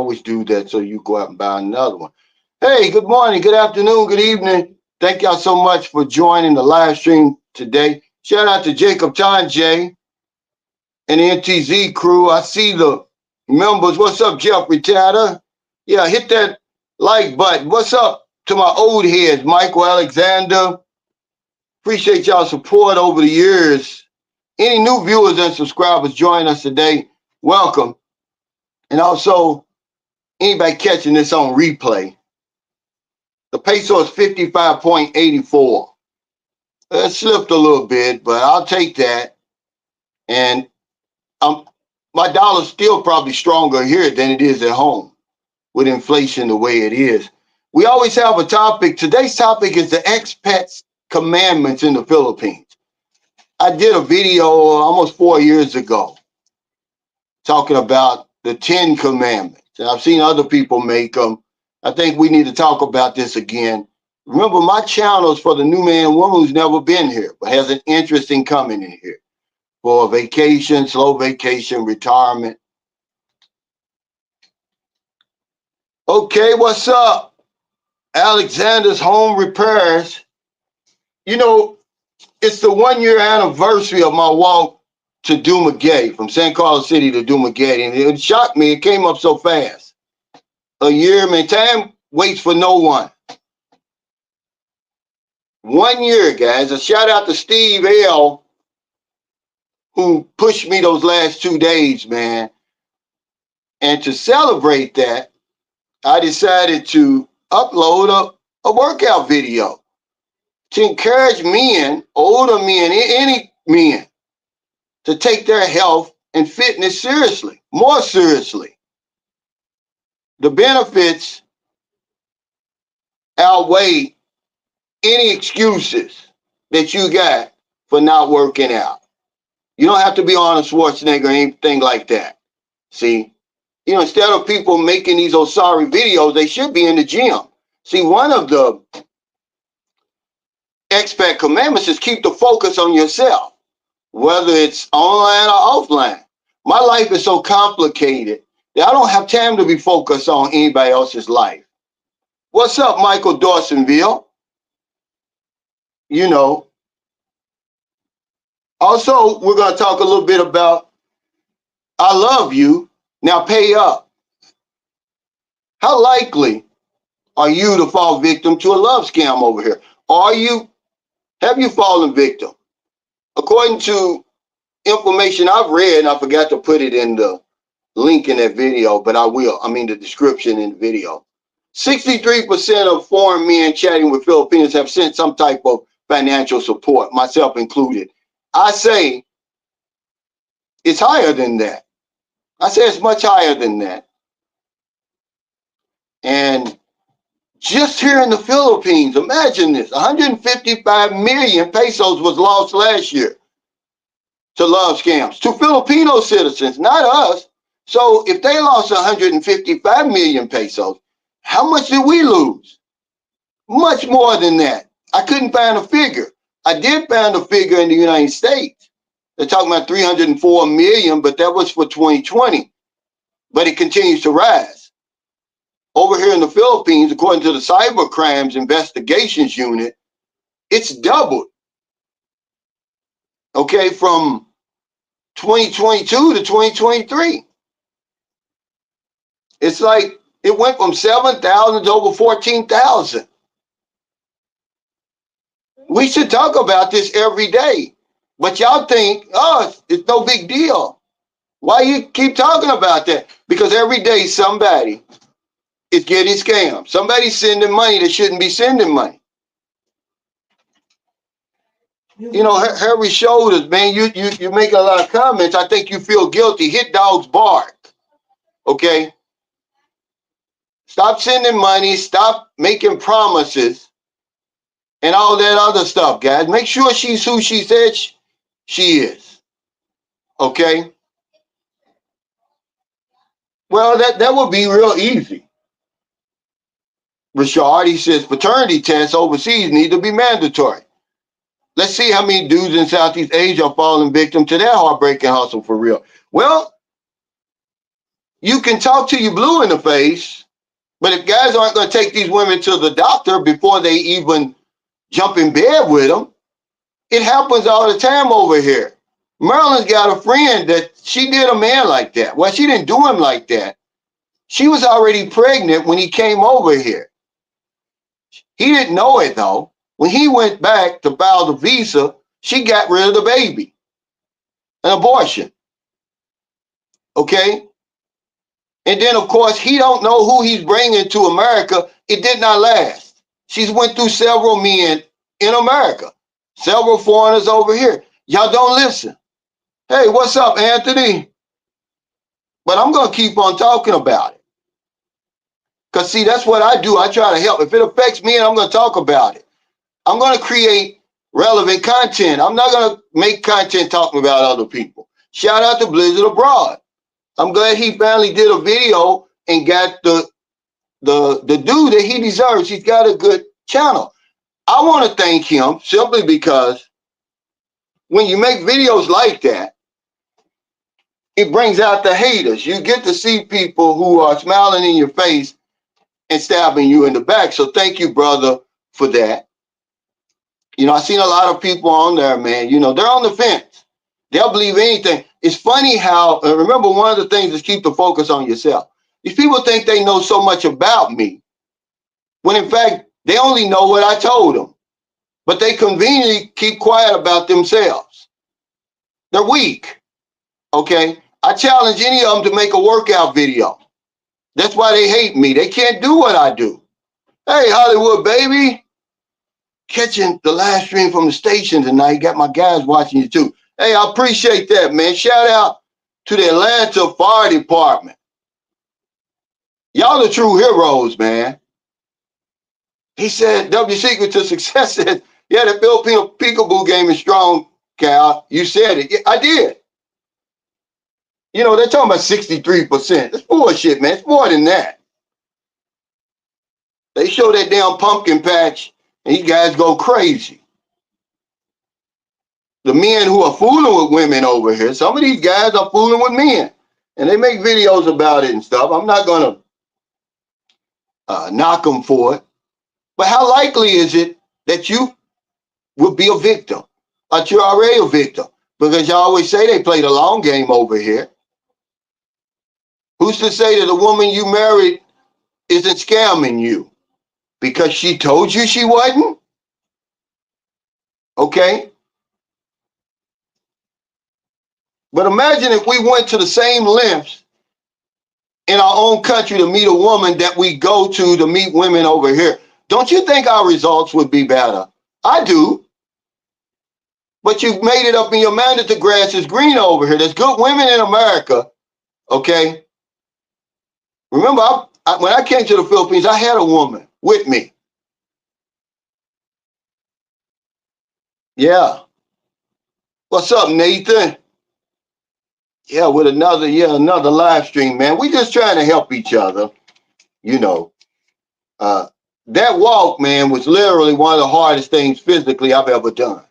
always do that so you go out and buy another one. Hey, good morning, good afternoon, good evening. Thank y'all so much for joining the live stream today. Shout out to Jacob J and the NTZ crew. I see the members. What's up, Jeffrey Tatter? Yeah, hit that like button. What's up to my old heads, Michael Alexander? Appreciate y'all support over the years. Any new viewers and subscribers join us today, welcome. And also, anybody catching this on replay, the peso is 55.84. It slipped a little bit, but I'll take that. And my dollar's still probably stronger here than it is at home with inflation the way it is. We always have a topic. Today's topic is the expats commandments in the Philippines. I did a video almost 4 years ago talking about the 10 commandments. And I've seen other people make them. I think we need to talk about this again. Remember, my channel is for the new man and woman who's never been here, but has an interest in coming in here for a vacation, slow vacation, retirement. Okay, what's up? Alexander's Home Repairs. You know, it's the 1 year anniversary of my walk to Dumaguete, from San Carlos City to Dumaguete. And it shocked me. It came up so fast. A year, man, time waits for no one. 1 year, guys. A shout out to Steve L., who pushed me those last 2 days, man. And to celebrate that, I decided to upload a workout video to encourage men, older men, any men, to take their health and fitness seriously, more seriously. The benefits outweigh any excuses that you got for not working out. You don't have to be Arnold Schwarzenegger or anything like that. See, you know, instead of people making these sorry videos, they should be in the gym. See, one of the expat commandments is keep the focus on yourself, whether it's online or offline. My life is so complicated that I don't have time to be focused on anybody else's life. What's up, Michael Dawsonville? You know. Also, we're going to talk a little bit about I love you, now pay up. How likely are you to fall victim to a love scam over here? Have you fallen victim? According to information I've read, and I forgot to put it in the link in that video, but I will. I mean, the description in the video. 63% of foreign men chatting with Filipinos have sent some type of financial support, myself included. I say it's higher than that. I say it's much higher than that. And just here in the Philippines, imagine this, 155 million pesos was lost last year to love scams, to Filipino citizens, not us. So if they lost 155 million pesos, how much did we lose? Much more than that. I couldn't find a figure. I did find a figure in the United States. They're talking about 304 million, but that was for 2020. But it continues to rise. Over here in the Philippines, according to the Cyber Crimes Investigations Unit, it's doubled. Okay, from 2022 to 2023. It's like it went from 7,000 to over 14,000. We should talk about this every day. But y'all think, oh, it's no big deal. Why you keep talking about that? Because every day somebody is getting scammed. Somebody's sending money that shouldn't be sending money. You know, Harry Shoulders, man, you make a lot of comments. I think you feel guilty. Hit dogs bark. Okay? Stop sending money. Stop making promises and all that other stuff, guys. Make sure she's who she said she is. Okay? Well, that would be real easy. Richard, he says paternity tests overseas need to be mandatory. Let's see how many dudes in Southeast Asia are falling victim to that heartbreaking hustle for real. Well, You can talk to you blue in the face, but if guys aren't going to take these women to the doctor before they even jump in bed with them, it happens all the time over here. Marilyn's got a friend that she did a man like that. Well, she didn't do him like that. She was already pregnant when he came over here. He didn't know it though. When he went back to file the visa, she got rid of the baby. An abortion. Okay? And then, of course, he don't know who he's bringing to America. It did not last. She's went through several men in America, several foreigners over here. Y'all don't listen. Hey, what's up, Anthony? But I'm going to keep on talking about it. Because, see, that's what I do. I try to help. If it affects me, I'm going to talk about it. I'm going to create relevant content. I'm not going to make content talking about other people. Shout out to Blizzard Abroad. I'm glad he finally did a video and got the due that he deserves. He's got a good channel. I want to thank him simply because when you make videos like that, it brings out the haters. You get to see people who are smiling in your face and stabbing you in the back. So thank you, brother, for that. You know, I've seen a lot of people on there, man. You know, they're on the fence. They'll believe anything. It's funny how, remember, one of the things is keep the focus on yourself. These people think they know so much about me, when in fact, they only know what I told them. But they conveniently keep quiet about themselves. They're weak, okay? I challenge any of them to make a workout video. That's why they hate me. They can't do what I do. Hey, Hollywood, baby. Catching the live stream from the station tonight. Got my guys watching you too. Hey, I appreciate that, man. Shout out to the Atlanta Fire Department. Y'all the true heroes, man. He said, W secret to success is, yeah, the Filipino peekaboo game is strong, Cal. You said it. Yeah, I did. You know, they're talking about 63%. That's bullshit, man. It's more than that. They show that damn pumpkin patch and you guys go crazy. The men who are fooling with women over here, some of these guys are fooling with men. And they make videos about it and stuff. I'm not going to knock them for it. But how likely is it that you will be a victim? But you're already a victim. Because you always say they play the long game over here. Who's to say that the woman you married isn't scamming you? Because she told you she wasn't? Okay? But imagine if we went to the same lengths in our own country to meet a woman that we go to meet women over here. Don't you think our results would be better? I do. But you've made it up in your mind that the grass is green over here. There's good women in America, okay? Remember, when I came to the Philippines, I had a woman with me. Yeah. What's up, Nathan? Yeah, with another live stream, man. We just trying to help each other, you know. That walk, man, was literally one of the hardest things physically I've ever done.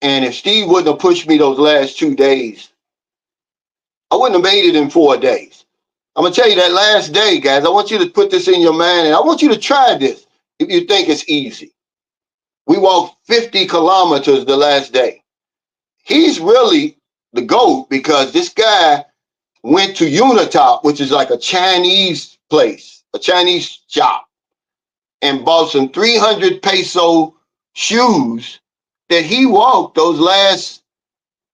And if Steve wouldn't have pushed me those last 2 days, I wouldn't have made it in 4 days. I'm going to tell you that last day, guys, I want you to put this in your mind, and I want you to try this if you think it's easy. We walked 50 kilometers the last day. He's really the GOAT because this guy went to Unitop, which is like a Chinese place, a Chinese shop, and bought some 300 peso shoes that he walked those last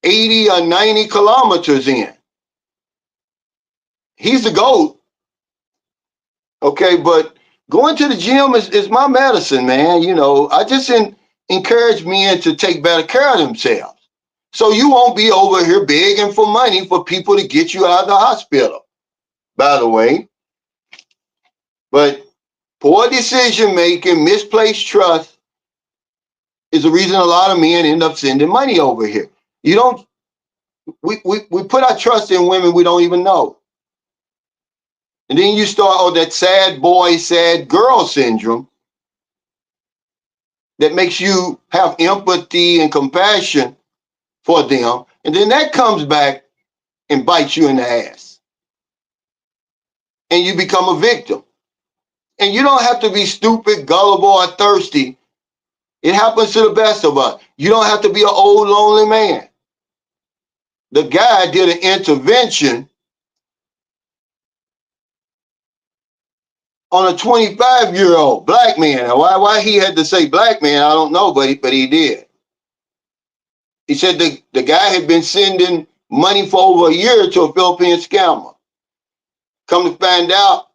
80 or 90 kilometers in. He's the GOAT. Okay, but going to the gym is my medicine, man. You know, I just encourage men to take better care of themselves. So you won't be over here begging for money for people to get you out of the hospital, by the way. But poor decision making, misplaced trust is the reason a lot of men end up sending money over here. You don't, we put our trust in women we don't even know. And then you start, that sad boy, sad girl syndrome that makes you have empathy and compassion for them. And then that comes back and bites you in the ass. and you become a victim. And you don't have to be stupid, gullible, or thirsty. It happens to the best of us. You don't have to be an old, lonely man. The guy did an intervention on a 25-year-old black man. Now, why he had to say black man, I don't know, but he did. He said the guy had been sending money for over a year to a Philippine scammer. Come to find out,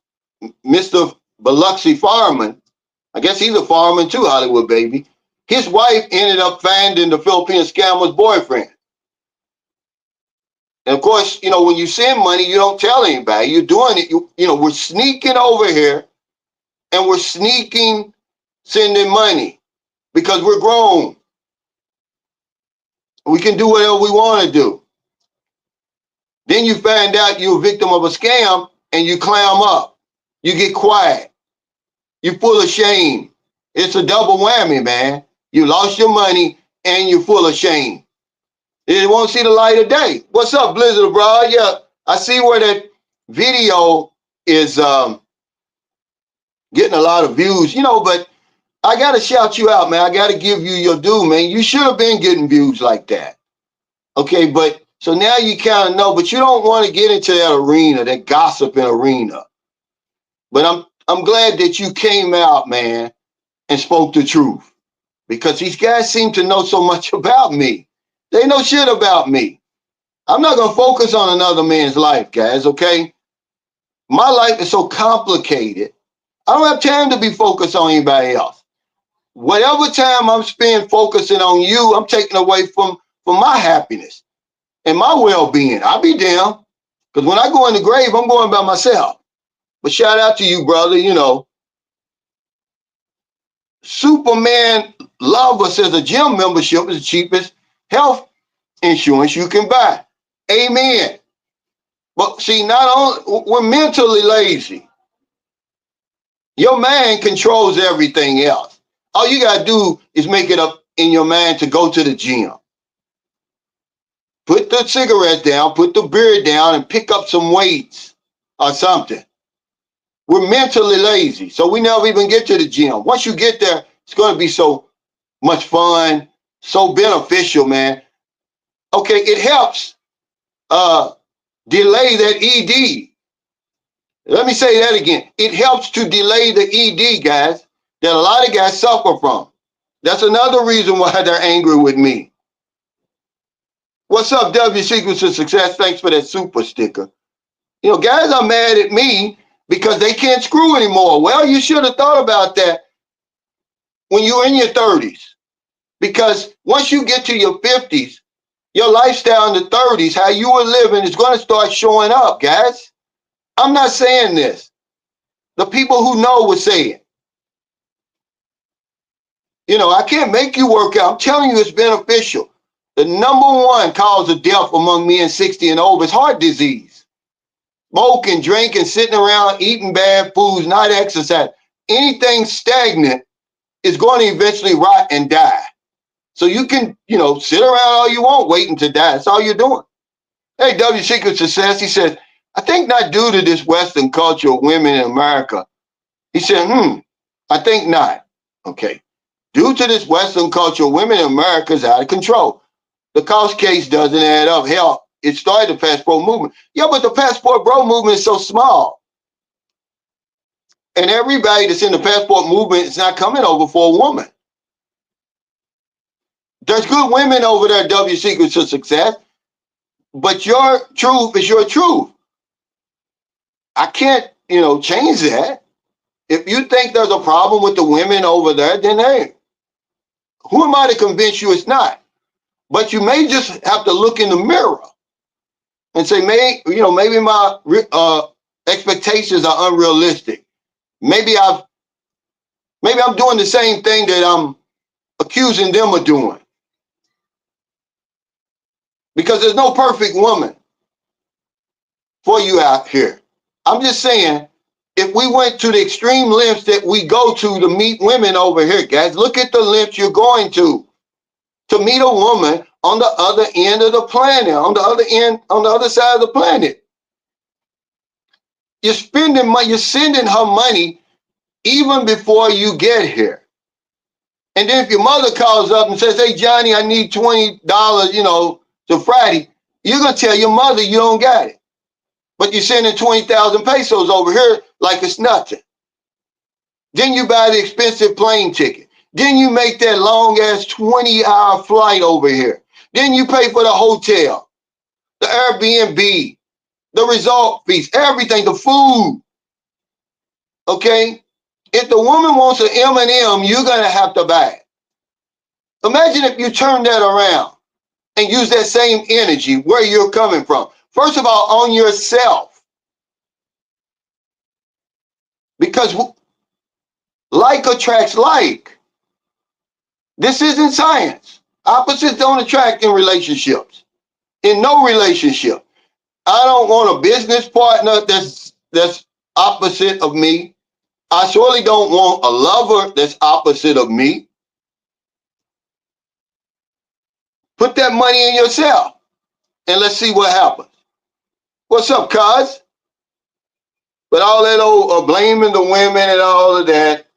Mr. Biloxi Fireman, I guess he's a fireman too, Hollywood baby. His wife ended up finding the Philippine scammer's boyfriend. And of course, when you send money, you don't tell anybody. You're doing it. We're sneaking over here and we're sneaking sending money because we're grown. We can do whatever we want to do. Then you find out you're a victim of a scam and you clam up. You get quiet. You're full of shame. It's a double whammy, man. You lost your money and you're full of shame. It won't see the light of day. What's up, Blizzard Abroad? Yeah, I see where that video is getting a lot of views, but I got to shout you out, man. I got to give you your due, man. You should have been getting views like that. Okay, but so now you kind of know, but you don't want to get into that arena, that gossiping arena. But I'm glad that you came out, man, and spoke the truth, because these guys seem to know so much about me. They know shit about me. I'm not going to focus on another man's life, guys, okay? My life is so complicated. I don't have time to be focused on anybody else. Whatever time I'm spending focusing on you, I'm taking away from my happiness and my well-being. I'll be damned, because when I go in the grave, I'm going by myself. But shout out to you, brother. Superman Lover says a gym membership is the cheapest health insurance you can buy. Amen. But see, not only we're mentally lazy. Your mind controls everything else. All you got to do is make it up in your mind to go to the gym. Put the cigarette down, put the beer down, and pick up some weights or something. We're mentally lazy, so we never even get to the gym. Once you get there, it's going to be so much fun, so beneficial, man. Okay, it helps delay that ED. Let me say that again. It helps to delay the ED, guys, that a lot of guys suffer from. That's another reason why they're angry with me. What's up, W Secrets of Success? Thanks for that super sticker. Guys are mad at me because they can't screw anymore. Well, you should have thought about that when you're in your 30s. Because once you get to your 50s, your lifestyle in the 30s, how you were living, is going to start showing up, guys. I'm not saying this. The people who know will say it. I can't make you work out. I'm telling you, it's beneficial. The number one cause of death among men 60 and over is heart disease. Smoking, drinking, sitting around, eating bad foods, not exercise. Anything stagnant is going to eventually rot and die. So you can, sit around all you want waiting to die. That's all you're doing. Hey, W Secret Success, he says, I think not due to this Western culture of women in America. He said, I think not. Okay. Due to this Western culture, women in America is out of control. The cost case doesn't add up. Hell, it started the passport movement. Yeah, but the passport bro movement is so small. And everybody that's in the passport movement is not coming over for a woman. There's good women over there, W Secrets of Success, but your truth is your truth. I can't, change that. If you think there's a problem with the women over there, then hey, who am I to convince you it's not? But you may just have to look in the mirror and say, maybe my expectations are unrealistic. Maybe I'm doing the same thing that I'm accusing them of doing. Because there's no perfect woman for you out here. I'm just saying, if we went to the extreme lengths that we go to meet women over here, guys, look at the lengths you're going to meet a woman on the other end of the planet, on the other side of the planet. You're spending money, you're sending her money even before you get here. And then if your mother calls up and says, hey, Johnny, I need $20, to Friday, you're going to tell your mother you don't got it. But you're sending 20,000 pesos over here like it's nothing. Then you buy the expensive plane ticket. Then you make that long-ass 20-hour flight over here. Then you pay for the hotel, the Airbnb, the resort fees, everything, the food. Okay? If the woman wants an M&M, you're going to have to buy it. Imagine if you turn that around and use that same energy where you're coming from. First of all, on yourself. Because like attracts like. This isn't science. Opposites don't attract in relationships. In no relationship. I don't want a business partner that's opposite of me. I surely don't want a lover that's opposite of me. Put that money in yourself and let's see what happens. What's up, cuz? But all that old blaming the women and all of that,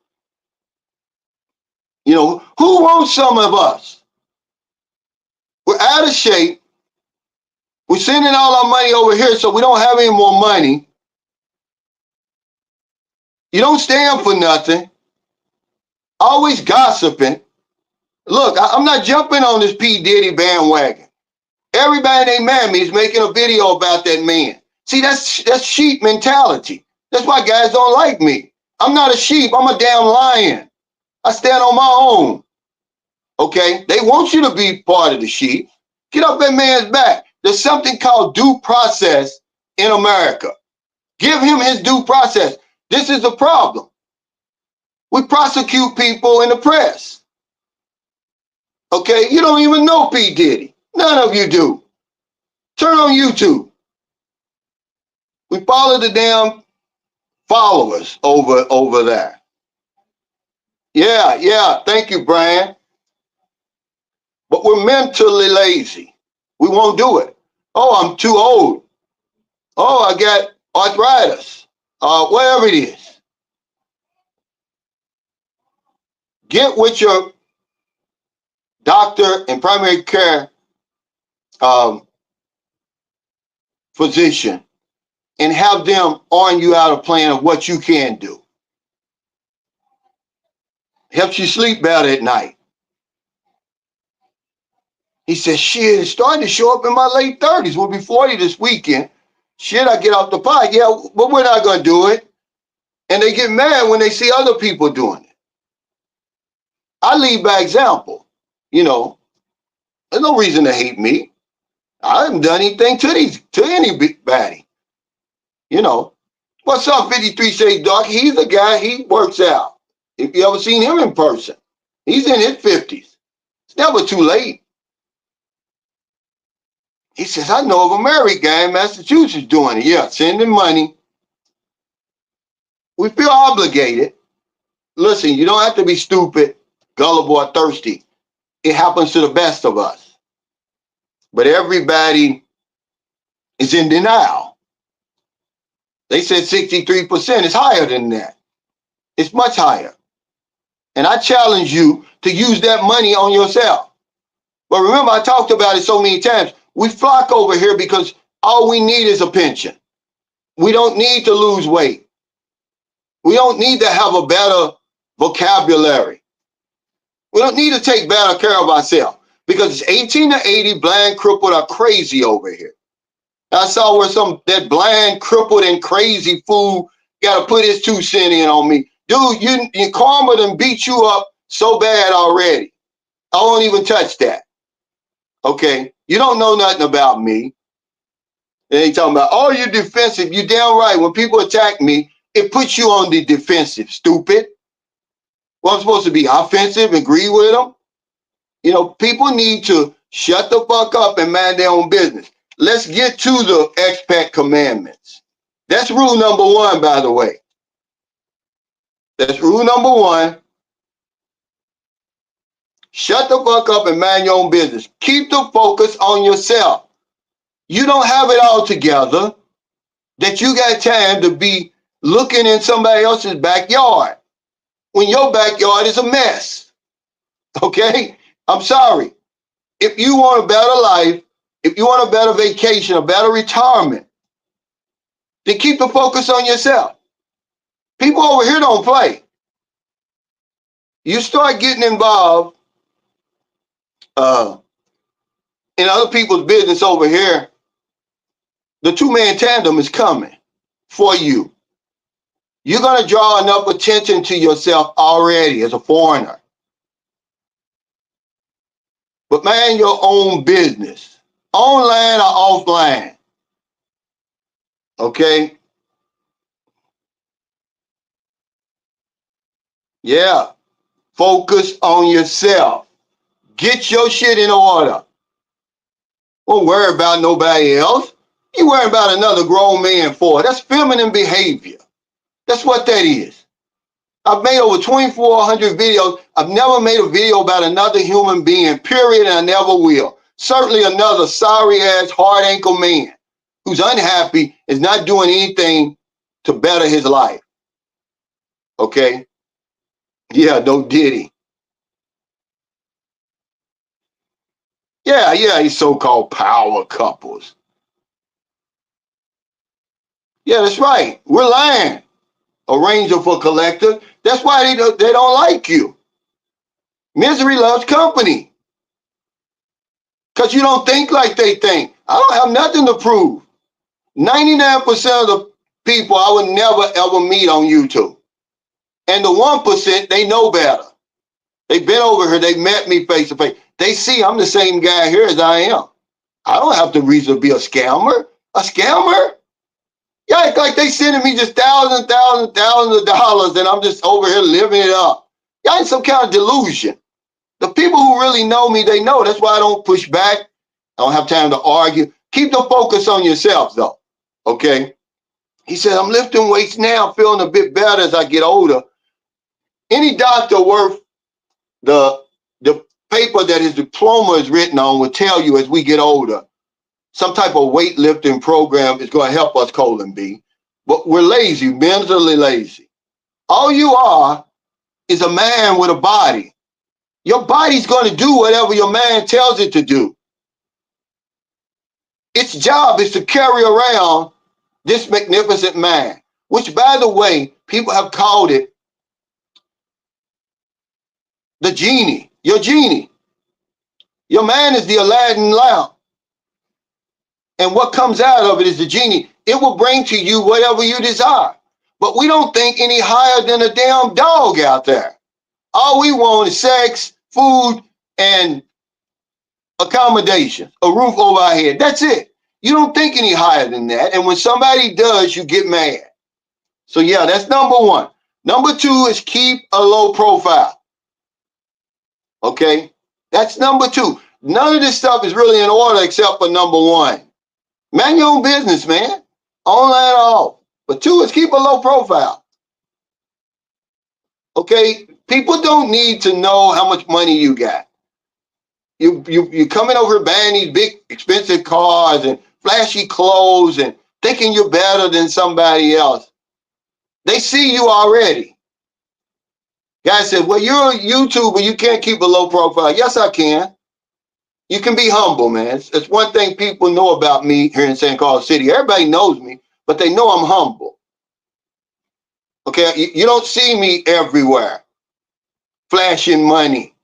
who wants some of us? We're out of shape. We're sending all our money over here so we don't have any more money. You don't stand for nothing. Always gossiping. Look, I'm not jumping on this P. Diddy bandwagon. Everybody named Mammy is making a video about that man. See, that's sheep mentality. That's why guys don't like me. I'm not a sheep. I'm a damn lion. I stand on my own. Okay? They want you to be part of the sheep. Get off that man's back. There's something called due process in America. Give him his due process. This is the problem. We prosecute people in the press. Okay? You don't even know P. Diddy. None of you do. Turn on YouTube. We follow the damn followers over there. Yeah. Thank you, Brian. But we're mentally lazy. We won't do it. Oh, I'm too old. Oh, I got arthritis. Whatever it is. Get with your doctor and primary care physician and have them on you out a plan of what you can do. Helps you sleep better at night. He said, shit, it's starting to show up in my late 30s. We'll be 40 this weekend. Shit, I get off the pot. Yeah, but we're not going to do it. And they get mad when they see other people doing it. I lead by example. There's no reason to hate me. I haven't done anything to anybody. What's up, 53 Shades Dark? He's a guy, he works out. If you ever seen him in person, he's in his 50s. It's never too late. He says, I know of a married guy in Massachusetts doing it. Yeah, sending money. We feel obligated. Listen, you don't have to be stupid, gullible, or thirsty. It happens to the best of us. But everybody is in denial. They said 63%. It's higher than that. It's much higher. And I challenge you to use that money on yourself. But remember, I talked about it so many times. We flock over here because all we need is a pension. We don't need to lose weight. We don't need to have a better vocabulary. We don't need to take better care of ourselves because it's 18 to 80, blind, crippled, or crazy over here. I saw where that blind, crippled, and crazy fool got to put his 2 cents in on me. Dude, your karma done beat you up so bad already. I won't even touch that. Okay? You don't know nothing about me. They ain't talking about, oh, you're defensive. You're damn right. When people attack me, it puts you on the defensive, stupid. Well, I'm supposed to be offensive, agree with them. People need to shut the fuck up and mind their own business. Let's get to the expat commandments. That's rule number 1, by the way. That's rule number 1. Shut the fuck up and mind your own business. Keep the focus on yourself. You don't have it all together. that you got time to be looking in somebody else's backyard when your backyard is a mess. Okay? I'm sorry. If you want a better life, if you want a better vacation, a better retirement, then keep the focus on yourself. People over here don't play. You start getting involved in other people's business over here, the two-man tandem is coming for you. You're going to draw enough attention to yourself already as a foreigner. But man, your own business, online or offline. Okay? Yeah. Focus on yourself. Get your shit in order. Don't worry about nobody else. You worry about another grown man for it. That's feminine behavior. That's what that is. I've made over 2,400 videos. I've never made a video about another human being, period, and I never will. Certainly another sorry-ass, hard-ankle man who's unhappy, is not doing anything to better his life. Okay? Yeah, no diddy. Yeah, these so-called power couples. Yeah, that's right. We're lying. Arranger for collector. That's why they don't like you. Misery loves company. Because you don't think like they think. I don't have nothing to prove. 99% of the people I would never ever meet on YouTube. And the 1%, they know better. They've been over here. They met me face to face. They see I'm the same guy here as I am. I don't have the reason to be a scammer. A scammer? Yeah, it's like they sending me just thousands of dollars and I'm just over here living it up. Y'all in some kind of delusion. The people who really know me, they know. That's why I don't push back. I don't have time to argue. Keep the focus on yourself, though. Okay? He said, I'm lifting weights now, feeling a bit better as I get older. Any doctor worth the paper that his diploma is written on will tell you as we get older, some type of weightlifting program is going to help us, colon B. But we're lazy, mentally lazy. All you are is a man with a body. Your body's going to do whatever your man tells it to do. Its job is to carry around this magnificent man, which, by the way, people have called it the genie. Your genie. Your man is the Aladdin lamp. And what comes out of it is the genie. It will bring to you whatever you desire. But we don't think any higher than a damn dog out there. All we want is sex, food, and accommodation, a roof over our head. That's it. You don't think any higher than that. And when somebody does, you get mad. So yeah, that's number one. Number two is keep a low profile. Okay? That's number two. None of this stuff is really in order except for number one. Man your own business, man. Online or off. But two is keep a low profile. Okay? People don't need to know how much money you got. You're coming over buying these big expensive cars and flashy clothes and thinking you're better than somebody else. They see you already. Guy said, well, you're a YouTuber. You can't keep a low profile. Yes, I can. You can be humble, man. It's one thing people know about me here in St. Carlos City. Everybody knows me, but they know I'm humble. Okay, you don't see me everywhere flashing money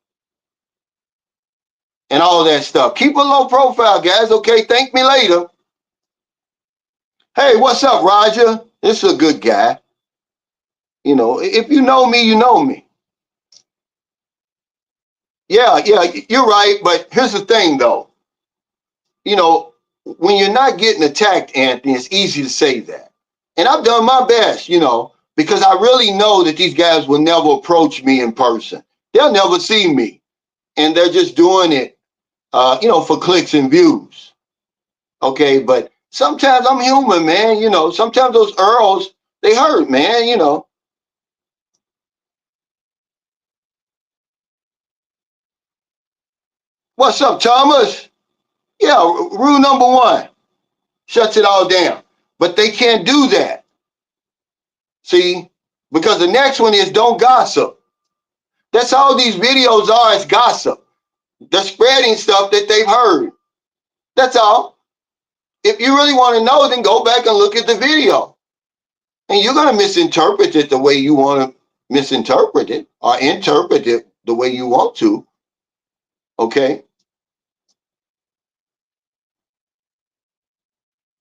and all that stuff. Keep a low profile, guys. Okay, thank me later. Hey, what's up, Roger? This is a good guy. You know, if you know me, you know me. Yeah, you're right. But here's the thing, though. You know, when you're not getting attacked, Anthony, it's easy to say that. And I've done my best, you know, because I really know that these guys will never approach me in person. They'll never see me. And they're just doing it, for clicks and views. Okay, but sometimes I'm human, man. You know, sometimes those Earls, they hurt, man, you know. What's up, Thomas? Yeah, rule number one, shuts it all down. But they can't do that. See, because the next one is don't gossip. That's all these videos are, is gossip. They're spreading stuff that they've heard. That's all. If you really want to know, then go back and look at the video. And you're going to misinterpret it the way you want to misinterpret it, or interpret it the way you want to. Okay?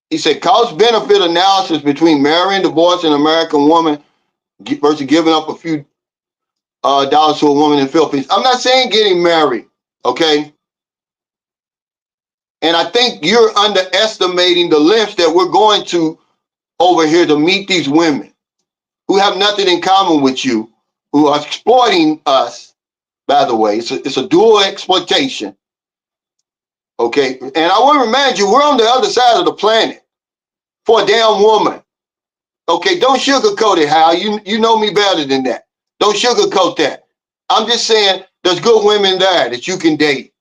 He said, cost benefit analysis between marrying, divorcing an American woman versus giving up a few dollars to a woman in the Philippines. I'm not saying getting married, okay? And I think you're underestimating the lengths that we're going to over here to meet these women who have nothing in common with you, who are exploiting us, by the way. It's a dual exploitation, okay? And I want to remind you, we're on the other side of the planet for a damn woman. Okay, don't sugarcoat it, Hal. You know me better than that. Don't sugarcoat that. I'm just saying there's good women there that you can date.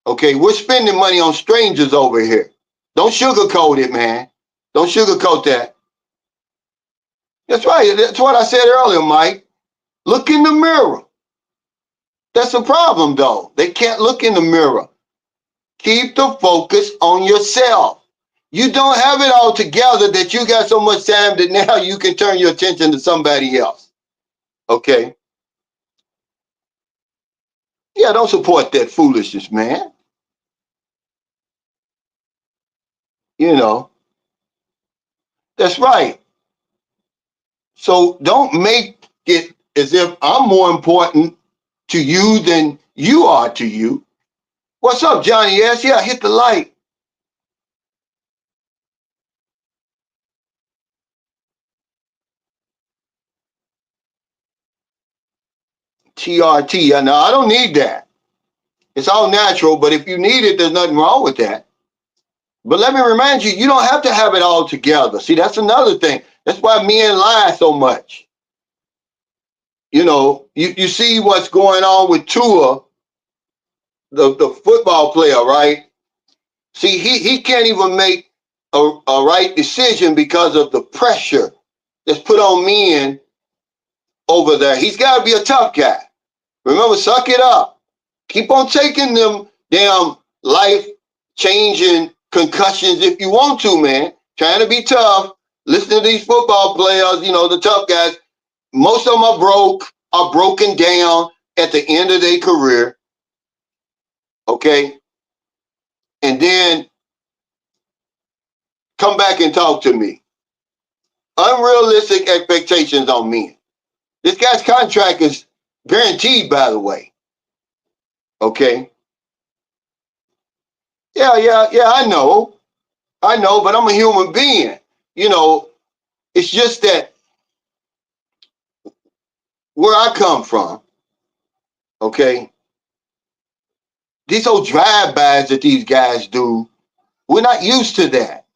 Okay, we're spending money on strangers over here. Don't sugarcoat it, man. Don't sugarcoat that. That's right. That's what I said earlier, Mike. Look in the mirror. That's a problem, though. They can't look in the mirror. Keep the focus on yourself. You don't have it all together that you got so much time that now you can turn your attention to somebody else. Okay? Yeah, don't support that foolishness, man. You know, that's right. So don't make it as if I'm more important to you than you are to you. What's up, Johnny? Yes, yeah, hit the like. TRT. No, I don't need that. It's all natural, but if you need it, there's nothing wrong with that. But let me remind you, you don't have to have it all together. See, that's another thing. That's why men lie so much. You know, you see what's going on with Tua, the football player, right? See, he can't even make a right decision because of the pressure that's put on men over there. He's got to be a tough guy. Remember, suck it up. Keep on taking them damn life-changing concussions if you want to, man. Trying to be tough. Listen to these football players, you know, the tough guys. Most of them are broken down at the end of their career. Okay? And then come back and talk to me. Unrealistic expectations on men. This guy's contract is guaranteed, by the way. Okay? Yeah, I know, but I'm a human being. You know, it's just that where I come from, okay, these old drive-bys that these guys do, we're not used to that.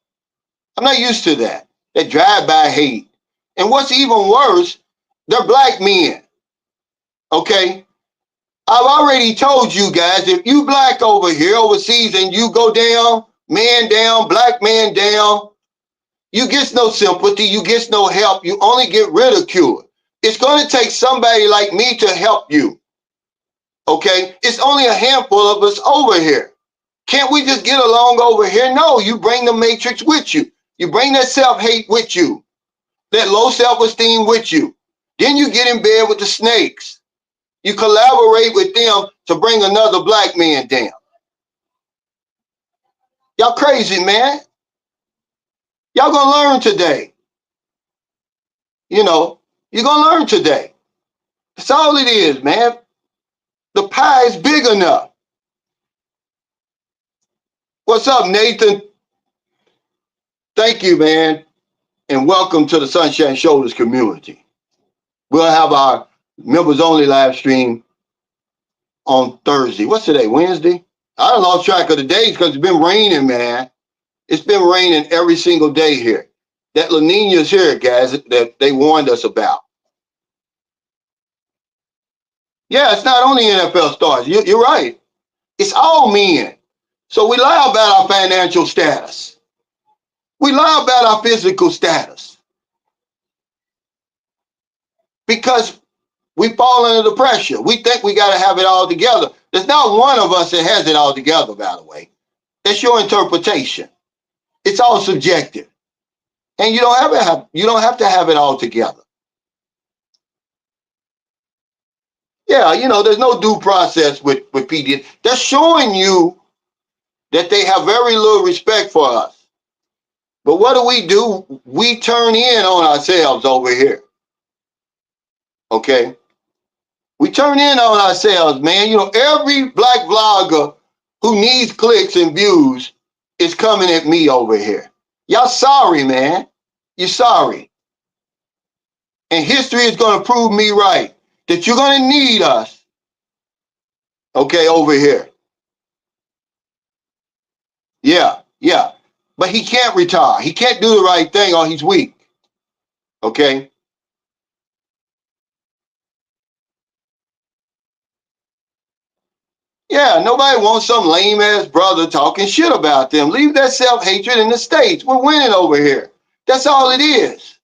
I'm not used to that. That drive-by hate. And what's even worse, they're black men. Okay? I've already told you guys, if you black over here overseas and you go down, black man down, you get no sympathy, you get no help, you only get ridiculed. It's going to take somebody like me to help you. Okay? It's only a handful of us over here. Can't we just get along over here? No, you bring the matrix with you. You bring that self-hate with you, that low self-esteem with you. Then you get in bed with the snakes. You collaborate with them to bring another black man down. Y'all crazy, man. Y'all gonna learn today. You know, you're gonna learn today. That's all it is, man. The pie is big enough. What's up, Nathan? Thank you, man. And welcome to the Sunshine Shoulders community. We'll have our members only live stream on Thursday. What's today? Wednesday? I done lost track of the days because it's been raining, man. It's been raining every single day here. That La Nina's here, guys, that they warned us about. Yeah, it's not only NFL stars. You're right. It's all men. So we lie about our financial status. We lie about our physical status because we fall under the pressure. We think we got to have it all together. There's not one of us that has it all together, by the way. It's your interpretation. It's all subjective. And you don't have to have it all together. Yeah, there's no due process with PD. They're showing you that they have very little respect for us. But what do? We turn in on ourselves over here. Okay? We turn in on ourselves, man. Every black vlogger who needs clicks and views is coming at me over here. Y'all sorry, man. You're sorry. And history is going to prove me right that you're going to need us, okay, over here. Yeah. But he can't retire. He can't do the right thing or he's weak. Okay? Yeah, nobody wants some lame ass brother talking shit about them. Leave that self-hatred in the States. We're winning over here. That's all it is.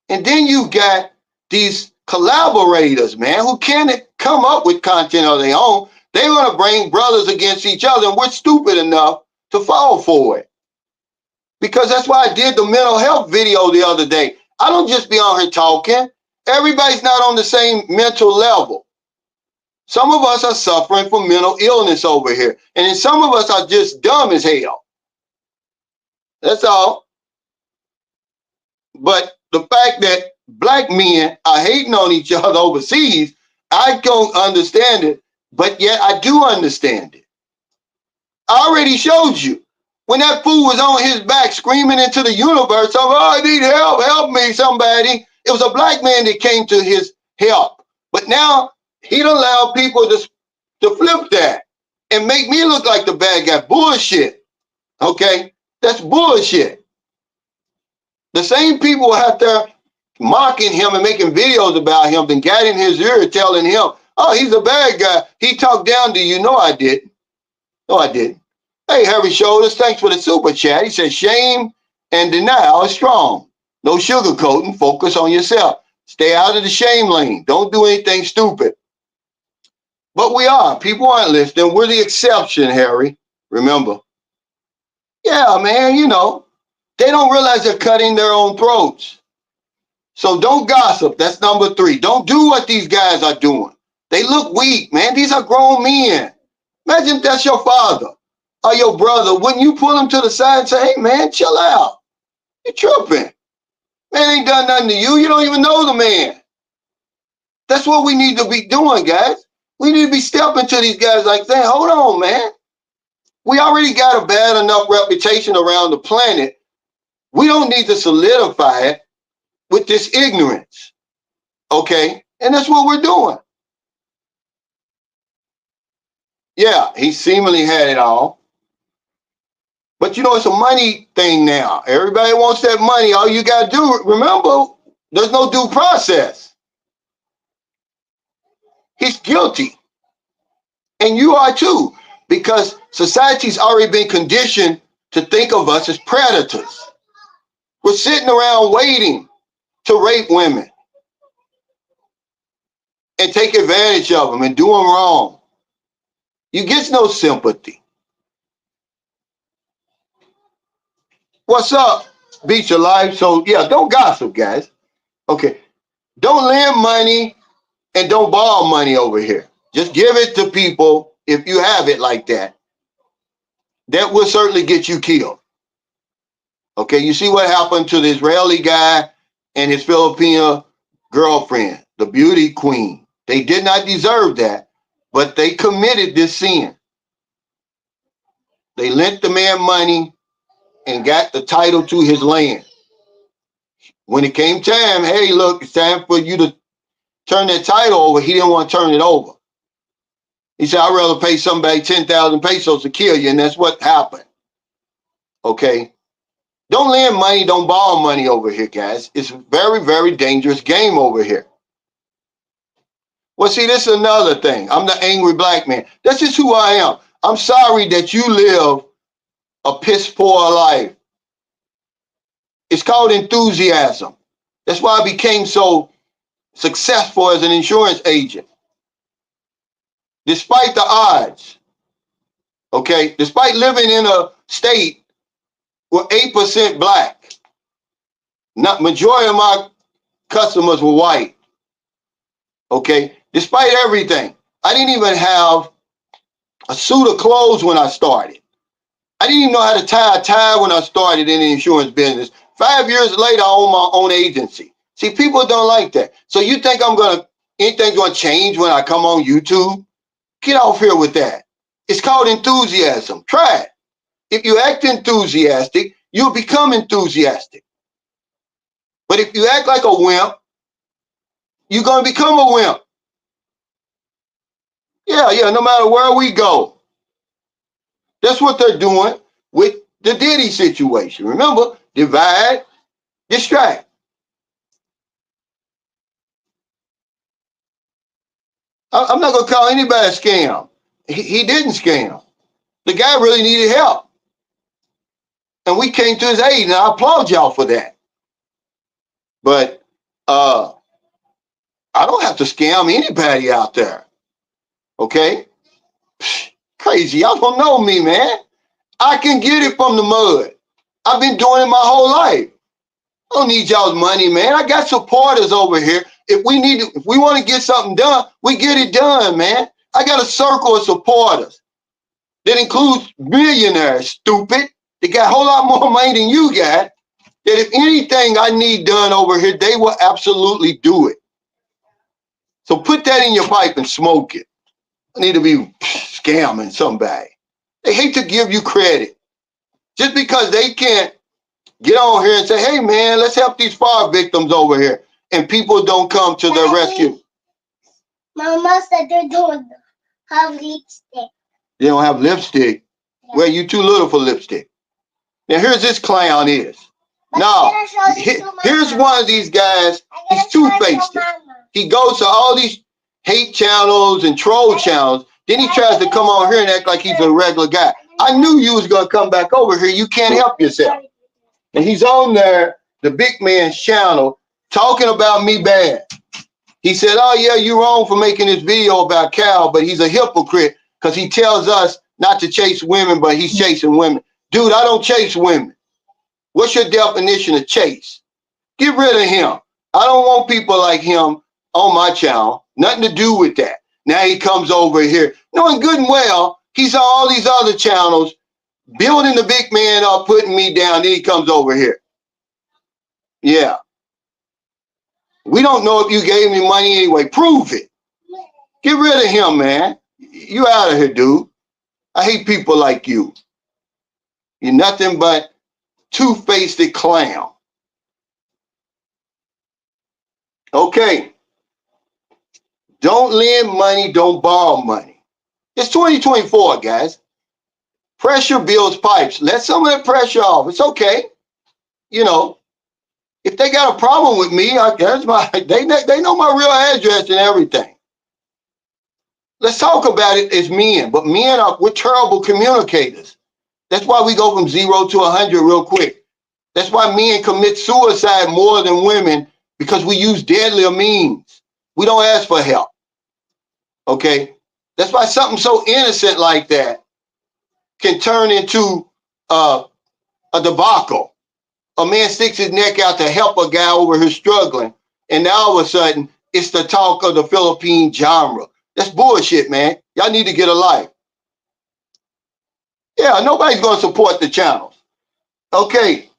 And then you got these collaborators, man, who can't come up with content of their own. They're going to bring brothers against each other, and we're stupid enough to fall for it. Because that's why I did the mental health video the other day. I don't just be on here talking. Everybody's not on the same mental level. Some of us are suffering from mental illness over here. And then some of us are just dumb as hell. That's all. But the fact that black men are hating on each other overseas, I don't understand it. But yet I do understand it. I already showed you. When that fool was on his back screaming into the universe, oh, I need help me, somebody. It was a black man that came to his help. But now he'd allow people to flip that and make me look like the bad guy. Bullshit. Okay? That's bullshit. The same people out there mocking him and making videos about him then got in his ear telling him, oh, he's a bad guy. He talked down to you. No, I didn't. No, I didn't. Hey, Harry Shoulders, thanks for the super chat. He said, shame and denial is strong. No sugarcoating. Focus on yourself. Stay out of the shame lane. Don't do anything stupid. But we are. People aren't listening. We're the exception, Harry. Remember. Yeah, man, they don't realize they're cutting their own throats. So don't gossip. That's number 3. Don't do what these guys are doing. They look weak, man. These are grown men. Imagine if that's your father or your brother. Wouldn't you pull him to the side and say, hey, man, chill out. You're tripping. Man ain't done nothing to you. You don't even know the man. That's what we need to be doing, guys. We need to be stepping to these guys like saying, hold on, man. We already got a bad enough reputation around the planet. We don't need to solidify it with this ignorance. Okay? And that's what we're doing. Yeah, he seemingly had it all. But it's a money thing now. Everybody wants that money. All you got to do, remember, there's no due process. He's guilty. And you are too, because society's already been conditioned to think of us as predators. We're sitting around waiting to rape women and take advantage of them and do them wrong. You get no sympathy. What's up, Beach of Life? So, yeah, don't gossip, guys. Okay. Don't lend money and don't borrow money over here. Just give it to people if you have it like that. That will certainly get you killed. Okay, you see what happened to the Israeli guy and his Filipino girlfriend, the beauty queen. They did not deserve that, but they committed this sin. They lent the man money and got the title to his land. When it came time, hey, look, it's time for you to turn that title over. He didn't want to turn it over. He said, I'd rather pay somebody 10,000 pesos to kill you, and that's what happened. Okay? Don't lend money, don't borrow money over here, guys. It's a very, very dangerous game over here. Well, see, this is another thing. I'm the angry black man. That's just who I am. I'm sorry that you live a piss poor life. It's called enthusiasm. That's why I became so successful as an insurance agent. Despite the odds, okay? Despite living in a state with 8% black, not majority of my customers were white, okay? Despite everything, I didn't even have a suit of clothes when I started. I didn't even know how to tie a tie when I started in the insurance business. 5 years later, I own my own agency. See, people don't like that. So you think anything's gonna change when I come on YouTube? Get off here with that. It's called enthusiasm. Try it. If you act enthusiastic, you'll become enthusiastic. But if you act like a wimp, you're gonna become a wimp. Yeah, no matter where we go. That's what they're doing with the Diddy situation. Remember, divide, distract. I'm not gonna call anybody a scam. He didn't scam. The guy really needed help. And we came to his aid, and I applaud y'all for that. But I don't have to scam anybody out there. Okay? Crazy. Y'all don't know me, man. I can get it from the mud. I've been doing it my whole life. I don't need y'all's money, man. I got supporters over here. If we want to get something done, we get it done, man. I got a circle of supporters that includes millionaires, stupid. They got a whole lot more money than you got. That if anything I need done over here, they will absolutely do it. So put that in your pipe and smoke it. I need to be scamming somebody. They hate to give you credit. Just because they can't get on here and say, hey, man, let's help these fire victims over here. And people don't come to their rescue. Mama said they don't have lipstick. They don't have lipstick? Yeah. Well, you too little for lipstick. Now, here's this clown is. Now, here's one of these guys. He's two-faced. He goes to all these hate channels and troll channels. Then he tries to come on here and act like he's a regular guy. I knew you was going to come back over here. You can't help yourself. And he's on there, the big man's channel, talking about me bad. He said, oh, yeah, you're wrong for making this video about Cal, but he's a hypocrite because he tells us not to chase women, but he's chasing women. Dude, I don't chase women. What's your definition of chase? Get rid of him. I don't want people like him on my channel. Nothing to do with that. Now he comes over here, knowing good and well, he's on all these other channels, building the big man up, putting me down. Then he comes over here. Yeah. We don't know if you gave me money anyway. Prove it. Get rid of him, man. You out of here, dude. I hate people like you. You're nothing but two-faced clown. Okay. Don't lend money, don't borrow money. It's 2024, guys. Pressure builds pipes. Let some of that pressure off. It's okay. You know, if they got a problem with me, they know my real address and everything. Let's talk about it as men, but we're terrible communicators. That's why we go from 0 to 100 real quick. That's why men commit suicide more than women, because we use deadlier means. We don't ask for help. Okay? That's why something so innocent like that can turn into a debacle. A man sticks his neck out to help a guy over here struggling, and now all of a sudden, it's the talk of the Philippine genre. That's bullshit, man. Y'all need to get a life. Yeah, nobody's going to support the channels. Okay.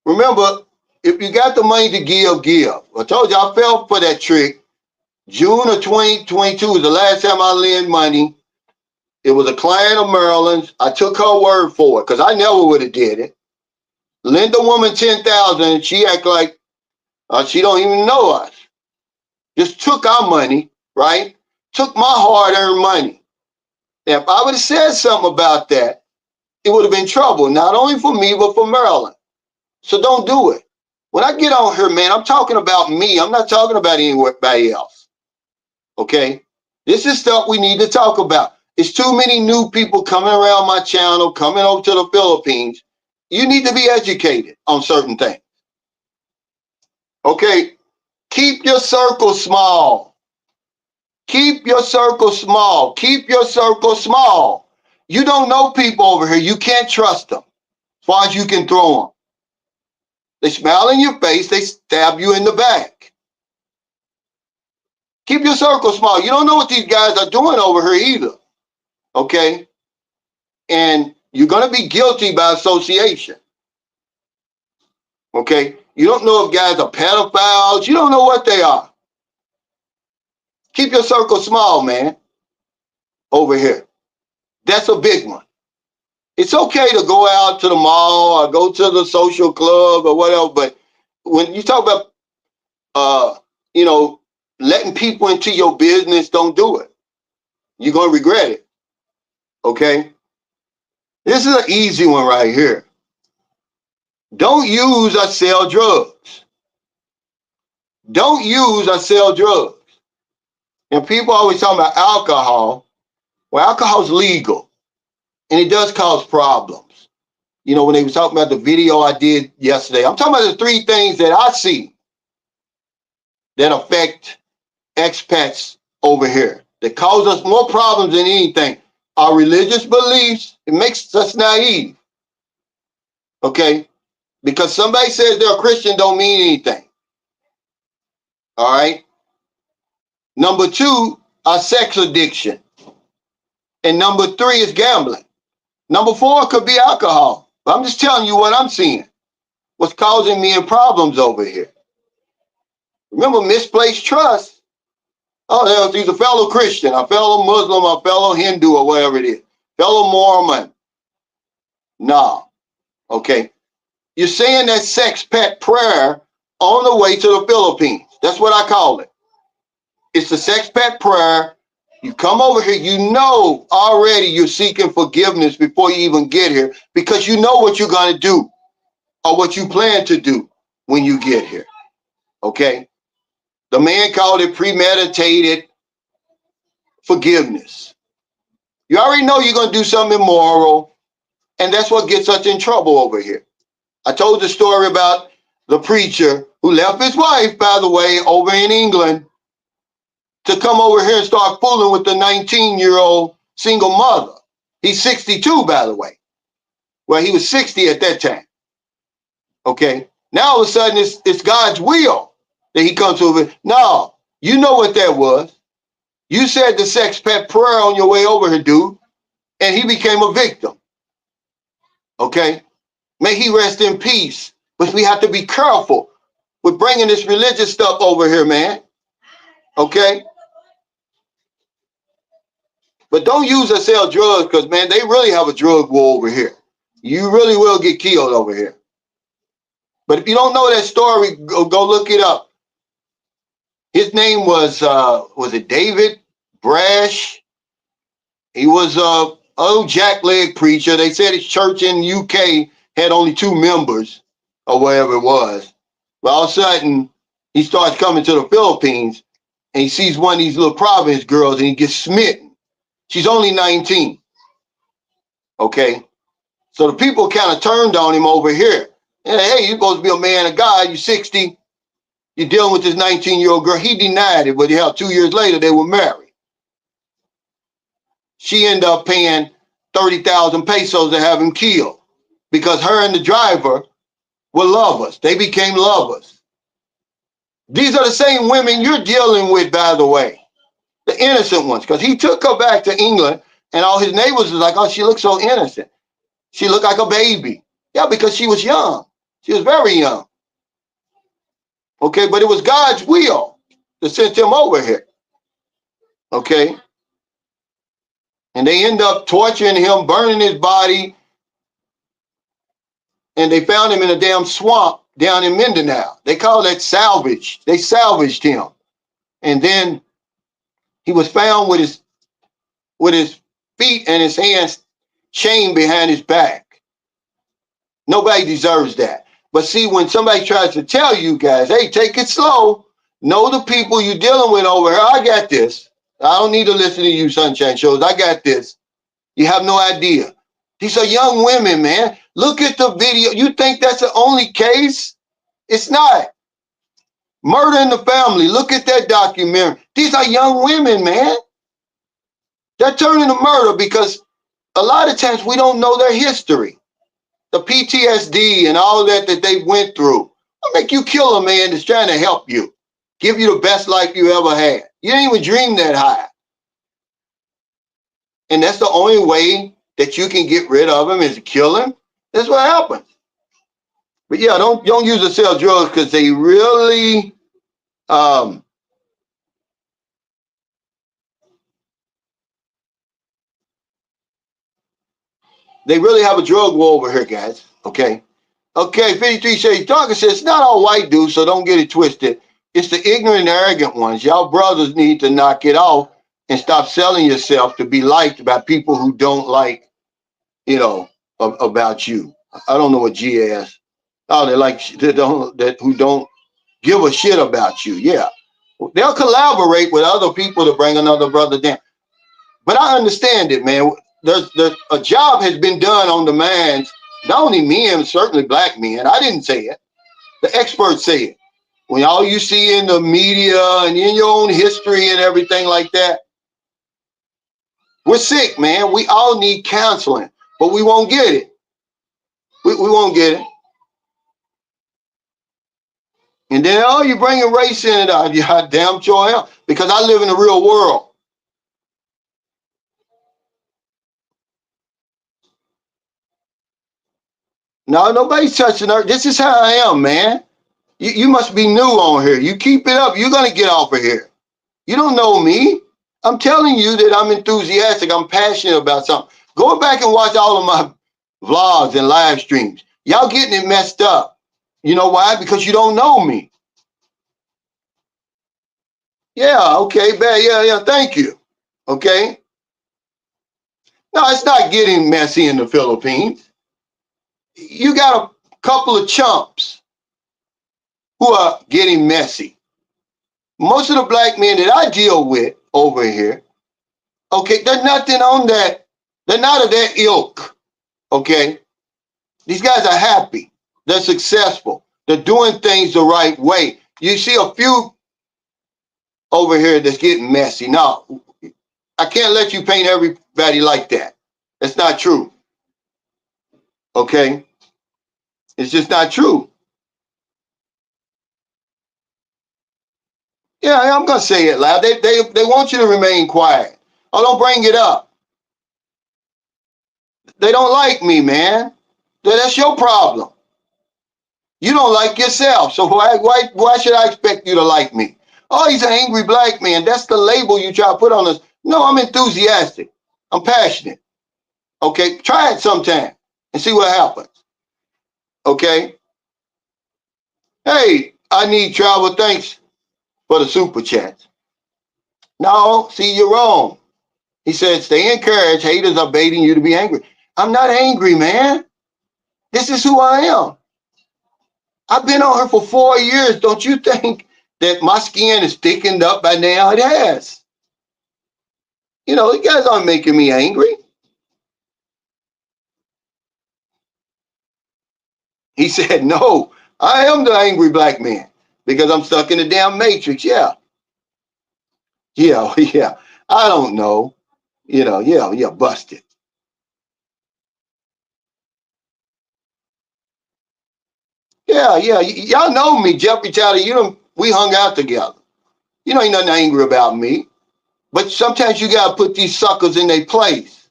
Remember, if you got the money to give, give. I told you I fell for that trick. June of 2022 was the last time I lent money. It was a client of Maryland's. I took her word for it because I never would have did it. Lend a woman $10,000 and she act like she don't even know us. Just took our money, right? Took my hard-earned money. Now, if I would have said something about that, it would have been trouble, not only for me, but for Maryland. So don't do it. When I get on here, man, I'm talking about me. I'm not talking about anybody else. Okay? This is stuff we need to talk about. It's too many new people coming around my channel, coming over to the Philippines, You need to be educated on certain things. Okay, keep your circle small. Keep your circle small. Keep your circle small. You don't know people over here. You can't trust them as far as you can throw them. They smile in your face. They stab you in the back. Keep your circle small. You don't know what these guys are doing over here either. Okay? And you're going to be guilty by association. Okay? You don't know if guys are pedophiles. You don't know what they are. Keep your circle small, man, over here. That's a big one. It's okay to go out to the mall or go to the social club or whatever, but when you talk about, letting people into your business, don't do it. You're going to regret it. Okay? This is an easy one right here. Don't use or sell drugs. Don't use or sell drugs. And people always talk about alcohol. Well, alcohol's legal, and it does cause problems. You know, when they were talking about the video I did yesterday, I'm talking about the three things that I see that affect expats over here, that cause us more problems than anything. Our religious beliefs, it makes us naive. Okay? Because somebody says they're a Christian don't mean anything. All right? Number two, our sex addiction. And number three is gambling. Number four could be alcohol. But I'm just telling you what I'm seeing. What's causing me problems over here. Remember misplaced trust? Oh, he's a fellow Christian, a fellow Muslim, a fellow Hindu, or whatever it is. Fellow Mormon. No. Okay. You're saying that sex pet prayer on the way to the Philippines. That's what I call it. It's the sex pet prayer. You come over here, you know already you're seeking forgiveness before you even get here because you know what you're going to do or what you plan to do when you get here. Okay? The man called it premeditated forgiveness. You already know you're going to do something immoral, and that's what gets us in trouble over here. I told the story about the preacher who left his wife, by the way, over in England to come over here and start fooling with the 19-year-old single mother. He's 62, by the way. Well, he was 60 at that time. Okay? Now all of a sudden it's God's will that he comes over. No, you know what that was. You said the sex pet prayer on your way over here, dude, and he became a victim. Okay? May he rest in peace. But we have to be careful with bringing this religious stuff over here, man. Okay? But don't use or sell drugs because, man, they really have a drug war over here. You really will get killed over here. But if you don't know that story, go look it up. His name was it David Brash? He was a old jackleg preacher. They said his church in the UK had only 2 members or whatever it was. But all of a sudden, he starts coming to the Philippines and he sees one of these little province girls and he gets smitten. She's only 19. Okay? So the people kind of turned on him over here. And, hey, you're supposed to be a man of God. You're 60. You're dealing with this 19-year-old girl. He denied it, but hell, 2 years later, they were married. She ended up paying 30,000 pesos to have him killed because her and the driver were lovers. They became lovers. These are the same women you're dealing with, by the way, the innocent ones, because he took her back to England and all his neighbors was like, oh, she looks so innocent. She looked like a baby. Yeah, because she was young. She was very young. Okay, but it was God's will to send him over here. Okay? And they end up torturing him, burning his body, and they found him in a damn swamp down in Mindanao. They call that salvage. They salvaged him. And then he was found with his feet and his hands chained behind his back. Nobody deserves that. But see, when somebody tries to tell you guys, hey, take it slow, know the people you're dealing with over here. I got this. I don't need to listen to you sunshine shows. I got this. You have no idea. These are young women, man. Look at the video. You think that's the only case? It's not. Murder in the family. Look at that documentary. These are young women, man. They're turning to murder because a lot of times we don't know their history. The PTSD and all that they went through will make you kill a man that's trying to help you, give you the best life you ever had. You didn't even dream that high. And that's the only way that you can get rid of him is to kill him. That's what happens. But yeah, don't use to sell drugs because they really have a drug war over here, guys. Okay. Okay, 53 Shades Darker says it's not all white dudes, so don't get it twisted. It's the ignorant and arrogant ones. Y'all brothers need to knock it off and stop selling yourself to be liked by people who don't like, about you. I don't know what GS. Oh, who don't give a shit about you. Yeah. They'll collaborate with other people to bring another brother down. But I understand it, man. There's a job has been done on the minds, not only men, certainly black men. I didn't say it. The experts say it. When all you see in the media and in your own history and everything like that, we're sick, man. We all need counseling, but we won't get it. We won't get it. And then, oh, you're bringing race in it. Yeah, damn sure am, because I live in the real world. No, nobody's touching her. This is how I am, man. You must be new on here. You keep it up, you're going to get off of here. You don't know me. I'm telling you that I'm enthusiastic. I'm passionate about something. Go back and watch all of my vlogs and live streams. Y'all getting it messed up. You know why? Because you don't know me. Yeah, okay, bad. Yeah, thank you. Okay. No, it's not getting messy in the Philippines. You got a couple of chumps who are getting messy. Most of the black men that I deal with over here, okay, they're nothing on that. They're not of that ilk. Okay. These guys are happy. They're successful. They're doing things the right way. You see a few over here that's getting messy. No, I can't let you paint everybody like that. That's not true. Okay? It's just not true. Yeah, I'm gonna say it loud. They want you to remain quiet. Oh, don't bring it up. They don't like me, man. That's your problem. You don't like yourself, so why should I expect you to like me? Oh, he's an angry black man. That's the label you try to put on us. No, I'm enthusiastic. I'm passionate. Okay, try it sometime and see what happens. Okay. Hey, I need travel. Thanks for the super chat. No, see, you're wrong. He said, stay encouraged. Haters are baiting you to be angry. I'm not angry, man. This is who I am. I've been on her for 4 years. Don't you think that my skin is thickened up by now? It has. You guys aren't making me angry. He said, no, I am the angry black man because I'm stuck in the damn matrix. Yeah. Yeah. Yeah. I don't know. Yeah, busted. Yeah. Y'all know me, Jeffrey Chowder. We hung out together. Ain't nothing angry about me. But sometimes you got to put these suckers in their place.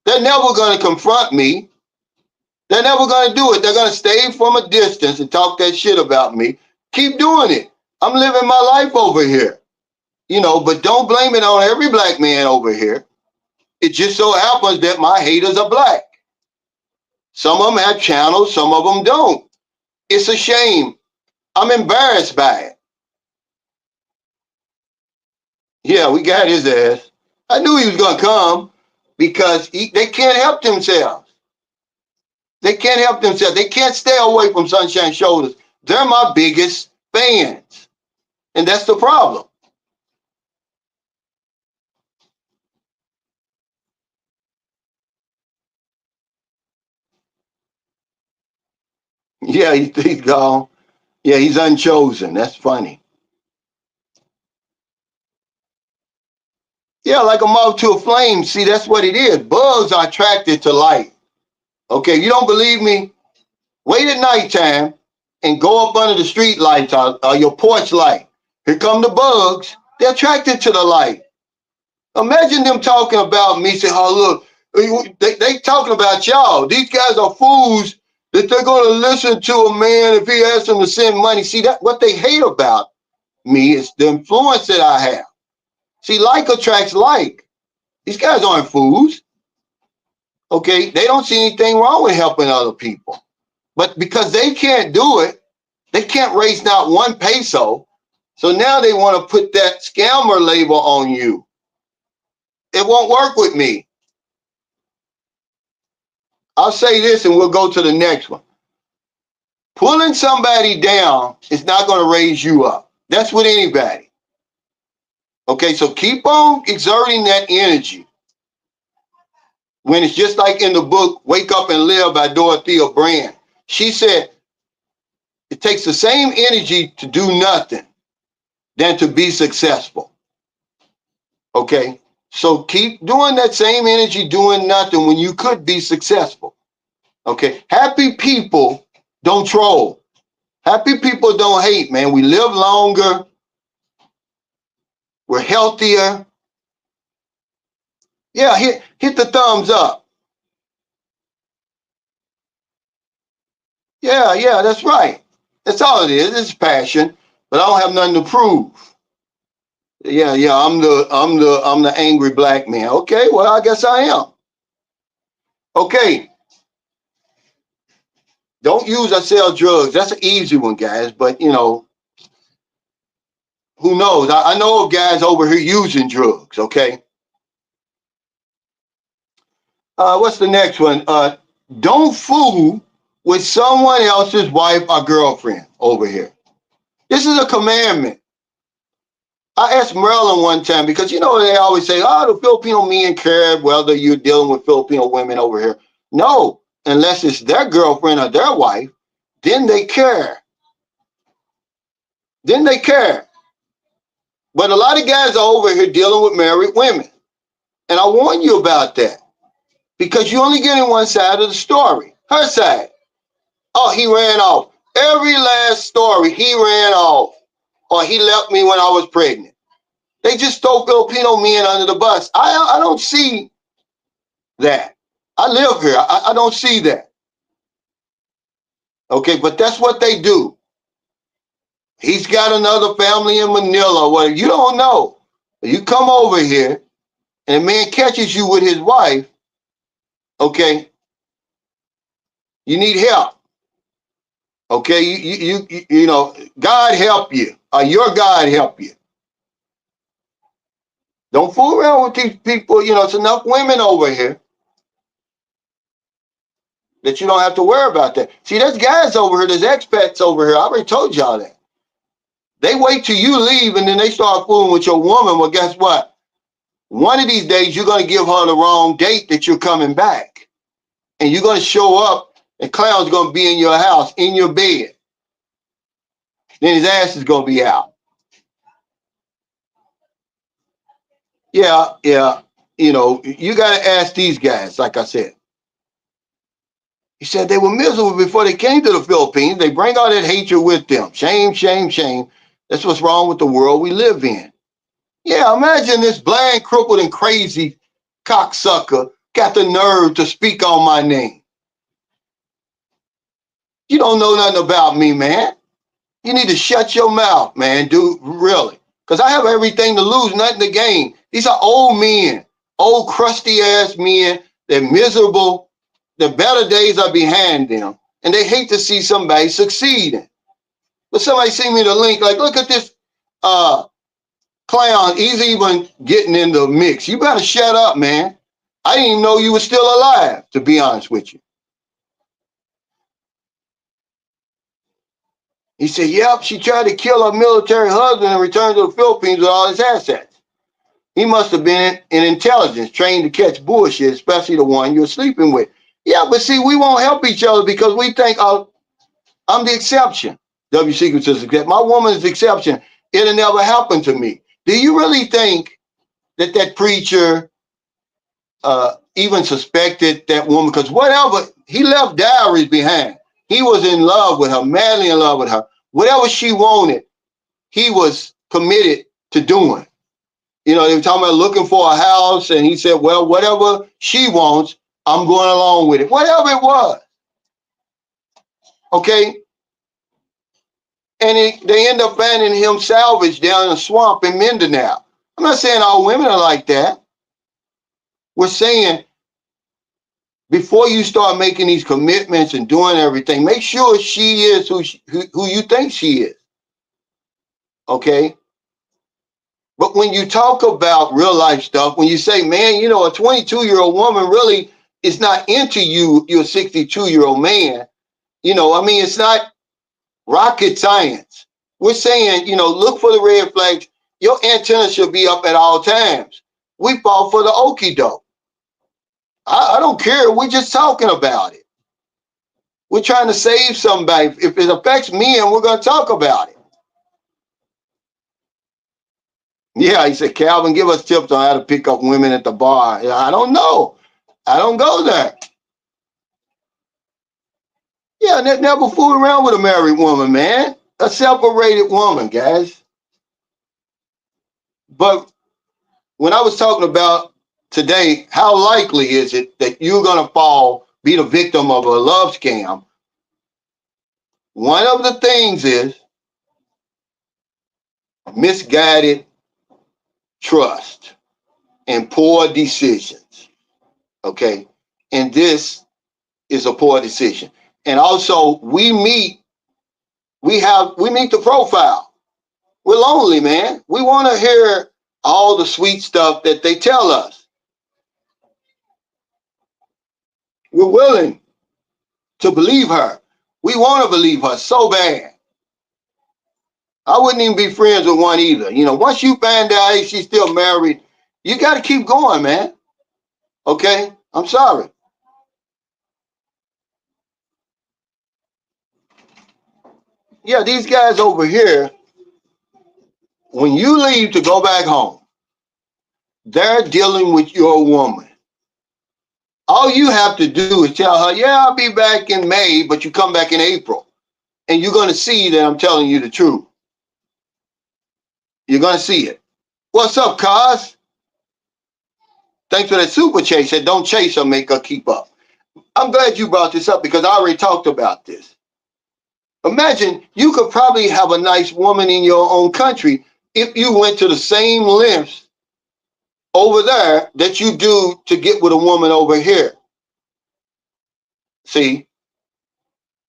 They're never going to confront me. They're never going to do it. They're going to stay from a distance and talk that shit about me. Keep doing it. I'm living my life over here. But don't blame it on every black man over here. It just so happens that my haters are black. Some of them have channels, some of them don't. It's a shame. I'm embarrassed by it. Yeah, we got his ass. I knew he was going to come because they can't help themselves. They can't help themselves. They can't stay away from Sunshine Shoulders. They're my biggest fans. And that's the problem. Yeah, he's gone. Yeah, he's unchosen. That's funny. Yeah, like a moth to a flame. See, that's what it is. Bugs are attracted to light. Okay, you don't believe me? Wait at nighttime and go up under the street lights or your porch light. Here come the bugs. They're attracted to the light. Imagine them talking about me, say, oh, look, they talking about y'all. These guys are fools that they're going to listen to a man if he asks them to send money. See, that what they hate about me is the influence that I have. See, like attracts like. These guys aren't fools. Okay, they don't see anything wrong with helping other people. But because they can't do it, they can't raise not 1 peso. So now they want to put that scammer label on you. It won't work with me. I'll say this and we'll go to the next one. Pulling somebody down is not going to raise you up. That's with anybody. Okay, so keep on exerting that energy. When it's just like in the book, Wake Up and Live by Dorothea Brand. She said, it takes the same energy to do nothing than to be successful. Okay, so keep doing that same energy, doing nothing when you could be successful. Okay, happy people don't troll. Happy people don't hate, man. We live longer. We're healthier. Yeah, hit the thumbs up. Yeah, that's right. That's all it is. It's passion, but I don't have nothing to prove. Yeah, I'm the angry black man. Okay, well, I guess I am. Okay, don't use or sell drugs. That's an easy one, guys. But who knows? I know of guys over here using drugs. Okay. What's the next one? Don't fool with someone else's wife or girlfriend over here. This is a commandment. I asked Marilyn one time because they always say, "Oh, the Filipino men care whether you're dealing with Filipino women over here." No, unless it's their girlfriend or their wife, then they care. Then they care. But a lot of guys are over here dealing with married women, and I warn you about that because you only getting one side of the story, her side. Oh, he ran off. Every last story, he ran off, or he left me when I was pregnant. They just throw Filipino men under the bus. I don't see that. I live here. I don't see that. Okay, but that's what they do. He's got another family in Manila. Well, you don't know. You come over here and a man catches you with his wife. Okay, you need help. Okay, God help you, or your God help you. Don't fool around with these people. It's enough women over here that you don't have to worry about that. See, there's guys over here, there's expats over here. I already told y'all that. They wait till you leave and then they start fooling with your woman. Well, guess what? One of these days, you're going to give her the wrong date that you're coming back. And you're going to show up and Clown's going to be in your house, in your bed. Then his ass is going to be out. Yeah. You got to ask these guys, like I said. He said they were miserable before they came to the Philippines. They bring all that hatred with them. Shame, shame, shame. That's what's wrong with the world we live in. Yeah, imagine this blind, crippled, and crazy cocksucker got the nerve to speak on my name. You don't know nothing about me, man. You need to shut your mouth, man, dude, really. Because I have everything to lose, nothing to gain. These are old men, old crusty ass men. They're miserable. The better days are behind them. And they hate to see somebody succeeding. But somebody sent me the link, like, look at this clown. He's even getting in the mix. You better shut up, man. I didn't even know you were still alive, to be honest with you. He said, yep, she tried to kill her military husband and return to the Philippines with all his assets. He must have been in intelligence, trained to catch bullshit, especially the one you're sleeping with. Yeah, but see, we won't help each other because we think, oh, I'm the exception. W Secrets is the exception. My woman is the exception. It'll never happen to me. Do you really think that that preacher even suspected that woman? Because whatever, he left diaries behind. He was in love with her, madly in love with her. Whatever she wanted, he was committed to doing. You know, they were talking about looking for a house, and he said, well, whatever she wants, I'm going along with it. Whatever it was. Okay? And they end up finding him salvaged down in a swamp in Mindanao. I'm not saying all women are like that. We're saying before you start making these commitments and doing everything, make sure she is who you think she is. Okay? But when you talk about real life stuff, when you say, man, you know, a 22-year-old woman really is not into you, you're a 62-year-old man. You know, I mean, it's not rocket science. We're saying, you know, look for the red flags. Your antenna should be up at all times. We fall for the okie doke. I don't care. We're just talking about it. We're trying to save somebody. If it affects men, we're going to talk about it. Yeah, he said, Calvin, give us tips on how to pick up women at the bar. I don't know. I don't go there. Yeah, never fool around with a married woman, man. A separated woman, guys. But when I was talking about today, how likely is it that you're going to be the victim of a love scam? One of the things is misguided trust and poor decisions. Okay. And this is a poor decision. And also we meet the profile. We're lonely, man. We want to hear all the sweet stuff that they tell us. We're willing to believe her. We want to believe her so bad. I wouldn't even be friends with one either. You know, once you find out, hey, she's still married, you got to keep going, man. Okay? I'm sorry. Yeah, these guys over here, when you leave to go back home, they're dealing with your woman. All you have to do is tell her, yeah, I'll be back in May, but you come back in April. And you're going to see that I'm telling you the truth. You're going to see it. What's up, cuz? Thanks for that super chase. Said don't chase her, make her keep up. I'm glad you brought this up because I already talked about this. Imagine you could probably have a nice woman in your own country if you went to the same lengths over there that you do to get with a woman over here. See?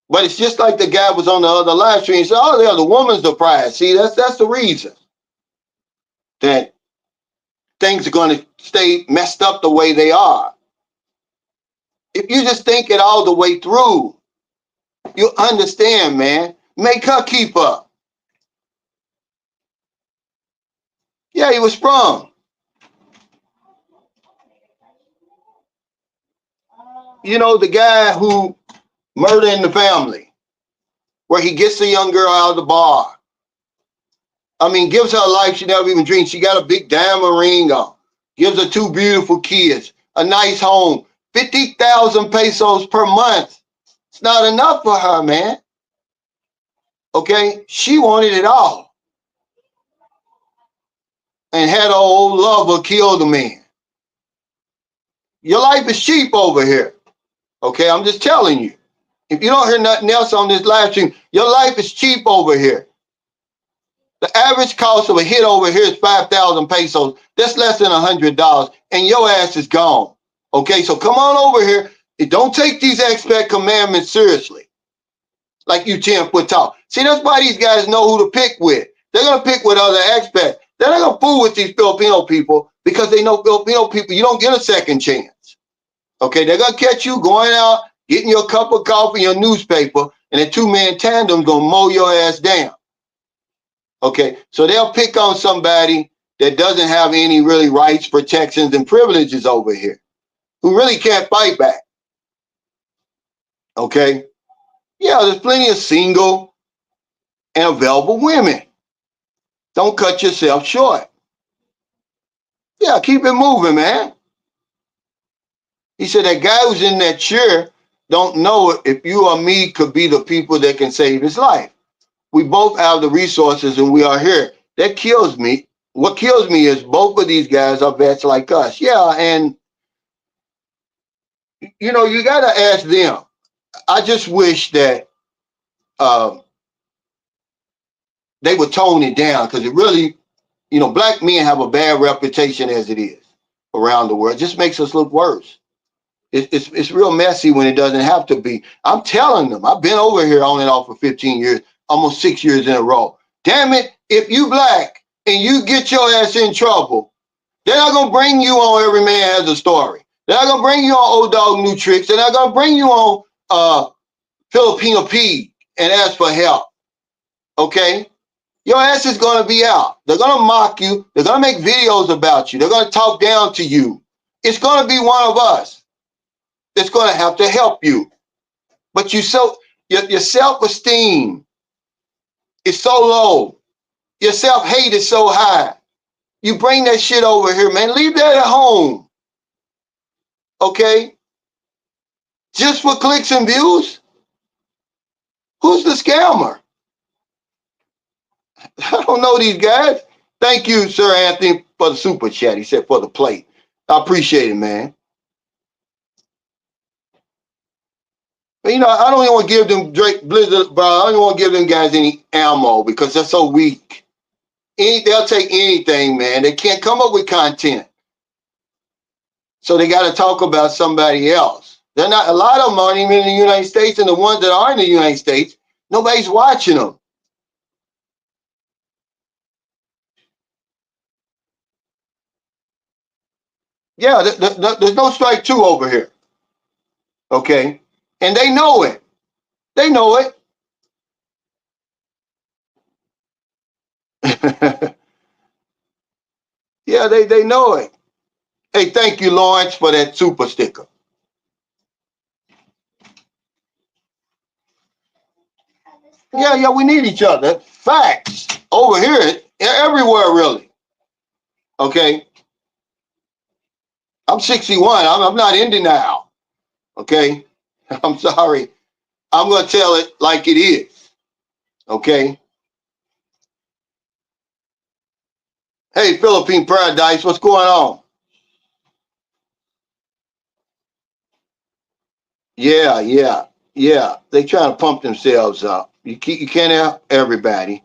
But it's just like the guy was on the other live stream. He said, oh, yeah, the woman's the prize. See, that's the reason that things are going to stay messed up the way they are. If you just think it all the way through, you understand, man. Make her keep up. Yeah, he was sprung. You know, the guy who murdered in the family, where he gets the young girl out of the bar. I mean, gives her a life she never even dreamed. She got a big diamond ring on. Gives her 2 beautiful kids, a nice home, 50,000 pesos per month. It's not enough for her, man. Okay? She wanted it all. And had her old lover kill the man. Your life is cheap over here. Okay, I'm just telling you. If you don't hear nothing else on this live stream, your life is cheap over here. The average cost of a hit over here is 5,000 pesos. That's less than $100, and your ass is gone. Okay, so come on over here. And don't take these expat commandments seriously, like you 10-foot tall. See, that's why these guys know who to pick with. They're gonna pick with other expats. They're not gonna fool with these Filipino people because they know Filipino people, you don't get a second chance. Okay, they're gonna catch you going out, getting your cup of coffee, your newspaper, and a 2-man tandem's gonna mow your ass down. Okay, so they'll pick on somebody that doesn't have any really rights, protections, and privileges over here, who really can't fight back. Okay, Yeah, there's plenty of single and available women. Don't cut yourself short. Yeah, keep it moving, man. He said that guy who's in that chair don't know if you or me could be the people that can save his life. We both have the resources and we are here. That kills me. What kills me is both of these guys are vets like us. Yeah, and you got to ask them. I just wish that uh, they would tone it down because it really, black men have a bad reputation as it is around the world. It just makes us look worse. It's real messy when it doesn't have to be. I'm telling them, I've been over here on and off for 15 years, almost 6 years in a row. Damn it, if you black and you get your ass in trouble, they're not gonna bring you on Every Man Has a Story. They're not gonna bring you on Old Dog New Tricks. They're not gonna bring you on Filipino P and ask for help. Okay? Your ass is gonna be out. They're gonna mock you. They're gonna make videos about you. They're gonna talk down to you. It's gonna be one of us that's going to have to help you. But your self-esteem is so low. Your self-hate is so high. You bring that shit over here, man. Leave that at home. Okay? Just for clicks and views? Who's the scammer? I don't know these guys. Thank you, Sir Anthony, for the super chat. He said for the plate. I appreciate it, man. But, I don't even want to give them Drake Blizzard, bro. I don't even want to give them guys any ammo because they're so weak. They'll take anything, man. They can't come up with content. So they got to talk about somebody else. They're not, a lot of them aren't even in the United States, and the ones that are in the United States, nobody's watching them. Yeah, there's no strike two over here. Okay? And they know it. They know it. Yeah, they know it. Hey, thank you, Lawrence, for that super sticker. Yeah, we need each other. Facts. Over here, everywhere, really. Okay? I'm 61. I'm not in denial. Okay? I'm sorry. I'm going to tell it like it is. Okay? Hey, Philippine Paradise, what's going on? Yeah. They trying to pump themselves up. You can't have everybody.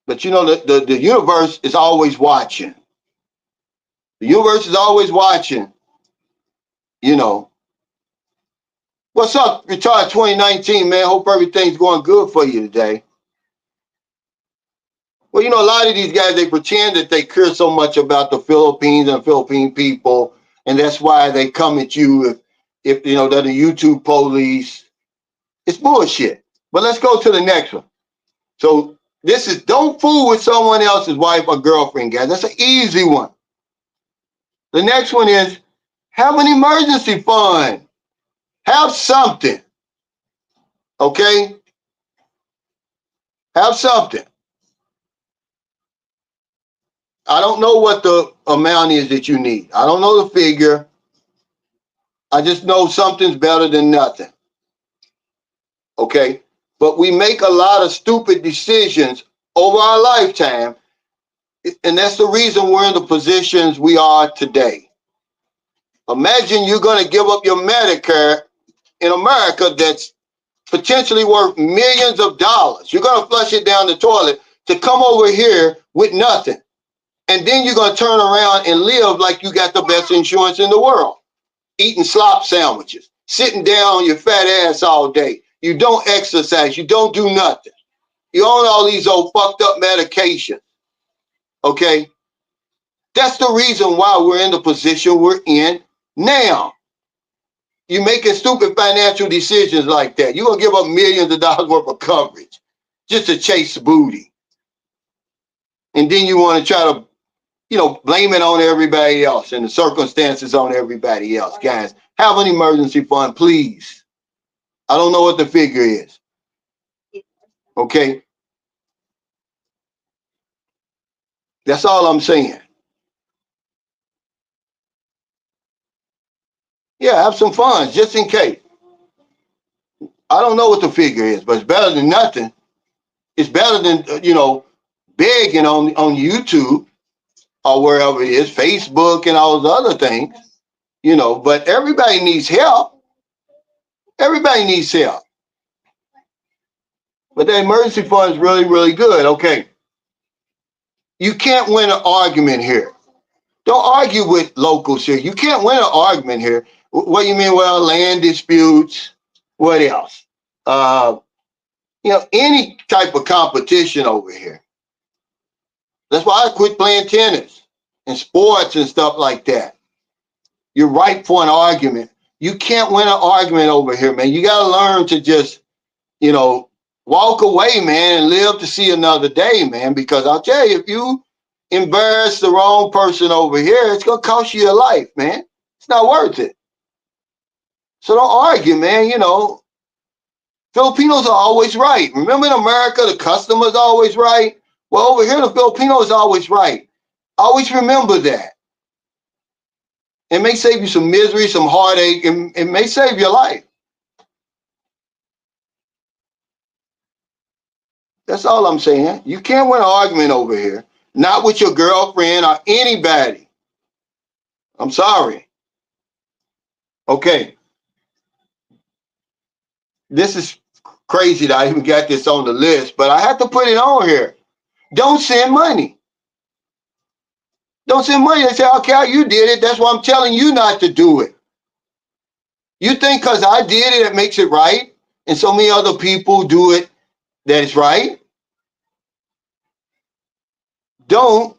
But the universe is always watching. The universe is always watching. You know. What's up, Retired 2019, man? Hope everything's going good for you today. Well, a lot of these guys, they pretend that they care so much about the Philippines and Philippine people, and that's why they come at you if they're the YouTube police. It's bullshit. But let's go to the next one. So this is don't fool with someone else's wife or girlfriend, guys. That's an easy one. The next one is have an emergency fund. Have something. Okay? Have something. I don't know what the amount is that you need. I don't know the figure. I just know something's better than nothing. Okay? But we make a lot of stupid decisions over our lifetime, and that's the reason we're in the positions we are today. Imagine you're going to give up your Medicare in America that's potentially worth millions of dollars. You're going to flush it down the toilet to come over here with nothing. And then you're going to turn around and live like you got the best insurance in the world. Eating slop sandwiches, sitting down on your fat ass all day. You don't exercise. You don't do nothing. You own all these old fucked up medications. Okay? That's the reason why we're in the position we're in now. You're making stupid financial decisions like that. You're going to give up millions of dollars worth of coverage just to chase booty. And then you want to try to, blame it on everybody else and the circumstances on everybody else. Guys, have an emergency fund, please. I don't know what the figure is. Okay. That's all I'm saying. Yeah, have some fun just in case. I don't know what the figure is, but it's better than nothing. It's better than, begging on YouTube or wherever it is, Facebook and all those other things, but everybody needs help. Everybody needs help. But the emergency fund is really, really good. Okay. You can't win an argument here. Don't argue with locals here. You can't win an argument here. What do you mean? Well, land disputes. What else? Any type of competition over here. That's why I quit playing tennis and sports and stuff like that. You're ripe for an argument. You can't win an argument over here, man. You got to learn to just, walk away, man, and live to see another day, man. Because I'll tell you, if you embarrass the wrong person over here, it's going to cost you your life, man. It's not worth it. So don't argue, man. Filipinos are always right. Remember in America, the customer's always right? Well, over here, the Filipino is always right. Always remember that. It may save you some misery, some heartache, and it may save your life. That's all I'm saying. You can't win an argument over here. Not with your girlfriend or anybody. I'm sorry. Okay. This is crazy that I even got this on the list, but I have to put it on here. Don't send money. Don't send money. They say, okay, you did it. That's why I'm telling you not to do it. You think because I did it, it makes it right, and so many other people do it, that it's right? Don't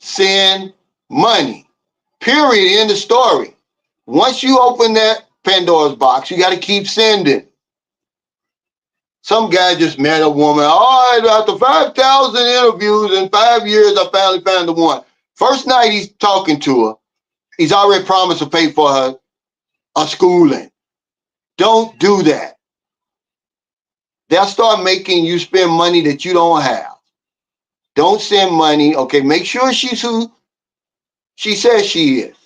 send money. Period. End of story. Once you open that Pandora's box, you got to keep sending. Some guy just met a woman. All right, after 5,000 interviews in 5 years, I finally found the one. First night he's talking to her, he's already promised to pay for her schooling. Don't do that. They'll start making you spend money that you don't have. Don't send money. Okay, make sure she's who she says she is.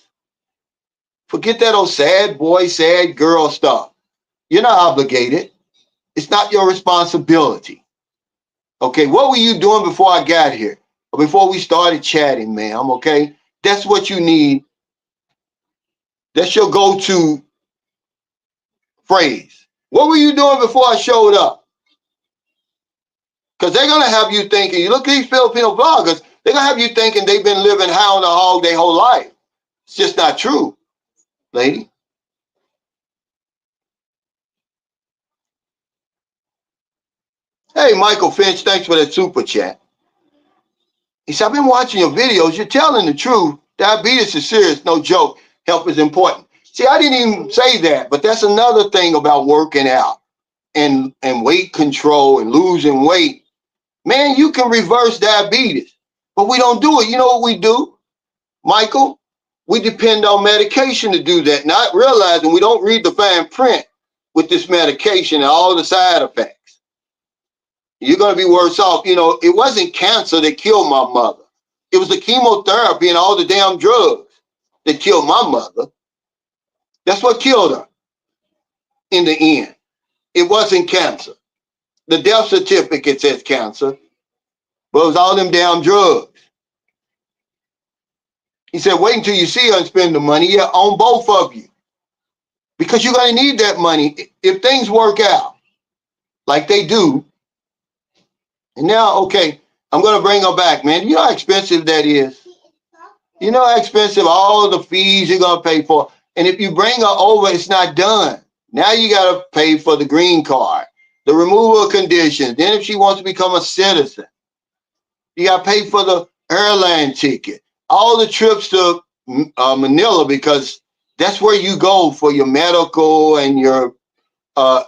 Forget that old sad boy, sad girl stuff. You're not obligated. It's not your responsibility. Okay, what were you doing before I got here? Or before we started chatting, ma'am, okay? That's what you need. That's your go-to phrase. What were you doing before I showed up? Because they're going to have you thinking, you look at these Filipino vloggers, they're going to have you thinking they've been living hound or hog their whole life. It's just not true, lady. Hey, Michael Finch, thanks for that super chat. He said, I've been watching your videos. You're telling the truth. Diabetes is serious, no joke. Health is important. See, I didn't even say that, but that's another thing about working out and weight control and losing weight. Man, you can reverse diabetes, but we don't do it. You know what we do, Michael? We depend on medication to do that, not realizing we don't read the fine print with this medication and all the side effects. You're going to be worse off. It wasn't cancer that killed my mother. It was the chemotherapy and all the damn drugs that killed my mother. That's what killed her in the end. It wasn't cancer. The death certificate says cancer, but it was all them damn drugs. He said, wait until you see her and spend the money. Yeah, on both of you. Because you're going to need that money if things work out like they do. And now, okay, I'm going to bring her back, man. You know how expensive that is? You know how expensive all the fees you're going to pay for? And if you bring her over, it's not done. Now you got to pay for the green card, the removal of conditions. Then if she wants to become a citizen, you got to pay for the airline ticket, all the trips to Manila, because that's where you go for your medical and your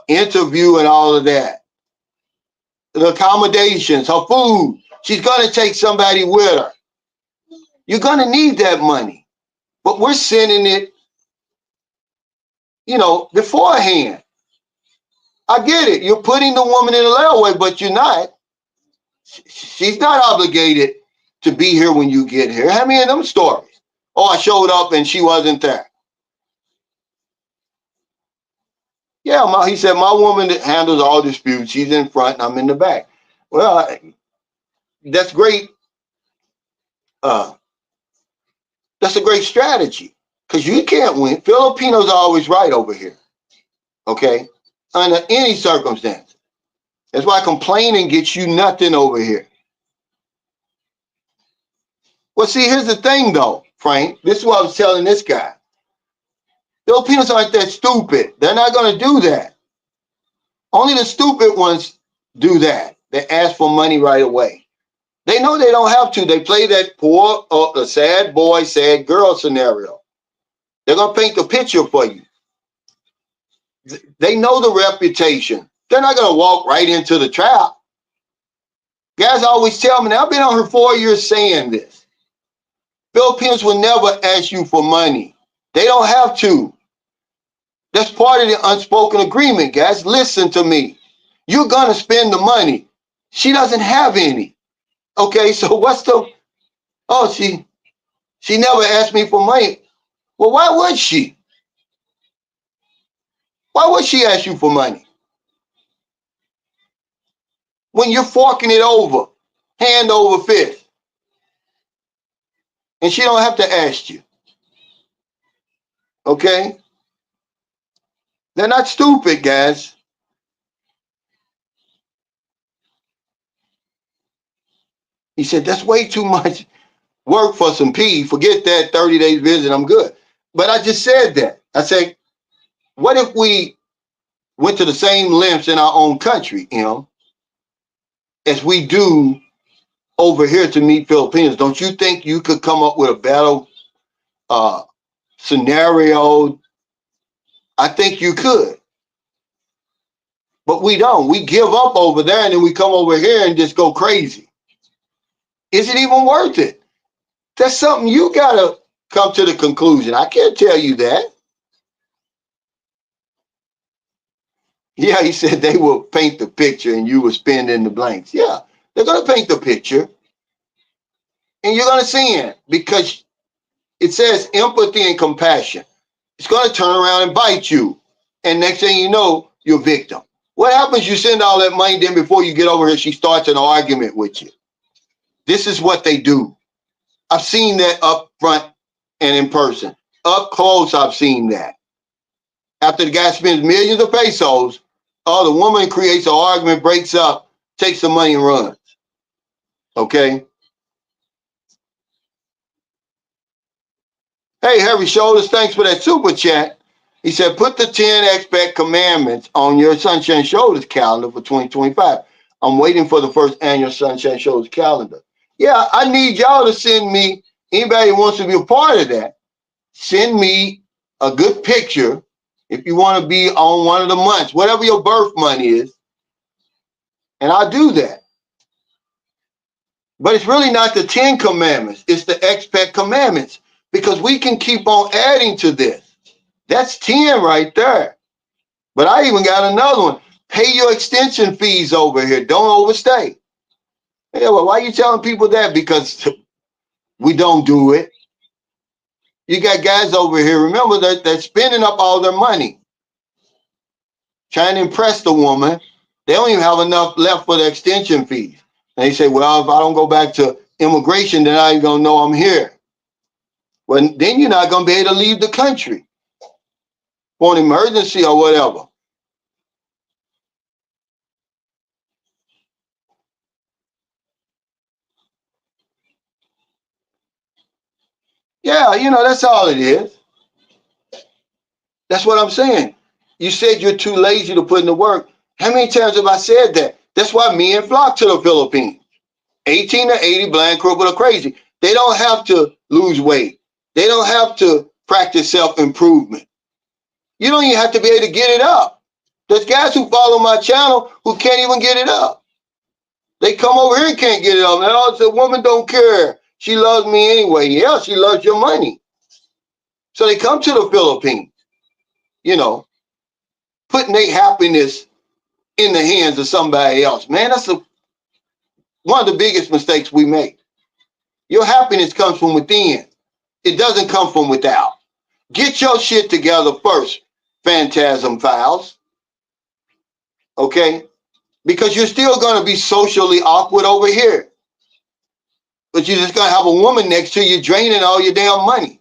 interview and all of that. The accommodations, her food. She's going to take somebody with her. You're going to need that money. But we're sending it, beforehand. I get it. You're putting the woman in a layaway, but you're not. She's not obligated to be here when you get here. How many of them stories? Oh, I showed up and she wasn't there. Yeah, he said, my woman that handles all disputes. She's in front and I'm in the back. Well, that's great. Uh, that's a great strategy because you can't win. Filipinos are always right over here. Okay? Under any circumstance. That's why complaining gets you nothing over here. Well, see, here's the thing, though, Frank. This is what I was telling this guy. Filipinos aren't that stupid. They're not going to do that. Only the stupid ones do that. They ask for money right away. They know they don't have to. They play that poor, the sad boy, sad girl scenario. They're going to paint the picture for you. They know the reputation. They're not going to walk right into the trap. Guys always tell me, now I've been on here 4 years saying this. Filipinos will never ask you for money. They don't have to. That's part of the unspoken agreement, guys. Listen to me. You're going to spend the money. She doesn't have any. Okay, so what's the... Oh, she never asked me for money. Well, why would she? Why would she ask you for money? When you're forking it over, hand over fist, and she don't have to ask you. Okay? They're not stupid, guys. He said, that's way too much work for some pee. Forget that 30 days visit, I'm good. But I just said that. I said, what if we went to the same lengths in our own country, as we do over here to meet Filipinos? Don't you think you could come up with a better scenario? I think you could. But we don't. We give up over there and then we come over here and just go crazy. Is it even worth it? That's something you got to come to the conclusion. I can't tell you that. Yeah, he said they will paint the picture and you will spend in the blanks. Yeah, they're going to paint the picture and you're going to see it because it says empathy and compassion. It's going to turn around and bite you. And next thing you know, you're a victim. What happens? You send all that money, then before you get over here, she starts an argument with you. This is what they do. I've seen that up front and in person. Up close, I've seen that. After the guy spends millions of pesos, the woman creates an argument, breaks up, takes the money and runs. Okay? Hey, Harry Shoulders, thanks for that super chat. He said, put the 10 Expat Commandments on your Sunshine Shoulders calendar for 2025. I'm waiting for the first annual Sunshine Shoulders calendar. Yeah, I need y'all to send me, anybody who wants to be a part of that, send me a good picture if you want to be on one of the months, whatever your birth month is, and I'll do that. But it's really not the 10 commandments, it's the Expat Commandments, because we can keep on adding to this. That's 10 right there. But I even got another one. Pay your extension fees over here. Don't overstay. Yeah, well, why are you telling people that? Because we don't do it. You got guys over here, remember, they're spending up all their money trying to impress the woman. They don't even have enough left for the extension fees. And they say, well, if I don't go back to immigration, then I ain't going to know I'm here. Well, then you're not going to be able to leave the country for an emergency or whatever. Yeah, that's all it is. That's what I'm saying. You said you're too lazy to put in the work. How many times have I said that? That's why men flock to the Philippines. 18 to 80 blind, crippled, or crazy. They don't have to lose weight. They don't have to practice self-improvement. You don't even have to be able to get it up. There's guys who follow my channel who can't even get it up. They come over here and can't get it up. And the woman don't care. She loves me anyway. Yeah, she loves your money. So they come to the Philippines, putting their happiness in the hands of somebody else. Man, that's one of the biggest mistakes we make. Your happiness comes from within. It doesn't come from without. Get your shit together first, Phantasm Files. Okay? Because you're still going to be socially awkward over here. But you're just going to have a woman next to you draining all your damn money,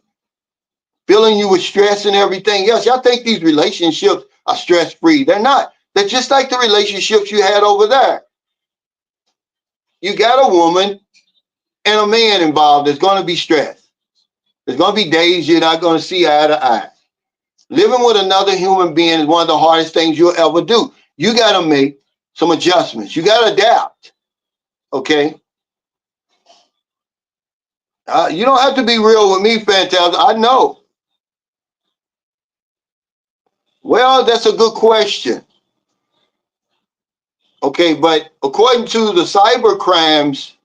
filling you with stress and everything else. Y'all think these relationships are stress-free. They're not. They're just like the relationships you had over there. You got a woman and a man involved that's going to be stressed. There's going to be days you're not going to see eye to eye. Living with another human being is one of the hardest things you'll ever do. You got to make some adjustments. You got to adapt. Okay? You don't have to be real with me, Phantasm. I know. Well, that's a good question. Okay, but according to the cyber crimes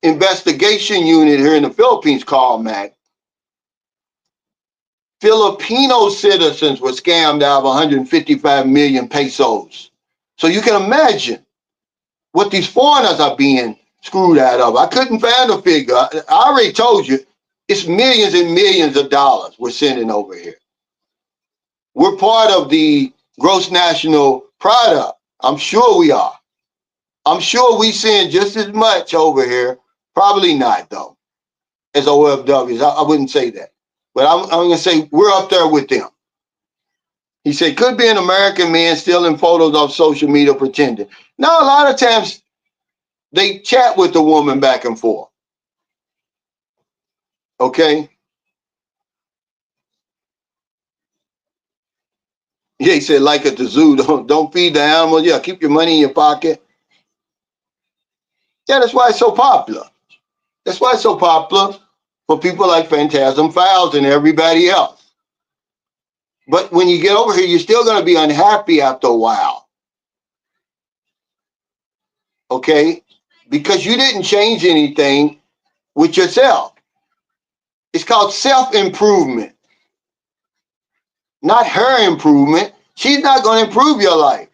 investigation unit here in the Philippines, Commandment, Filipino citizens were scammed out of 155 million pesos. So you can imagine what these foreigners are being screwed out of. I couldn't find a figure. I already told you, it's millions and millions of dollars we're sending over here. We're part of the gross national product. I'm sure we are. I'm sure we send just as much over here. Probably not, though, as OFWs. I wouldn't say that. But I'm going to say we're up there with them. He said, could be an American man stealing photos off social media pretending. Now, a lot of times they chat with the woman back and forth. Okay? Yeah, he said, like at the zoo, don't feed the animals. Yeah, keep your money in your pocket. Yeah, that's why it's so popular. That's why it's so popular for people like Phantasm Files and everybody else. But when you get over here, you're still going to be unhappy after a while. Okay? Because you didn't change anything with yourself. It's called self-improvement, not her improvement. She's not going to improve your life.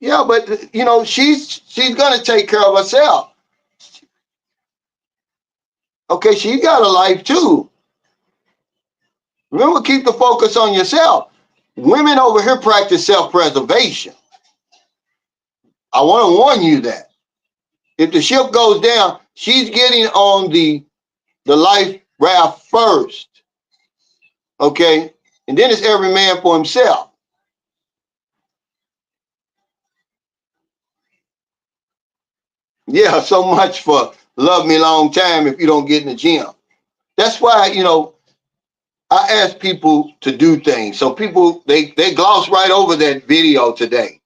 Yeah, but you know, she's going to take care of herself. Okay, she got a life too. Remember, keep the focus on yourself. Women over here practice self-preservation. I want to warn you that. If the ship goes down, she's getting on the life raft first. Okay? And then it's every man for himself. Yeah, so much for love me long time if you don't get in the gym. That's why, you know, I ask people to do things. So people, they gloss right over that video today.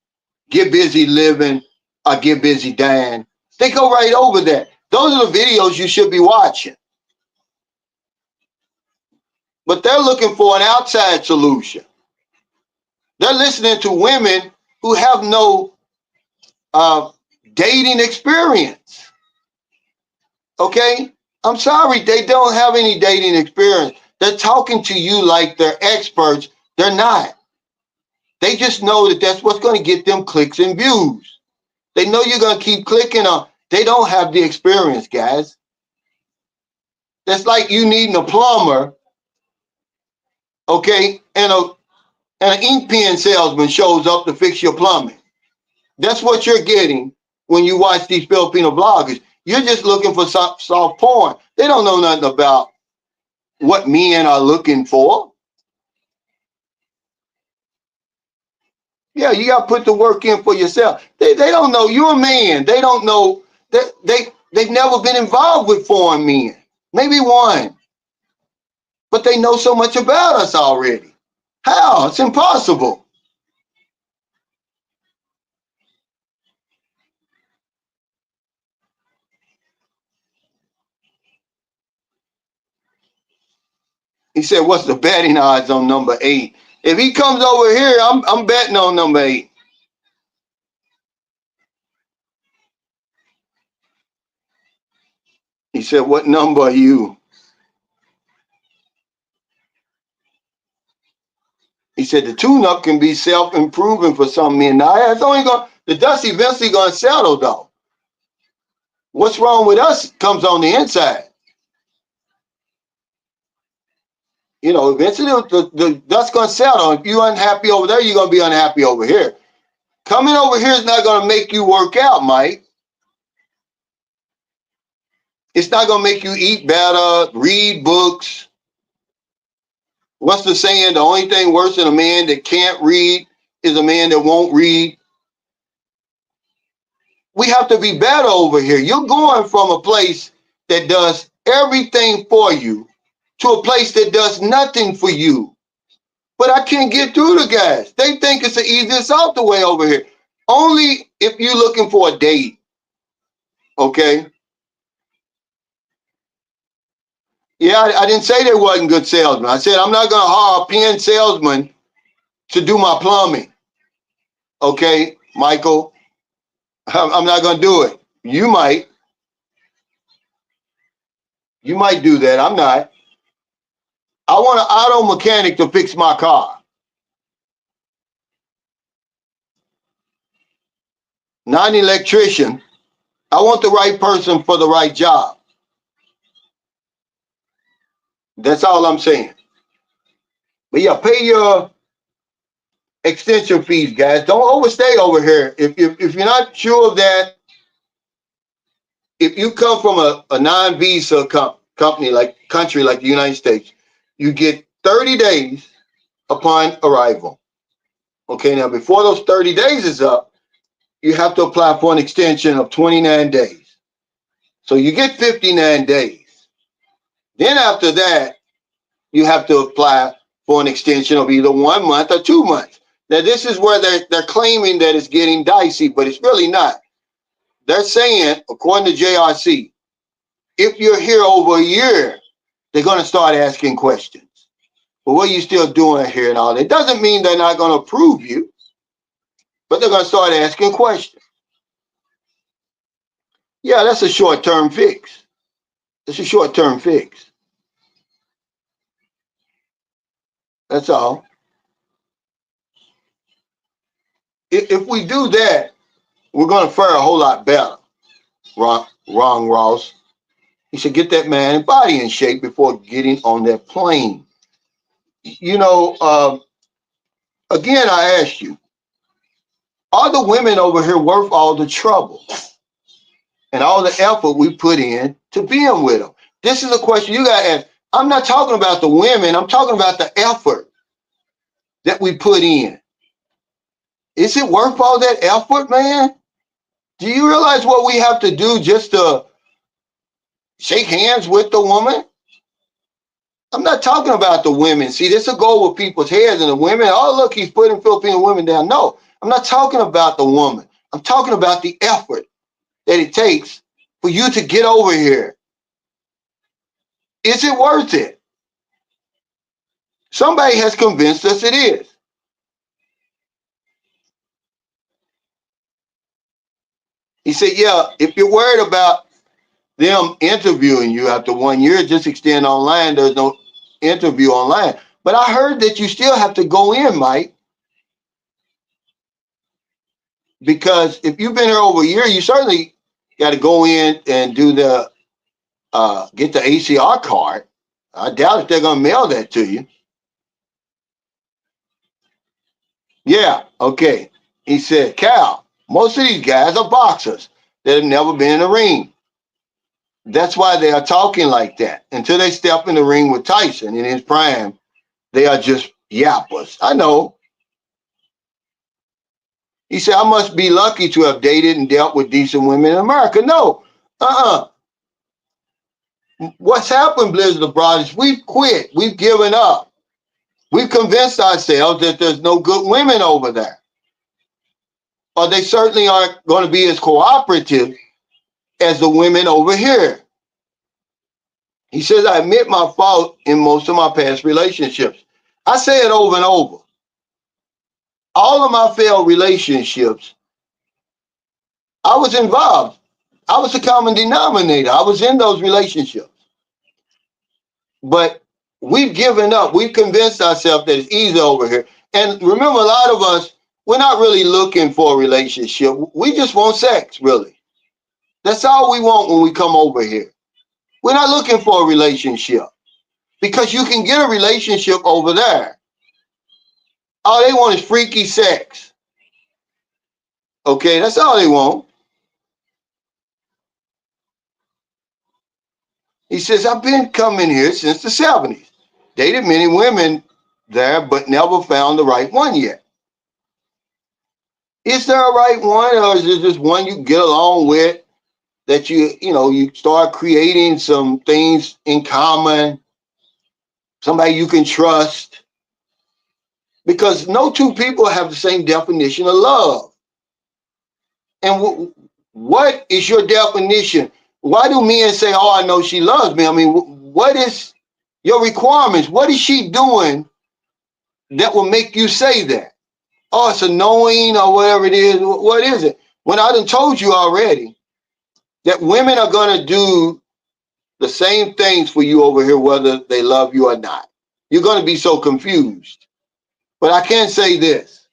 Get busy living or get busy dying. They go right over that. Those are the videos you should be watching. But they're looking for an outside solution. They're listening to women who have no dating experience. Okay? I'm sorry, they don't have any dating experience. They're talking to you like they're experts. They're not. They just know that that's what's going to get them clicks and views. They know you're going to keep clicking on. They don't have the experience, guys. That's like you needing a plumber, okay, and an ink pen salesman shows up to fix your plumbing. That's what you're getting when you watch these Filipino bloggers. You're just looking for soft porn. They don't know nothing about what men are looking for. Yeah, you got to put the work in for yourself. They don't know. You're a man. They don't know. They've never been involved with foreign men. Maybe one. But they know so much about us already. How? It's impossible. He said, what's the betting odds on number 8? If he comes over here, I'm betting on number 8. said, what number are you? He said, the tune-up can be self-improving for some men. Now, it's only the dust eventually going to settle, though. What's wrong with us comes on the inside. You know, eventually the dust going to settle. If you're unhappy over there, you're going to be unhappy over here. Coming over here is not going to make you work out, Mike. It's not going to make you eat better, read books. What's the saying? The only thing worse than a man that can't read is a man that won't read. We have to be better over here. You're going from a place that does everything for you to a place that does nothing for you. But I can't get through the guys. They think it's the easiest out the way over here. Only if you're looking for a date, okay? Yeah, I didn't say they wasn't good salesmen. I said I'm not going to hire a pen salesman to do my plumbing. Okay, Michael, I'm not going to do it. You might. You might do that. I'm not. I want an auto mechanic to fix my car. Not an electrician. I want the right person for the right job. That's all I'm saying. But yeah, pay your extension fees, guys. Don't overstay over here. If you're not sure of that, if you come from a non-visa company like country like the United States, you get 30 days upon arrival. Okay, now before those 30 days is up, you have to apply for an extension of 29 days. So you get 59 days. Then after that, you have to apply for an extension of either 1 month or 2 months. Now, this is where they're claiming that it's getting dicey, but it's really not. They're saying, according to JRC, if you're here over a year, they're going to start asking questions. Well, what are you still doing here and all that? Doesn't mean they're not going to approve you, but they're going to start asking questions. Yeah, that's a short-term fix. It's a short-term fix. That's all. If we do that, we're going to fare a whole lot better. Wrong, Ross. He should get that man and body in shape before getting on that plane. You know, again, I asked you, are the women over here worth all the trouble and all the effort we put in to being with them? This is a question you got to ask. I'm not talking about the women. I'm talking about the effort that we put in. Is it worth all that effort, man? Do you realize what we have to do just to shake hands with the woman? I'm not talking about the women. See, this will go over people's heads and the women. Oh, look, he's putting Filipino women down. No, I'm not talking about the woman. I'm talking about the effort that it takes for you to get over here. Is it worth it? Somebody has convinced us it is. He said, yeah, if you're worried about them interviewing you after 1 year, just extend online. There's no interview online. But I heard that you still have to go in, Mike. Because if you've been here over a year, you certainly got to go in and do the get the ACR card. I doubt if they're going to mail that to you. Yeah, okay. He said, Cal, most of these guys are boxers that have never been in a ring. That's why they are talking like that. Until they step in the ring with Tyson in his prime, they are just yappers. I know. He said, I must be lucky to have dated and dealt with decent women in America. No, What's happened, Blizzard abroad, is we've quit. We've given up. We've convinced ourselves that there's no good women over there. Or they certainly aren't going to be as cooperative as the women over here. He says, I admit my fault in most of my past relationships. I say it over and over. All of my failed relationships, I was involved. I was the common denominator. I was in those relationships. But we've given up. We've convinced ourselves that it's easy over here. And remember, a lot of us, we're not really looking for a relationship. We just want sex, really. That's all we want when we come over here. We're not looking for a relationship because you can get a relationship over there. All they want is freaky sex. Okay, that's all they want. He says, I've been coming here since the 70s. Dated many women there, but never found the right one yet. Is there a right one, or is it just one you get along with that you start creating some things in common, somebody you can trust? Because no two people have the same definition of love. And what is your definition? Why do men say, oh, I know she loves me? I mean, what is your requirements? What is she doing that will make you say that? Oh, it's annoying or whatever it is. What is it? When I done told you already that women are going to do the same things for you over here, whether they love you or not. You're going to be so confused. But I can say this.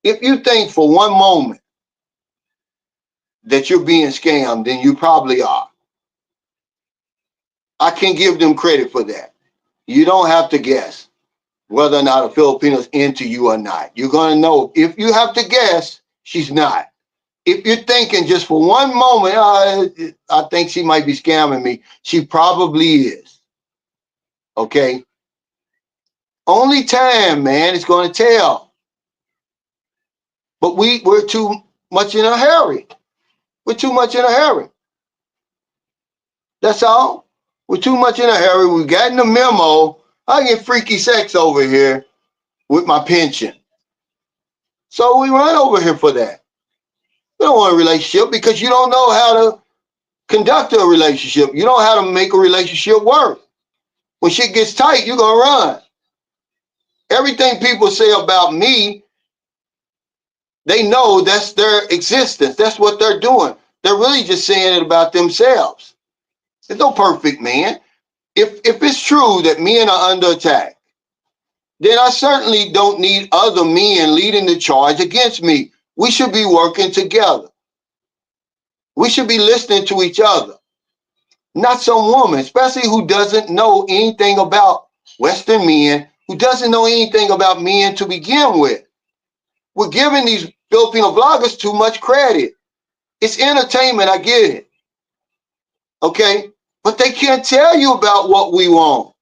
If you think for one moment that you're being scammed, then you probably are. I can give them credit for that. You don't have to guess whether or not a Filipino's into you or not. You're going to know. If you have to guess, she's not. If you're thinking just for one moment, I think she might be scamming me, she probably is. Okay? Only time, man, is going to tell. But we're too much in a hurry. We're too much in a hurry. That's all. We're too much in a hurry. We got in the memo. I get freaky sex over here with my pension. So we run over here for that. We don't want a relationship because you don't know how to conduct a relationship. You don't know how to make a relationship work. When shit gets tight, you're going to run. Everything people say about me, they know that's their existence. That's what they're doing. They're really just saying it about themselves. There's no perfect man. If it's true that men are under attack, then I certainly don't need other men leading the charge against me. We should be working together. We should be listening to each other. Not some woman, especially who doesn't know anything about Western men, who doesn't know anything about men to begin with. We're giving these Filipino vloggers too much credit. It's entertainment, I get it. Okay? But they can't tell you about what we want.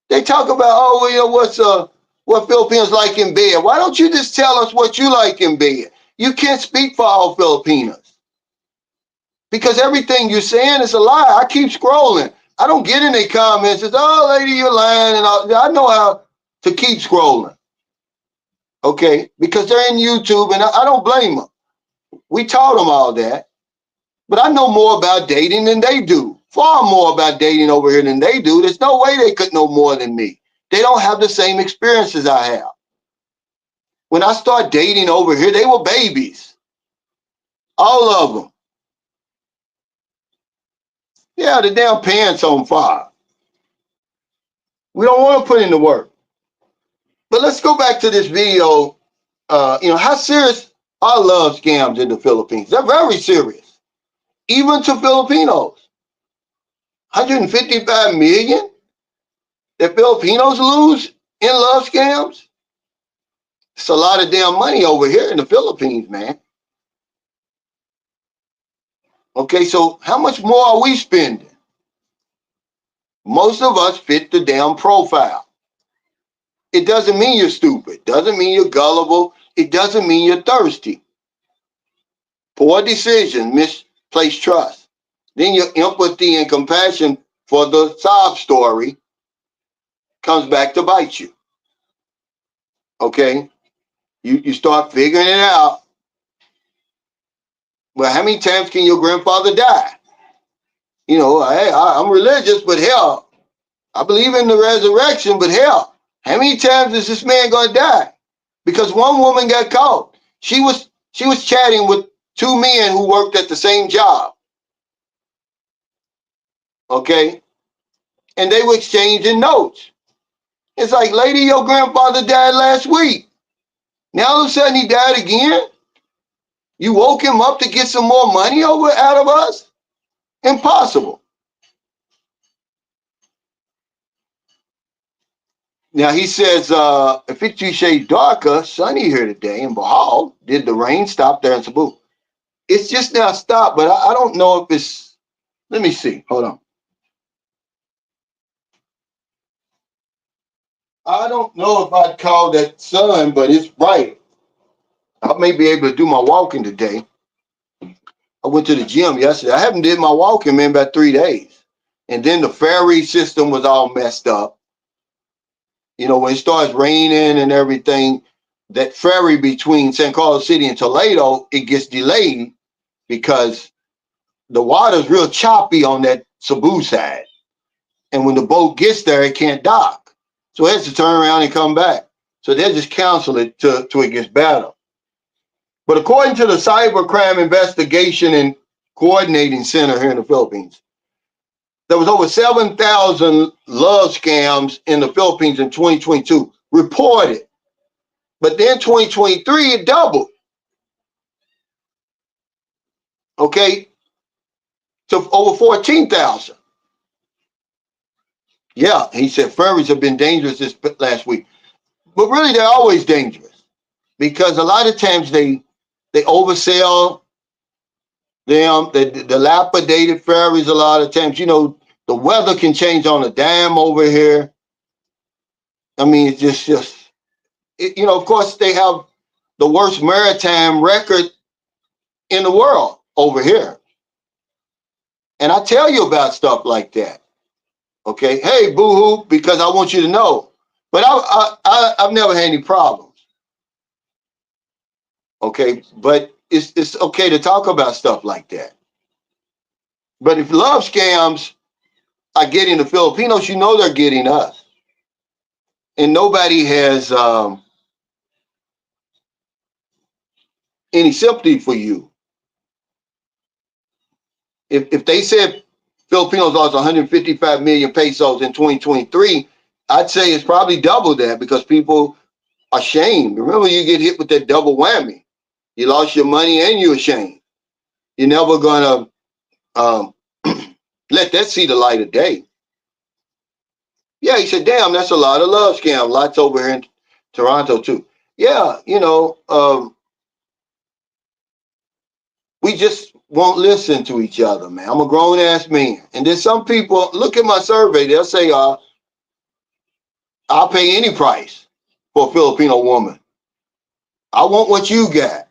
They talk about, oh, well, what Filipinos like in bed. Why don't you just tell us what you like in bed? You can't speak for all Filipinos. Because everything you're saying is a lie. I keep scrolling. I don't get in their comments. It's, oh, lady, you're lying. And I know how to keep scrolling. Okay? Because they're in YouTube, and I don't blame them. We taught them all that. But I know more about dating than they do. Far more about dating over here than they do. There's no way they could know more than me. They don't have the same experiences I have. When I started dating over here, they were babies. All of them. Yeah, the damn pants on fire. We don't want to put in the work. But let's go back to this video. How serious are love scams in the Philippines? They're very serious. Even to Filipinos. 155 million that Filipinos lose in love scams? It's a lot of damn money over here in the Philippines, man. Okay, so how much more are we spending? Most of us fit the damn profile. It doesn't mean you're stupid. Doesn't mean you're gullible. It doesn't mean you're thirsty. Poor decision, misplaced trust. Then your empathy and compassion for the sob story comes back to bite you. Okay? You start figuring it out. Well, how many times can your grandfather die? I'm religious, but hell, I believe in the resurrection, but hell, how many times is this man going to die? Because one woman got caught. She was chatting with two men who worked at the same job. Okay. And they were exchanging notes. It's like, lady, your grandfather died last week. Now all of a sudden he died again. You woke him up to get some more money out of us? Impossible. Now he says, if it's 2 shades darker, sunny here today in Bahal. Did the rain stop there in Cebu? It's just now stopped, but I don't know if it's, let me see. Hold on. I don't know if I'd call that sun, but it's bright. I may be able to do my walking today. I went to the gym yesterday. I haven't did my walking, man, about 3 days. And then the ferry system was all messed up. You know, when it starts raining and everything, that ferry between San Carlos City and Toledo, it gets delayed because the water's real choppy on that Cebu side. And when the boat gets there, it can't dock. So it has to turn around and come back. So they'll just cancel it till it gets better. But according to the Cybercrime Investigation and Coordinating Center here in the Philippines, there was over 7,000 love scams in the Philippines in 2022 reported. But then 2023, it doubled. Okay, to over 14,000. Yeah, he said ferries have been dangerous this last week. But really, they're always dangerous because a lot of times they oversell them, the dilapidated ferries. A lot of times, you know, the weather can change on a dam over here. I mean, it's just you know, of course, they have the worst maritime record in the world over here. And I tell you about stuff like that. Okay, hey, boo-hoo, because I want you to know. But I've never had any problems. Okay, but it's okay to talk about stuff like that. But if love scams are getting the Filipinos, you know they're getting us. And nobody has any sympathy for you. If they said Filipinos lost 155 million pesos in 2023, I'd say it's probably double that because people are ashamed. Remember, you get hit with that double whammy. You lost your money and you're ashamed. You're never gonna let that see the light of day. Yeah, he said, damn, that's a lot of love scam. Lots over here in Toronto too. Yeah, you know, we just won't listen to each other, man. I'm a grown ass man. And then some people look at my survey, they'll say, I'll pay any price for a Filipino woman. I want what you got.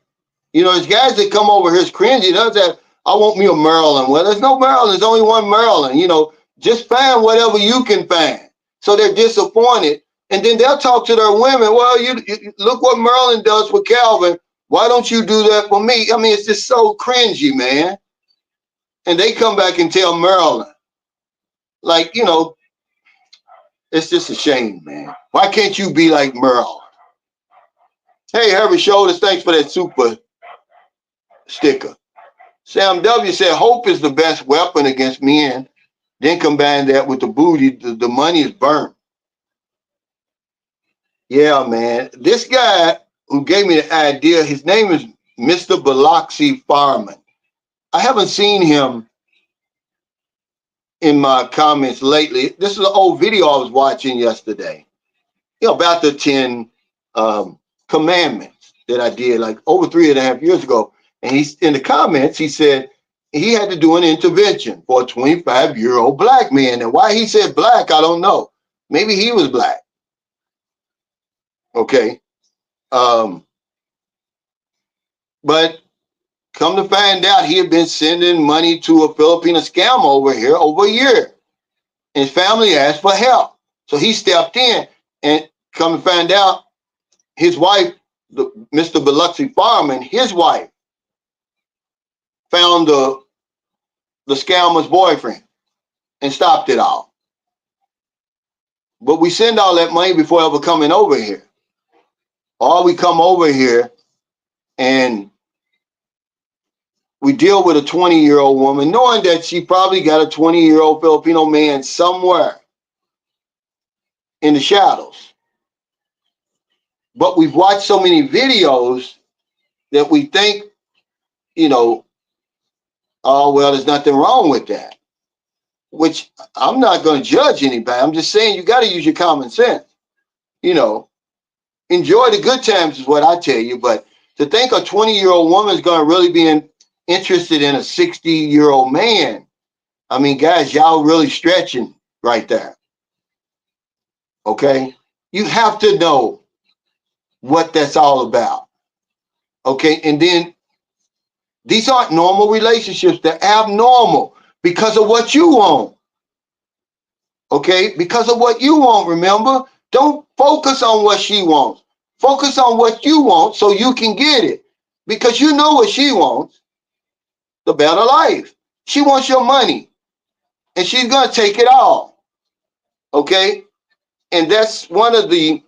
You know, there's guys that come over here cringy. Does that? I want me a Maryland. Well, there's no Maryland. There's only one Maryland. You know, just find whatever you can find. So they're disappointed. And then they'll talk to their women. Well, you look what Maryland does for Calvin. Why don't you do that for me? I mean, it's just so cringy, man. And they come back and tell Maryland. Like, you know, it's just a shame, man. Why can't you be like Maryland? Hey, Harry Shoulders, thanks for that super sticker. Sam W. said, hope is the best weapon against men. Then combine that with the booty, the money is burnt. Yeah, man. This guy who gave me the idea, his name is Mr. Biloxi Fireman. I haven't seen him in my comments lately. This is an old video I was watching yesterday. You know, about the 10 commandments that I did like over 3.5 years ago. And he's in the comments, he said he had to do an intervention for a 25-year-old black man. And why he said black, I don't know. Maybe he was black. Okay. But come to find out, he had been sending money to a Filipino scam over here over a year. And his family asked for help. So he stepped in and come to find out his wife, Mr. Biloxi Fireman, his wife found the scammer's boyfriend and stopped it all. But we send all that money before ever coming over here. Or we come over here and we deal with a 20-year-old woman, knowing that she probably got a 20-year-old Filipino man somewhere in the shadows. But we've watched so many videos that we think, oh, well, there's nothing wrong with that, which I'm not going to judge anybody. I'm just saying you got to use your common sense. Enjoy the good times is what I tell you. But to think a 20-year-old woman is going to really be interested in a 60-year-old man, I mean, guys, y'all really stretching right there. Okay? You have to know what that's all about. Okay? And then these aren't normal relationships. They're abnormal because of what you want. Okay? Because of what you want, remember? Don't focus on what she wants. Focus on what you want so you can get it. Because you know what she wants, the better life. She wants your money. And she's going to take it all. Okay? And that's one of the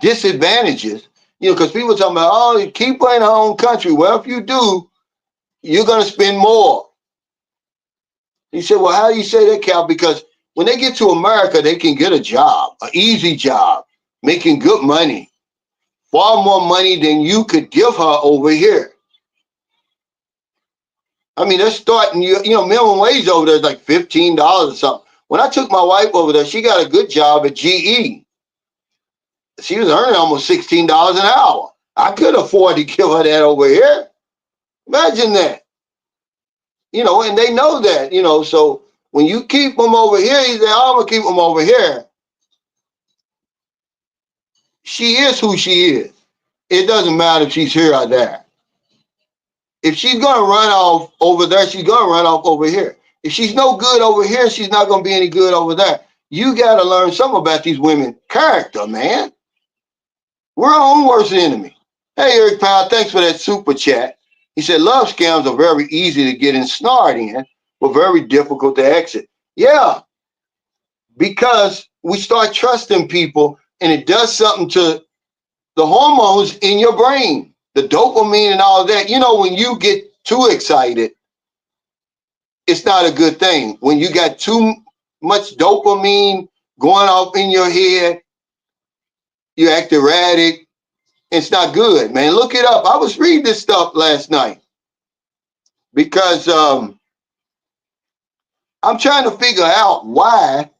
disadvantages, because people talking about, oh, you keep her in her own country. Well, if you do, you're going to spend more. He said, well, how do you say that, Cal? Because when they get to America, they can get a job, an easy job, making good money, far more money than you could give her over here. I mean, they're starting, minimum wage over there is like $15 or something. When I took my wife over there, she got a good job at GE. She was earning almost $16 an hour. I could afford to give her that over here. Imagine that. And they know that, so when you keep them over here, he said, I'm going to keep them over here. She is who she is. It doesn't matter if she's here or there. If she's going to run off over there, she's going to run off over here. If she's no good over here, she's not going to be any good over there. You got to learn something about these women's character, man. We're our own worst enemy. Hey, Eric Powell, thanks for that super chat. He said, love scams are very easy to get ensnared in, but very difficult to exit. Yeah, because we start trusting people and it does something to the hormones in your brain, the dopamine and all that. When you get too excited, it's not a good thing. When you got too much dopamine going off in your head, you act erratic. It's not good, man. Look it up. I was reading this stuff last night because I'm trying to figure out why,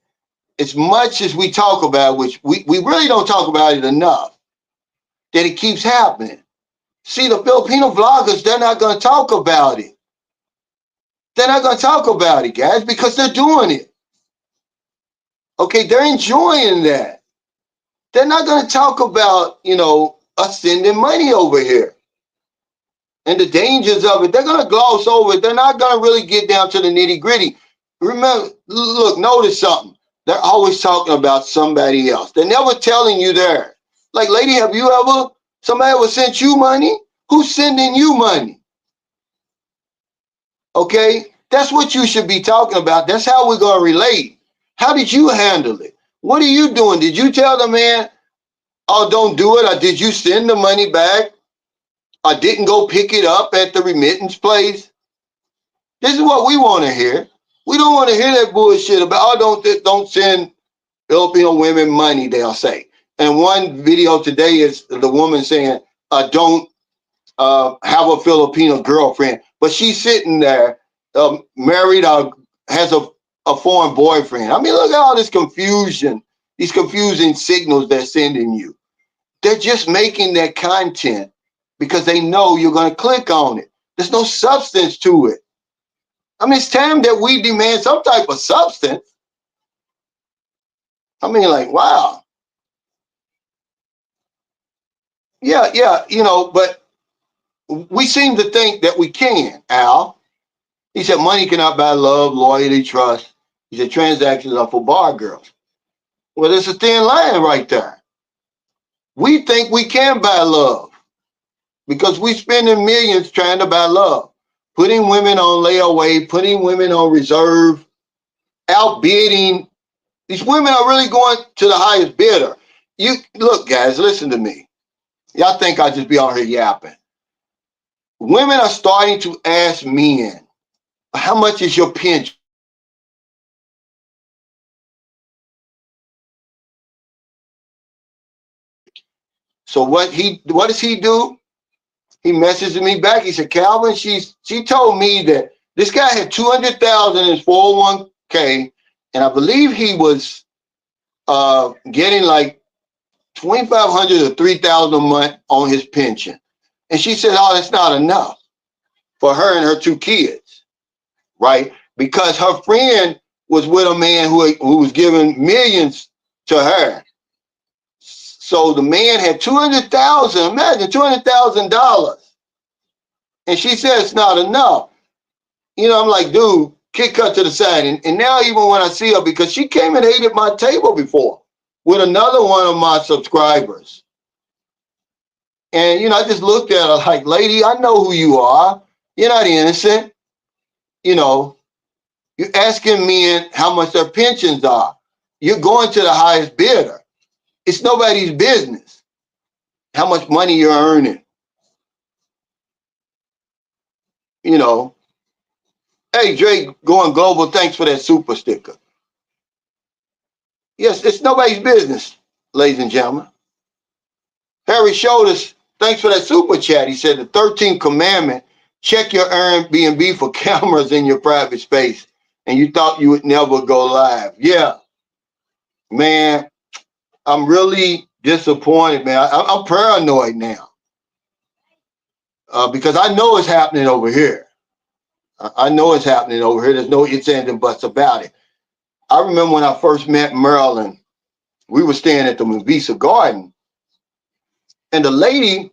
as much as we talk about, which we really don't talk about it enough, that it keeps happening. See, the Filipino vloggers, they're not going to talk about it. They're not going to talk about it, guys, because they're doing it. Okay, they're enjoying that. They're not going to talk about, us sending money over here and the dangers of it. They're going to gloss over it. They're not going to really get down to the nitty gritty. Remember, look, notice something. They're always talking about somebody else. They're never telling you theirs. Like, lady, have you somebody ever sent you money? Who's sending you money? Okay, that's what you should be talking about. That's how we're going to relate. How did you handle it? What are you doing? Did you tell the man, oh, don't do it? Or did you send the money back? Or didn't go pick it up at the remittance place? This is what we want to hear. We don't want to hear that bullshit about, oh, don't send Filipino women money, they'll say. And one video today is the woman saying, don't have a Filipino girlfriend. But she's sitting there, married, has a foreign boyfriend. I mean, look at all this confusion, these confusing signals they're sending you. They're just making that content because they know you're going to click on it. There's no substance to it. I mean, it's time that we demand some type of substance. I mean, like, wow. Yeah, but we seem to think that we can, Al. He said money cannot buy love, loyalty, trust. He said transactions are for bar girls. Well, there's a thin line right there. We think we can buy love because we spending millions trying to buy love, putting women on layaway, putting women on reserve, outbidding. These women are really going to the highest bidder. You look, guys, listen to me. Y'all think I just be out here yapping. women are starting to ask men, how much is your pension? So what does he do? He messages me back. He said, Calvin, she told me that this guy had 200,000 in his 401k, and I believe he was getting like 2,500 or 3,000 a month on his pension. And she said, oh, that's not enough for her and her two kids, right? Because her friend was with a man who was giving millions to her. So the man had 200,000, imagine $200,000. And she said it's not enough. You know, I'm like, dude, kick her to the side. And now even when I see her, because she came and ate at my table before with another one of my subscribers. And, you know, I just looked at her like, lady, I know who you are. You're not innocent. You know, you're asking men how much their pensions are. You're going to the highest bidder. It's nobody's business how much money you're earning. You know, hey, Drake, going global, thanks for that super sticker. Yes, it's nobody's business, ladies and gentlemen. Harry showed us, thanks for that super chat. He said the 13th commandment, check your Airbnb for cameras in your private space. And you thought you would never go live. Yeah, man, I'm really disappointed, man. I'm paranoid now because I know it's happening over here. I know it's happening over here. There's no ifs, ands, and buts about it. I remember when I first met Marilyn, we were staying at the Mavisa Garden, and the lady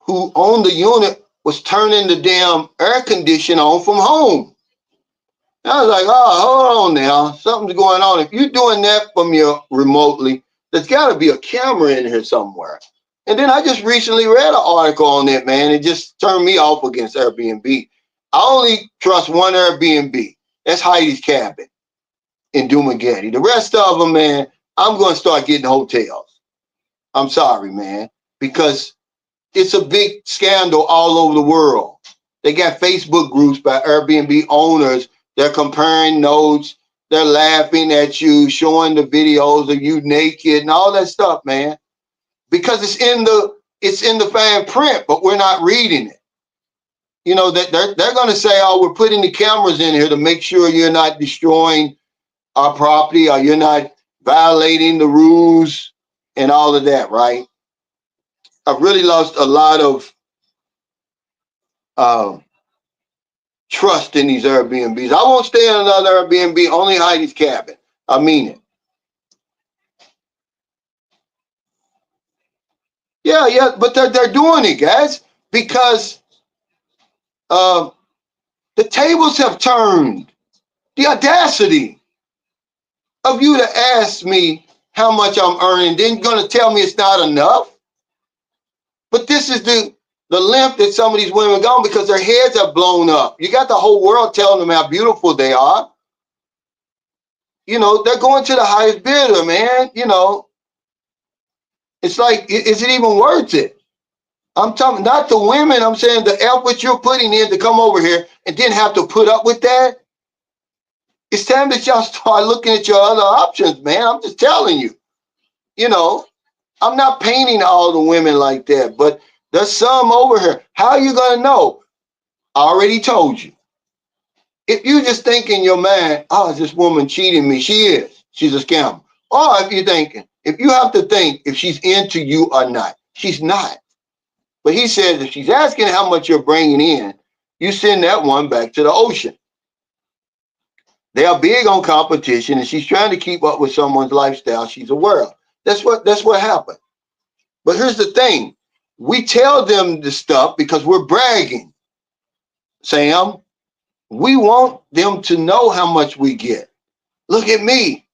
who owned the unit was turning the damn air conditioner on from home. And I was like, oh, hold on now. Something's going on. If you're doing that from your remotely, there's got to be a camera in here somewhere. And then I just recently read an article on it, man. It just turned me off against Airbnb. I only trust one Airbnb. That's Heidi's Cabin in Dumagetti. The rest of them, man, I'm going to start getting hotels. I'm sorry, man, because it's a big scandal all over the world. They got Facebook groups by Airbnb owners. They're comparing notes. They're laughing at you, showing the videos of you naked and all that stuff, man. Because it's in the fine print, but we're not reading it. You know, that they're going to say, oh, we're putting the cameras in here to make sure you're not destroying our property or you're not violating the rules and all of that, right? I've really lost a lot of trust in these Airbnbs. I won't stay in another Airbnb, only Heidi's Cabin. I mean it. Yeah, but they're doing it, guys, because the tables have turned. The audacity of you to ask me how much I'm earning, then you're going to tell me it's not enough. But this is the length that some of these women are gone because their heads are blown up. You got the whole world telling them how beautiful they are. You know, they're going to the highest bidder, man. You know, it's like, is it even worth it? I'm talking not the women. I'm saying the effort you're putting in to come over here and then have to put up with that. It's time that y'all start looking at your other options, man. I'm just telling you. You know, I'm not painting all the women like that, but there's some over here. How are you going to know? I already told you. If you just think in your mind, oh, is this woman cheating me? She is. She's a scammer. Or if you're thinking, if you have to think if she's into you or not, she's not. But he says if she's asking how much you're bringing in, you send that one back to the ocean. They are big on competition, and she's trying to keep up with someone's lifestyle she's aware of. That's what happened. But here's the thing. We tell them the stuff because we're bragging. Sam, we want them to know how much we get. Look at me.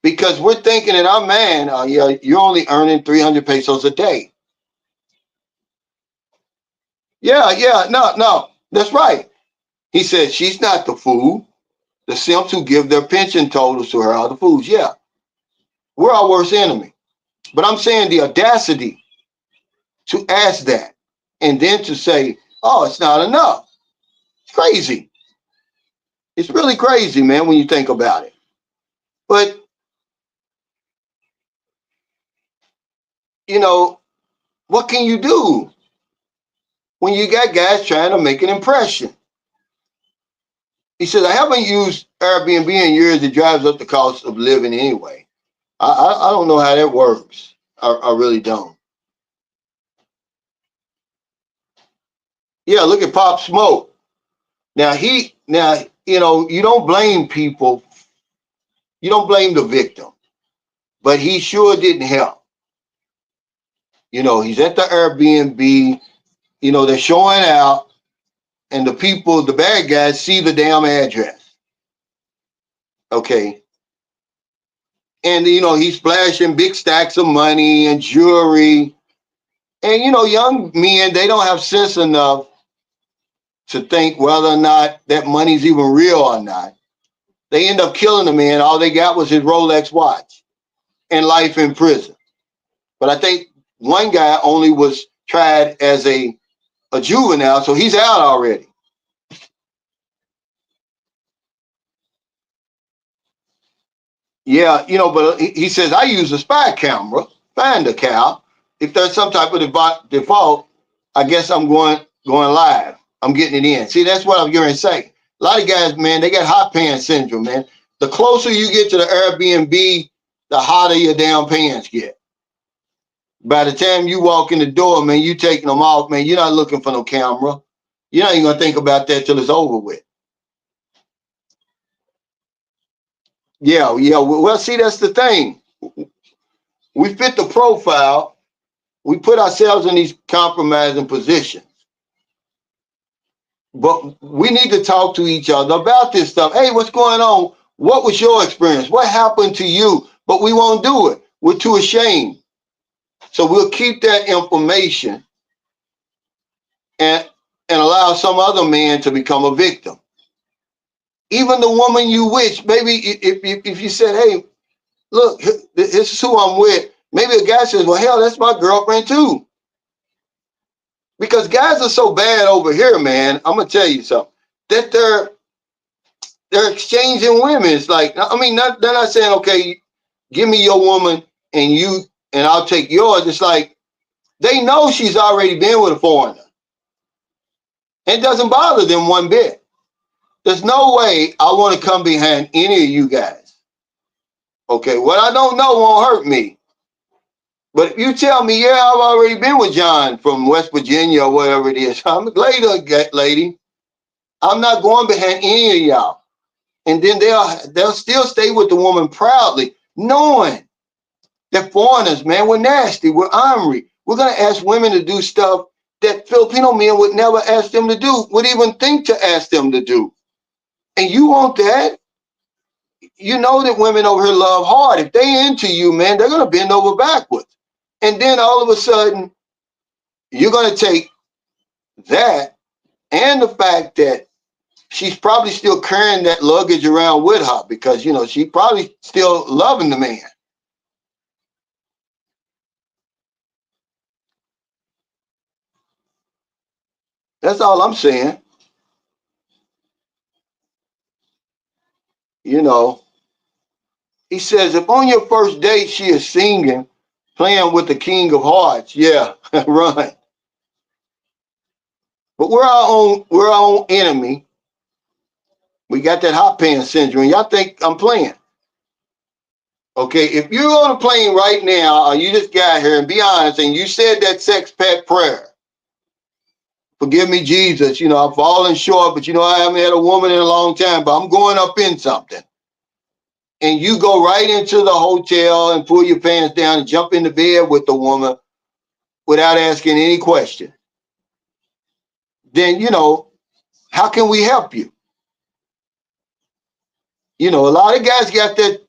Because we're thinking in our man, yeah, you're only earning 300 pesos a day. Yeah, no, that's right. He said she's not the fool. The simps who give their pension totals to her are the fools. Yeah, we're our worst enemy. But I'm saying the audacity to ask that and then to say, Oh, it's not enough. It's crazy. It's really crazy, man, when you think about it. But, you know, what can you do when you got guys trying to make an impression? He says, I haven't used Airbnb in years. It drives up the cost of living anyway. I don't know how that works. I really don't. Yeah, look at Pop Smoke. Now, you don't blame people. You don't blame the victim, but he sure didn't help. He's at the Airbnb, they're showing out, and the people, the bad guys, see the damn address. Okay. And, he's flashing big stacks of money and jewelry. And, young men, they don't have sense enough to think whether or not that money's even real or not. They end up killing the man. All they got was his Rolex watch and life in prison. But I think one guy only was tried as a juvenile, so he's out already. Yeah, but he says, I use a spy camera, find a cow. If there's some type of default, I guess I'm going live. I'm getting it in. See, that's what I'm going to say. A lot of guys, man, they got hot pants syndrome, man. The closer you get to the Airbnb, the hotter your damn pants get. By the time you walk in the door, man, you taking them off, man, you're not looking for no camera. You're not even going to think about that till it's over with. Yeah. Well, see, that's the thing. We fit the profile. We put ourselves in these compromising positions. But we need to talk to each other about this stuff. Hey, what's going on? What was your experience? What happened to you? But we won't do it. We're too ashamed. So we'll keep that information and allow some other man to become a victim. Even the woman you wish, maybe if you said, hey, look, this is who I'm with. Maybe a guy says, well, hell, that's my girlfriend too. Because guys are so bad over here, man. I'm gonna tell you something. That they're exchanging women. It's like, I mean, they're not saying, okay, give me your woman and I'll take yours. It's like they know she's already been with a foreigner. It doesn't bother them one bit. There's no way I want to come behind any of you guys. Okay, what I don't know won't hurt me. But if you tell me, yeah, I've already been with John from West Virginia or whatever it is, I'm later, lady. I'm not going behind any of y'all. And then they'll still stay with the woman proudly, knowing that foreigners, man, we're nasty, we're ornery. We're gonna ask women to do stuff that Filipino men would never ask them to do, would even think to ask them to do. And you want that? You know that women over here love hard. If they into you, man, they're gonna bend over backwards. And then all of a sudden, you're gonna take that and the fact that she's probably still carrying that luggage around with her because, she probably still loving the man. That's all I'm saying. You know, he says, if on your first date she is singing, playing with the king of hearts, yeah, run. But we're our own enemy. We got that hot pants syndrome. Y'all think I'm playing. Okay, if you're on a plane right now, or you just got here and be honest, and you said that sex pet prayer, forgive me, Jesus, I've fallen short, but I haven't had a woman in a long time, but I'm going up in something. And you go right into the hotel and pull your pants down and jump in the bed with the woman without asking any question, then, how can we help you? A lot of guys got that,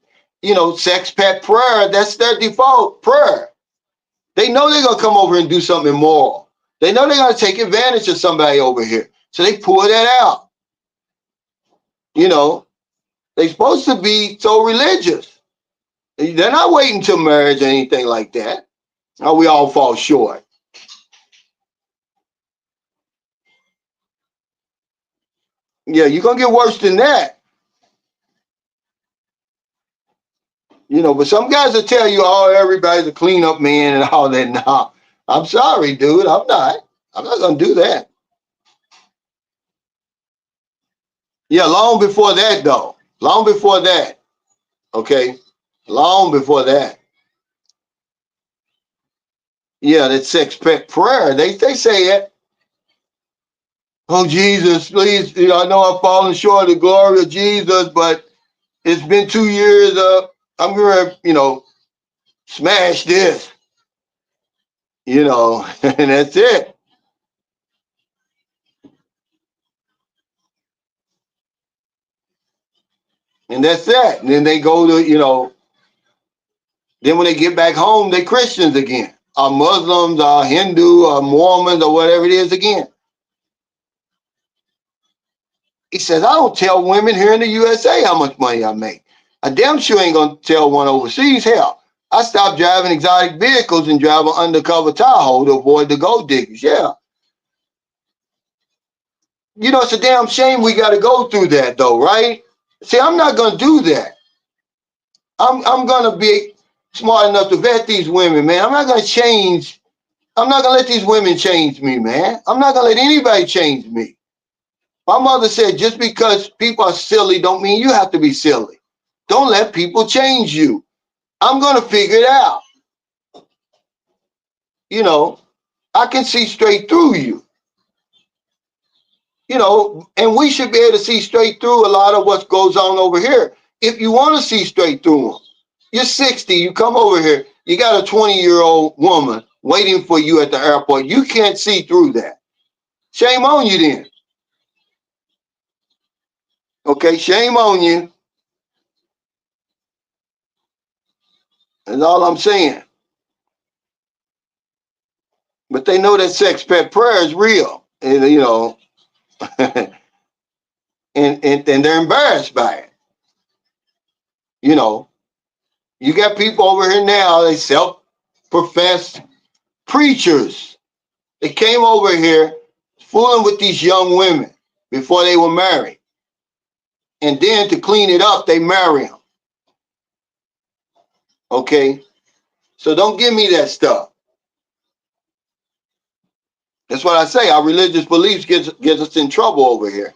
sex pet prayer. That's their default prayer. They know they're going to come over and do something immoral. They know they're going to take advantage of somebody over here. So they pull that out. They're supposed to be so religious. They're not waiting till marriage or anything like that. How we all fall short. Yeah, you're gonna get worse than that. You know, but some guys will tell you, oh, everybody's a cleanup man and all that. Nah, I'm sorry, dude. I'm not. I'm not gonna do that. Yeah, long before that though. Long before that. Okay. Long before that. Yeah, that sex pet prayer. They say it. Oh Jesus, please, you know, I know I've fallen short of the glory of Jesus, but it's been 2 years. I'm gonna, you know, smash this, you know, and that's it. And that's that. And then they go to, you know, then when they get back home, they Christians again. Or Muslims, or Hindu, or Mormons, or whatever it is again. He says, I don't tell women here in the USA how much money I make. I damn sure ain't gonna tell one overseas. Hell, I stopped driving exotic vehicles and drive an undercover Tahoe to avoid the gold diggers. Yeah. You know, it's a damn shame we got to go through that though, right? See, I'm not gonna do that. I'm gonna be smart enough to vet these women, man. I'm not gonna change. I'm not gonna let these women change me, man. I'm not gonna let anybody change me. My mother said, just because people are silly don't mean you have to be silly. Don't let people change you. I'm gonna figure it out. You know, I can see straight through you. You know, and we should be able to see straight through a lot of what goes on over here. If you want to see straight through them, you're 60, you come over here, you got a 20-year-old woman waiting for you at the airport. You can't see through that. Shame on you then. Okay, shame on you. That's all I'm saying. But they know that sex pet prayer is real. And you know, and they're embarrassed by it. You know, you got people over here now, they self-professed preachers. They came over here fooling with these young women before they were married. And then to clean it up, they marry them. Okay? So don't give me that stuff. That's what I say. Our religious beliefs gets us in trouble over here.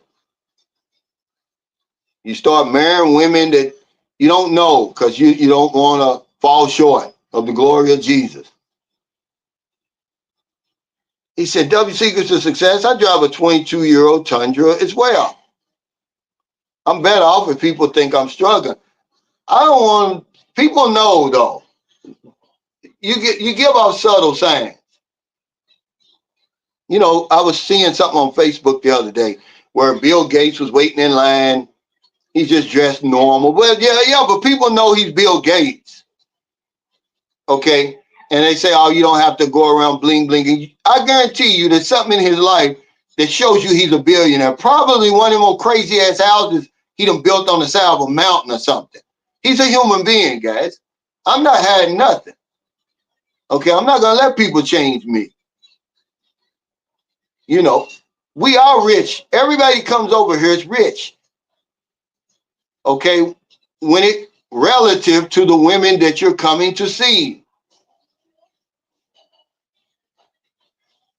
You start marrying women that you don't know because you don't want to fall short of the glory of Jesus. He said, W secrets to success. I drive a 22-year-old Tundra as well. I'm better off if people think I'm struggling. I don't want people know though. You give off subtle signs. You know, I was seeing something on Facebook the other day where Bill Gates was waiting in line. He's just dressed normal. Well, yeah, but people know he's Bill Gates. Okay. And they say, oh, you don't have to go around bling blinging. I guarantee you there's something in his life that shows you he's a billionaire. Probably one of them old crazy ass houses he done built on the side of a mountain or something. He's a human being, guys. I'm not hiding nothing. Okay, I'm not gonna let people change me. You know, we are rich. Everybody comes over here is rich. Okay, when it relative to the women that you're coming to see.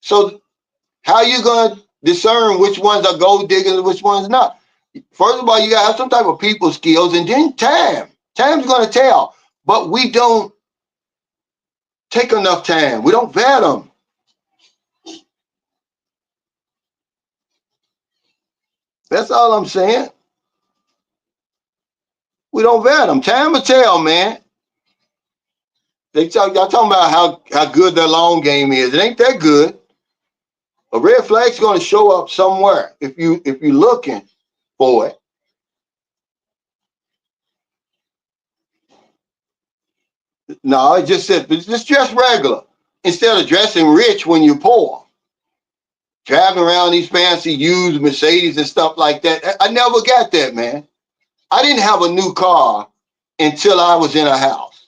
So how you gonna discern which ones are gold diggers and which ones not? First of all, you gotta have some type of people skills, and then time. Time's gonna tell. But we don't take enough time. We don't vet them. That's all I'm saying. We don't vet them. Time will tell, man. Y'all talking about how good their long game is. It ain't that good. A red flag's going to show up somewhere if you're looking for it. No, it just said just dress regular instead of dressing rich when you're poor. Driving around these fancy used Mercedes and stuff like that. I never got that, man. I didn't have a new car until I was in a house.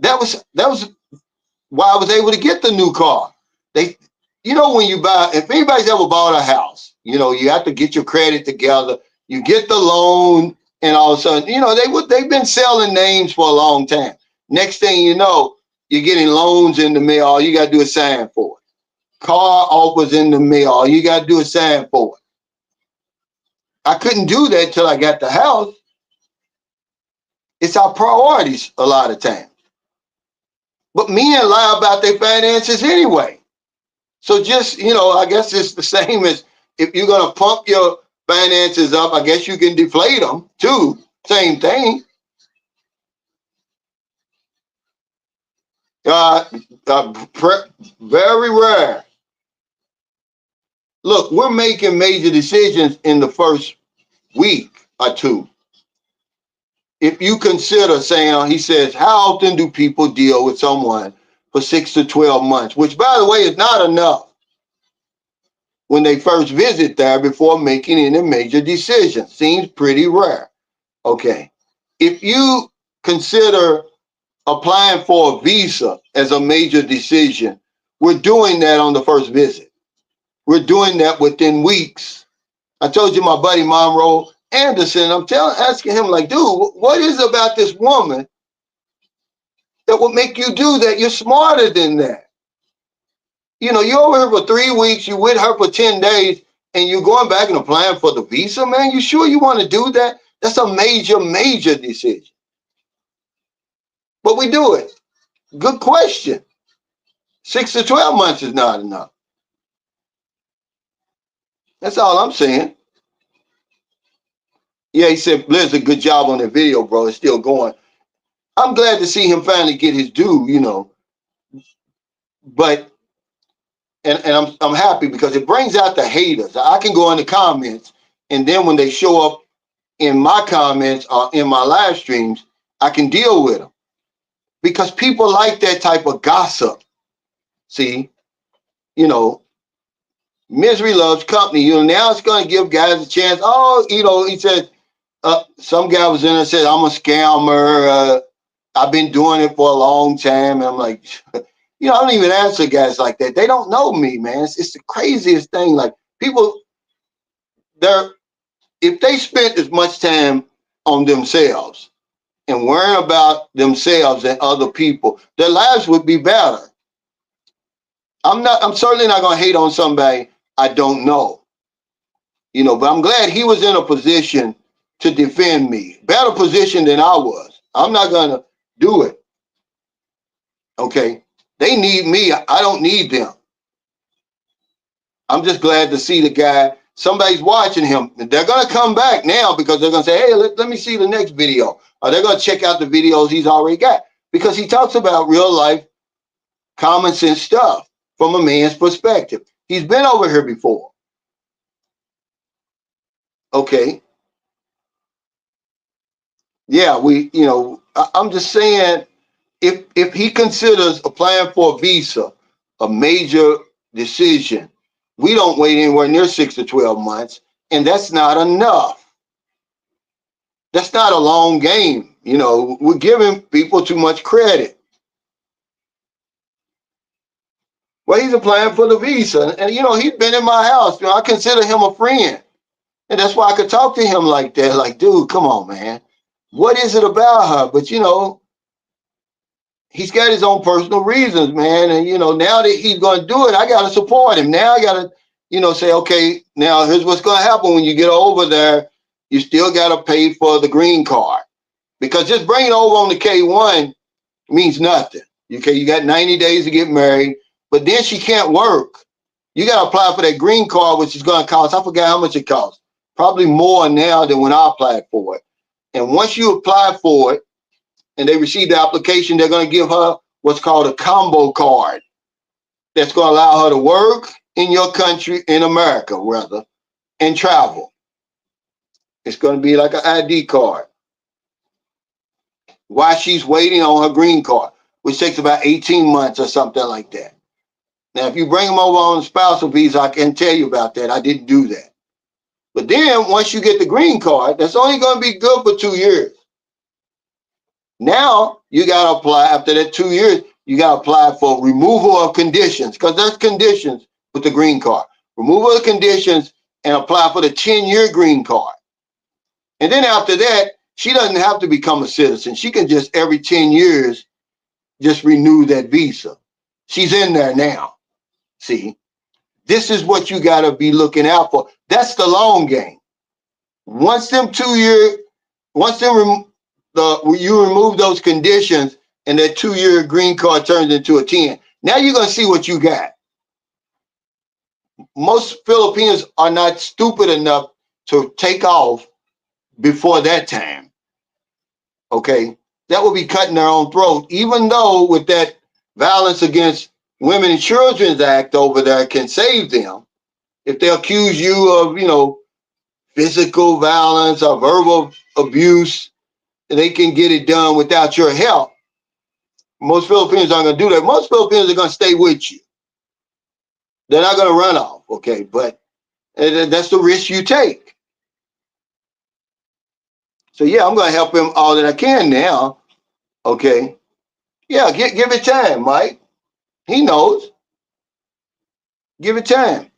That was why I was able to get the new car. They you know, when you buy, if anybody's ever bought a house, you know, you have to get your credit together. You get the loan, and all of a sudden, you know, they've been selling names for a long time. Next thing you know, you're getting loans in the mail. All you got to do is sign for it. Car offers in the mail. All you got to do is sign for it. I couldn't do that till I got the house. It's our priorities a lot of times. But men lie about their finances anyway. So just, you know, I guess it's the same as if you're going to pump your finances up, I guess you can deflate them too. Same thing. Uh, Very rare. Look, we're making major decisions in the first week or two. If you consider saying, he says, how often do people deal with someone for 6 to 12 months, which, by the way, is not enough when they first visit there before making any major decisions. Seems pretty rare. Okay. If you consider applying for a visa as a major decision, we're doing that on the first visit. We're doing that within weeks. I told you my buddy Monroe Anderson, asking him like, dude, what is it about this woman that would make you do that? You're smarter than that. You know, you're over here for 3 weeks, you're with her for 10 days, and you're going back and applying for the visa, man. You sure you want to do that? That's a major, major decision. But we do it. Good question. 6 to 12 months is not enough. That's all I'm saying. Yeah, he said, Blizz, a good job on the video, bro. It's still going. I'm glad to see him finally get his due, you know. But and I'm happy because it brings out the haters. I can go in the comments, and then when they show up in my comments or in my live streams, I can deal with them. Because people like that type of gossip. See, you know, misery loves company. You know, now it's going to give guys a chance. Oh, you know, he said, some guy was in there and said, I'm a scammer. I've been doing it for a long time. And I'm like, you know, I don't even answer guys like that. They don't know me, man. It's the craziest thing. Like people, if they spent as much time on themselves and worrying about themselves and other people, their lives would be better. I'm certainly not going to hate on somebody I don't know, you know, but I'm glad he was in a position to defend me, better position than I was. I'm not going to do it. Okay. They need me. I don't need them. I'm just glad to see the guy. Somebody's watching him. They're going to come back now because they're going to say, hey, let me see the next video. Or they're going to check out the videos he's already got because he talks about real life, common sense stuff from a man's perspective. He's been over here before. Okay. Yeah, you know, I'm just saying if he considers applying for a visa a major decision, we don't wait anywhere near 6 to 12 months, and that's not enough. That's not a long game. You know, we're giving people too much credit. Well, he's applying for the visa, and you know, he's been in my house. You know, I consider him a friend, and that's why I could talk to him like that. Like, dude, come on, man. What is it about her? But you know, he's got his own personal reasons, man. And you know, now that he's going to do it, I got to support him. Now I got to, you know, say, okay, now here's what's going to happen when you get over there. You still got to pay for the green card because just bringing over on the K1 means nothing. Okay, you got 90 days to get married, but then she can't work. You got to apply for that green card, which is going to cost, I forgot how much it costs, probably more now than when I applied for it. And once you apply for it, and they receive the application, they're going to give her what's called a combo card that's going to allow her to work in your country, in America, rather, and travel. It's going to be like an ID card while she's waiting on her green card, which takes about 18 months or something like that. Now, if you bring them over on a spousal visa, I can tell you about that. I didn't do that. But then once you get the green card, that's only going to be good for 2 years. Now you got to apply after that 2 years. You got to apply for removal of conditions because there's conditions with the green card. Removal of the conditions and apply for the 10-year green card. And then after that, she doesn't have to become a citizen. She can just every 10 years just renew that visa. She's in there now. See, this is what you got to be looking out for. That's the long game. Once them 2 year, you remove those conditions and that 2-year green card turns into a 10, now you're going to see what you got. Most Filipinos are not stupid enough to take off before that time. Okay, that would be cutting their own throat, even though with that Violence Against Women and Children's Act over there can save them. If they accuse you of, physical violence or verbal abuse, they can get it done without your help. Most Filipinos aren't going to do that. Most Filipinos are going to stay with you. They're not going to run off, okay? But that's the risk you take. So, yeah, I'm going to help him all that I can now, okay? Yeah, give it time, Mike. He knows. Give it time.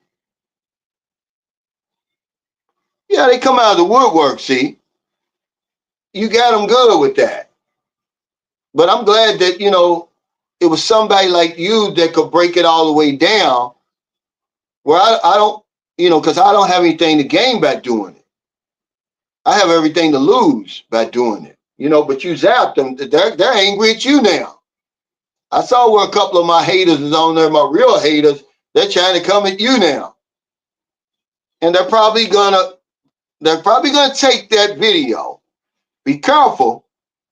Yeah, they come out of the woodwork, see? You got them good with that. But I'm glad that, it was somebody like you that could break it all the way down where I don't, because I don't have anything to gain by doing it. I have everything to lose by doing it, but you zapped them. They're angry at you now. I saw where a couple of my haters is on there, my real haters. They're trying to come at you now. And they're probably gonna take that video. Be careful,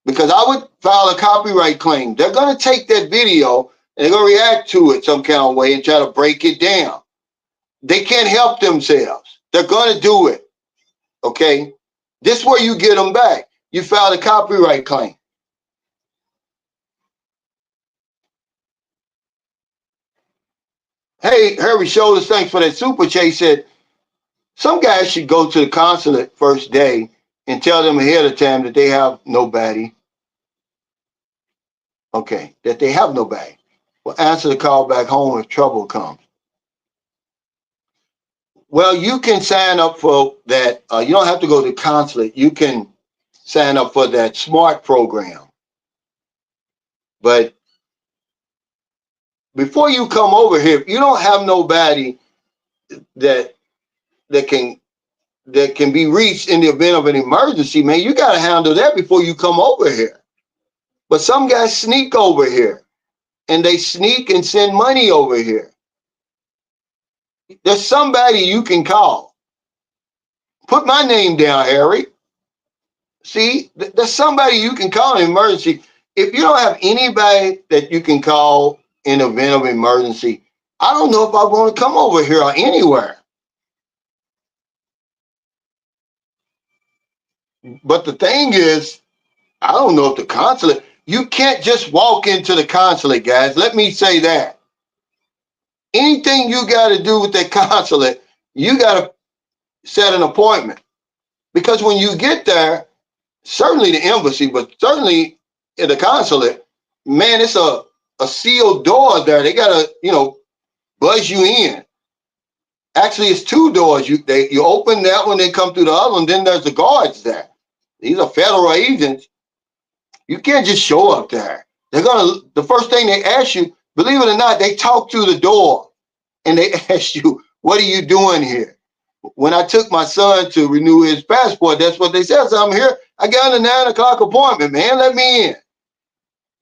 because I would file a copyright claim. They're gonna take that video and they're gonna react to it some kind of way and try to break it down. They can't help themselves. They're gonna do it. Okay? This is where you get them back. You filed a copyright claim. Hey, Harry Shoulders, thanks for that super chat. He said, some guys should go to the consulate first day and tell them ahead of time that they have nobody. Okay, that they have nobody. Well, answer the call back home if trouble comes. Well, you can sign up for that. You don't have to go to the consulate. You can sign up for that SMART program. But before you come over here, if you don't have nobody that can be reached in the event of an emergency, man, you got to handle that before you come over here. But some guys sneak over here, and they sneak and send money over here. There's somebody you can call. Put my name down, Harry. See, there's somebody you can call in emergency. If you don't have anybody that you can call in event of emergency, I don't know if I want to come over here or anywhere. But the thing is, I don't know if the consulate, you can't just walk into the consulate, guys. Let me say that. Anything you got to do with that consulate, you got to set an appointment. Because when you get there, certainly the embassy, but certainly in the consulate, man, it's a sealed door there. They got to, buzz you in. Actually, it's two doors. You open that one, they come through the other one, then there's the guards there. These are federal agents. You can't just show up there. The first thing they ask you, believe it or not, they talk through the door and they ask you, what are you doing here? When I took my son to renew his passport, that's what they said. So I'm here. I got a 9 o'clock appointment, man. Let me in.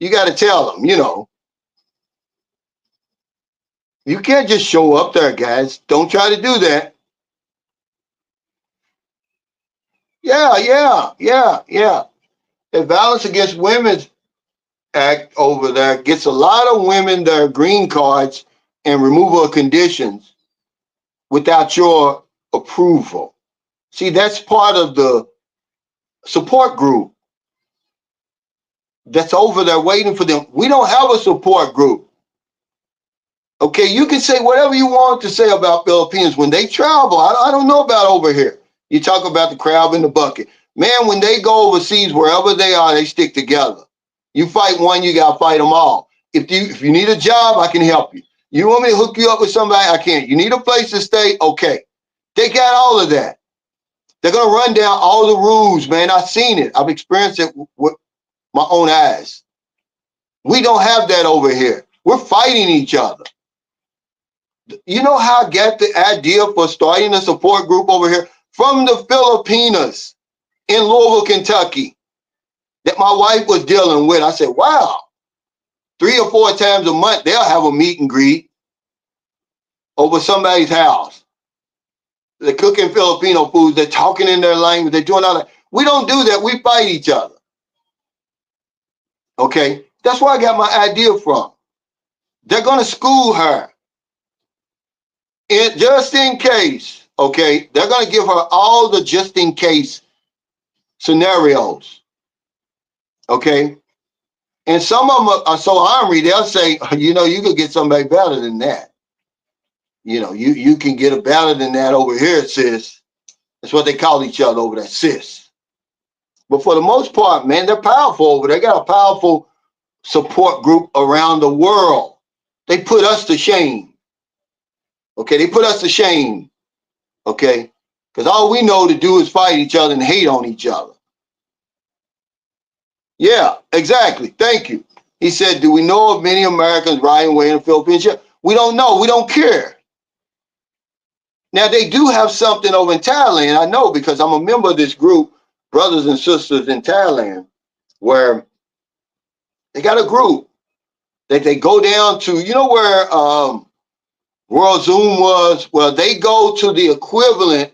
You got to tell them, You can't just show up there, guys. Don't try to do that. Yeah. The Violence Against Women's Act over there gets a lot of women their green cards and removal of conditions without your approval. See, that's part of the support group that's over there waiting for them. We don't have a support group. Okay, you can say whatever you want to say about Filipinos when they travel. I don't know about over here. You talk about the crab in the bucket. Man, when they go overseas, wherever they are, they stick together. You fight one, you got to fight them all. If you need a job, I can help you. You want me to hook you up with somebody? I can't. You need a place to stay? Okay. They got all of that. They're going to run down all the rules, man. I've seen it. I've experienced it with my own eyes. We don't have that over here. We're fighting each other. You know how I got the idea for starting a support group over here? From the Filipinas in Louisville, Kentucky, that my wife was dealing with. I said, wow, 3 or 4 times a month, they'll have a meet and greet over somebody's house. They're cooking Filipino foods. They're talking in their language. They're doing all that. We don't do that. We fight each other. Okay? That's where I got my idea from. They're going to school her. Just in case, okay? They're going to give her all the just in case scenarios. Okay? And some of them are so ornery, they'll say, you know, you could get somebody better than that. You know, you can get a better than that over here, sis. That's what they call each other over there, sis. But for the most part, man, they're powerful over there. They got a powerful support group around the world. They put us to shame. Okay, they put us to shame. Okay, because all we know to do is fight each other and hate on each other. Yeah, exactly. Thank you. He said, do we know of many Americans riding away in the Philippines? Yeah, we don't know. We don't care. Now, they do have something over in Thailand. I know because I'm a member of this group, brothers and sisters in Thailand, where they got a group that they go down to, you know where World Zoom was? Well, they go to the equivalent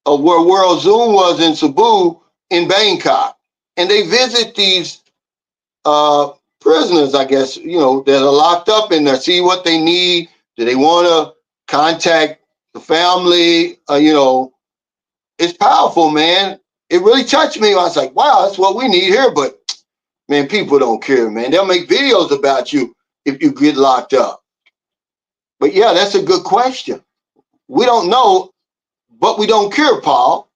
of where World Zoom was in Cebu in Bangkok. And they visit these prisoners, I guess, you know, that are locked up in there, see what they need. Do they want to contact the family? You know, it's powerful, man. It really touched me. I was like, wow, that's what we need here. But man, people don't care, man. They'll make videos about you if you get locked up. But yeah, that's a good question. We don't know, but we don't care, Paul.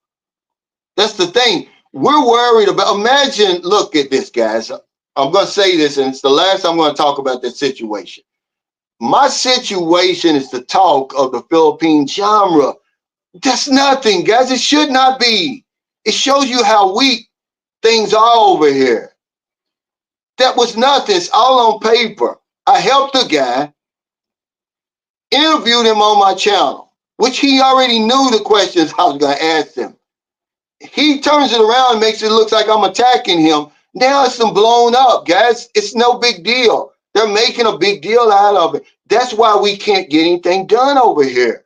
That's the thing. We're worried about, imagine, look at this, guys. I'm going to say this, and it's the last I'm going to talk about this situation. My situation is the talk of the Philippine genre. That's nothing, guys. It should not be. It shows you how weak things are over here. That was nothing. It's all on paper. I helped the guy, interviewed him on my channel, which he already knew the questions I was going to ask him. He turns it around and makes it look like I'm attacking him. Now it's blown up, guys. It's no big deal. They're making a big deal out of it. That's why we can't get anything done over here.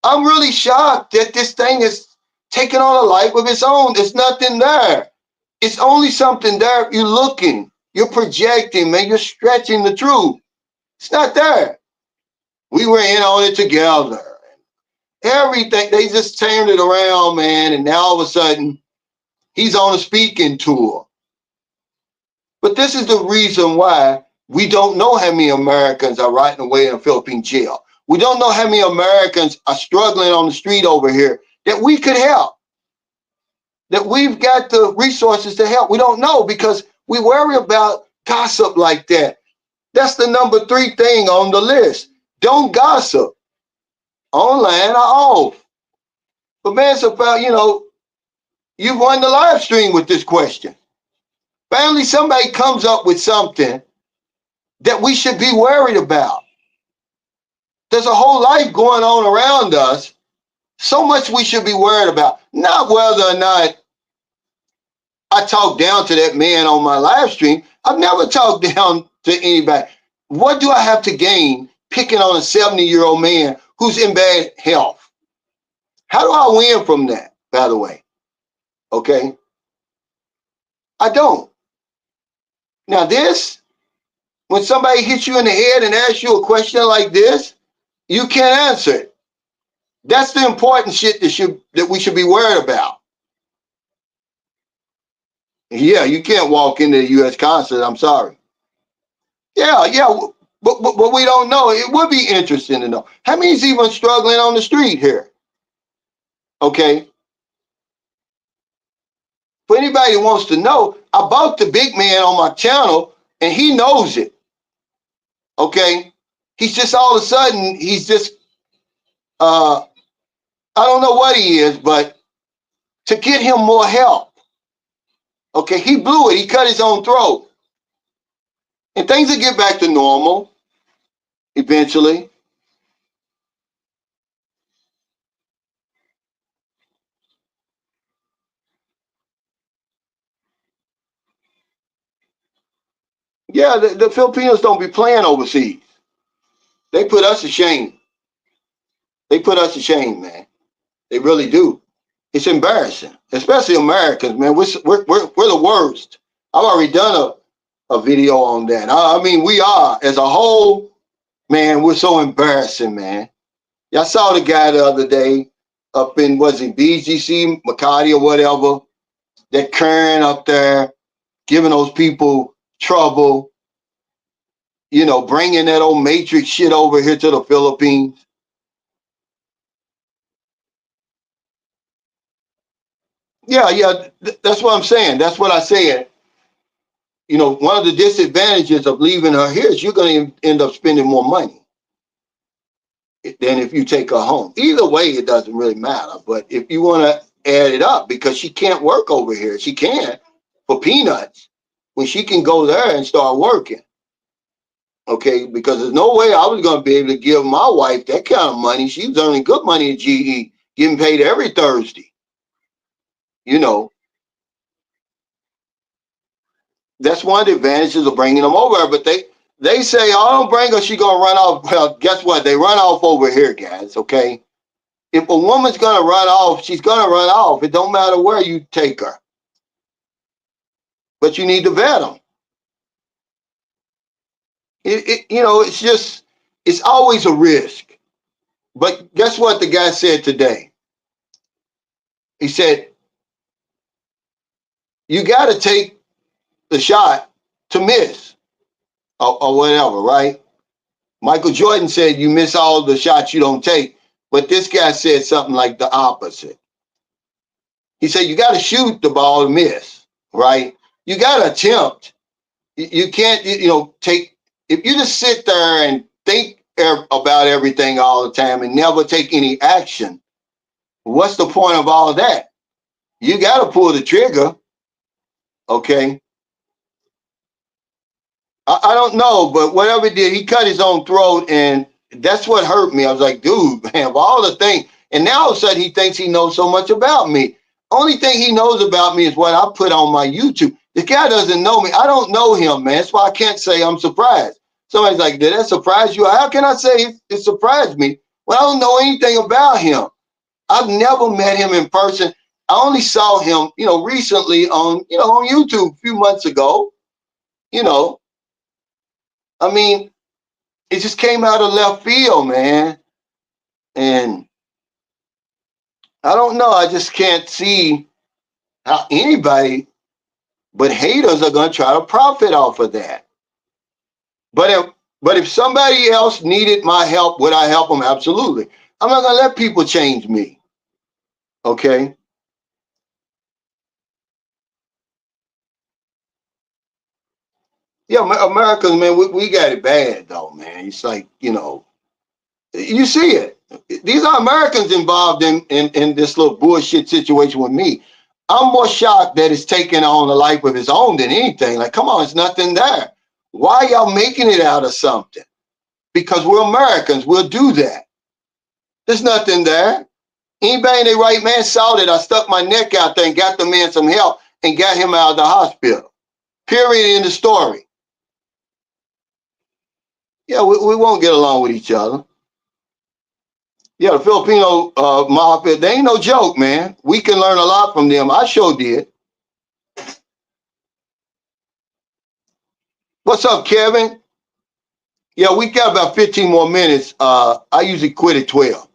I'm really shocked that this thing is taking on a life of its own. There's nothing there. It's only something there if you're looking. You're projecting, man. You're stretching the truth. It's not there. We were in on it together. Everything, they just turned it around, man. And now all of a sudden, he's on a speaking tour. But this is the reason why we don't know how many Americans are rotting away in a Philippine jail. We don't know how many Americans are struggling on the street over here that we could help, that we've got the resources to help. We don't know because we worry about gossip like that. That's the number 3 thing on the list. Don't gossip, online or off. But man, it's about, you know, you won the live stream with this question. Finally, somebody comes up with something that we should be worried about. There's a whole life going on around us. So much we should be worried about. Not whether or not I talk down to that man on my live stream. I've never talked down to anybody. What do I have to gain picking on a 70-year-old man who's in bad health? How do I win from that, by the way? Okay? I don't. Now this, when somebody hits you in the head and asks you a question like this, you can't answer it. That's the important shit that we should be worried about. Yeah, you can't walk into the U.S. consulate. I'm sorry. Yeah, but we don't know. It would be interesting to know. How many's even struggling on the street here? Okay. For anybody who wants to know, I bought the big man on my channel, and he knows it. Okay. He's just all of a sudden, he's just, I don't know what he is, but to get him more help. Okay, he blew it. He cut his own throat. And things will get back to normal eventually. Yeah, the Filipinos don't be playing overseas. They put us to shame. They put us to shame, man. They really do. It's embarrassing, especially Americans, man. We're the worst. I've already done a video on that. I mean, we are as a whole, man. We're so embarrassing, man. Y'all saw the guy the other day up in, was it BGC, Makati or whatever, that Karen up there giving those people trouble, you know, bringing that old Matrix shit over here to the Philippines. Yeah, that's what I'm saying. That's what I said. You know, one of the disadvantages of leaving her here is you're going to end up spending more money than if you take her home. Either way, it doesn't really matter. But if you want to add it up, because she can't work over here, she can't for peanuts when she can go there and start working. Okay, because there's no way I was going to be able to give my wife that kind of money. She was earning good money at GE, getting paid every Thursday. You know, that's one of the advantages of bringing them over. But they say, "Oh, don't bring her. She gonna run off." Well, guess what? They run off over here, guys. Okay, if a woman's gonna run off, she's gonna run off. It don't matter where you take her, but you need to vet them. You know, it's just, it's always a risk. But guess what? The guy said today. He said, "You got to take the shot to miss, or whatever, right?" Michael Jordan said, "You miss all the shots you don't take." But this guy said something like the opposite. He said, "You got to shoot the ball to miss, right? You got to attempt. You can't, you know, take, if you just sit there and think about everything all the time and never take any action, what's the point of all of that? You got to pull the trigger, okay?" I don't know, but whatever he did, he cut his own throat, and that's what hurt me. I was like, dude, man, of all the things, and now all of a sudden he thinks he knows so much about me. Only thing he knows about me is what I put on my YouTube. This guy doesn't know me. I don't know him, man. That's why I can't say I'm surprised. Somebody's like, did that surprise you? How can I say it surprised me when I don't know anything about him? I've never met him in person. I only saw him, you know, recently on, you know, on YouTube a few months ago, you know. I mean, it just came out of left field, man. And I don't know. I just can't see how anybody but haters are going to try to profit off of that. But if somebody else needed my help, would I help them? Absolutely. I'm not going to let people change me. Okay. Yeah, Americans, man, we got it bad though, man. It's like, you know, you see it. These are Americans involved in this little bullshit situation with me. I'm more shocked that it's taking on a life of its own than anything. Like, come on, it's nothing there. Why y'all making it out of something? Because we're Americans. We'll do that. There's nothing there. Anybody in their right man saw that I stuck my neck out there and got the man some help and got him out of the hospital. Period in the story. Yeah, we won't get along with each other. Yeah, the Filipino mafia, they ain't no joke, man. We can learn a lot from them. I sure did. What's up, Kevin? Yeah, we got about 15 more minutes. I usually quit at 12.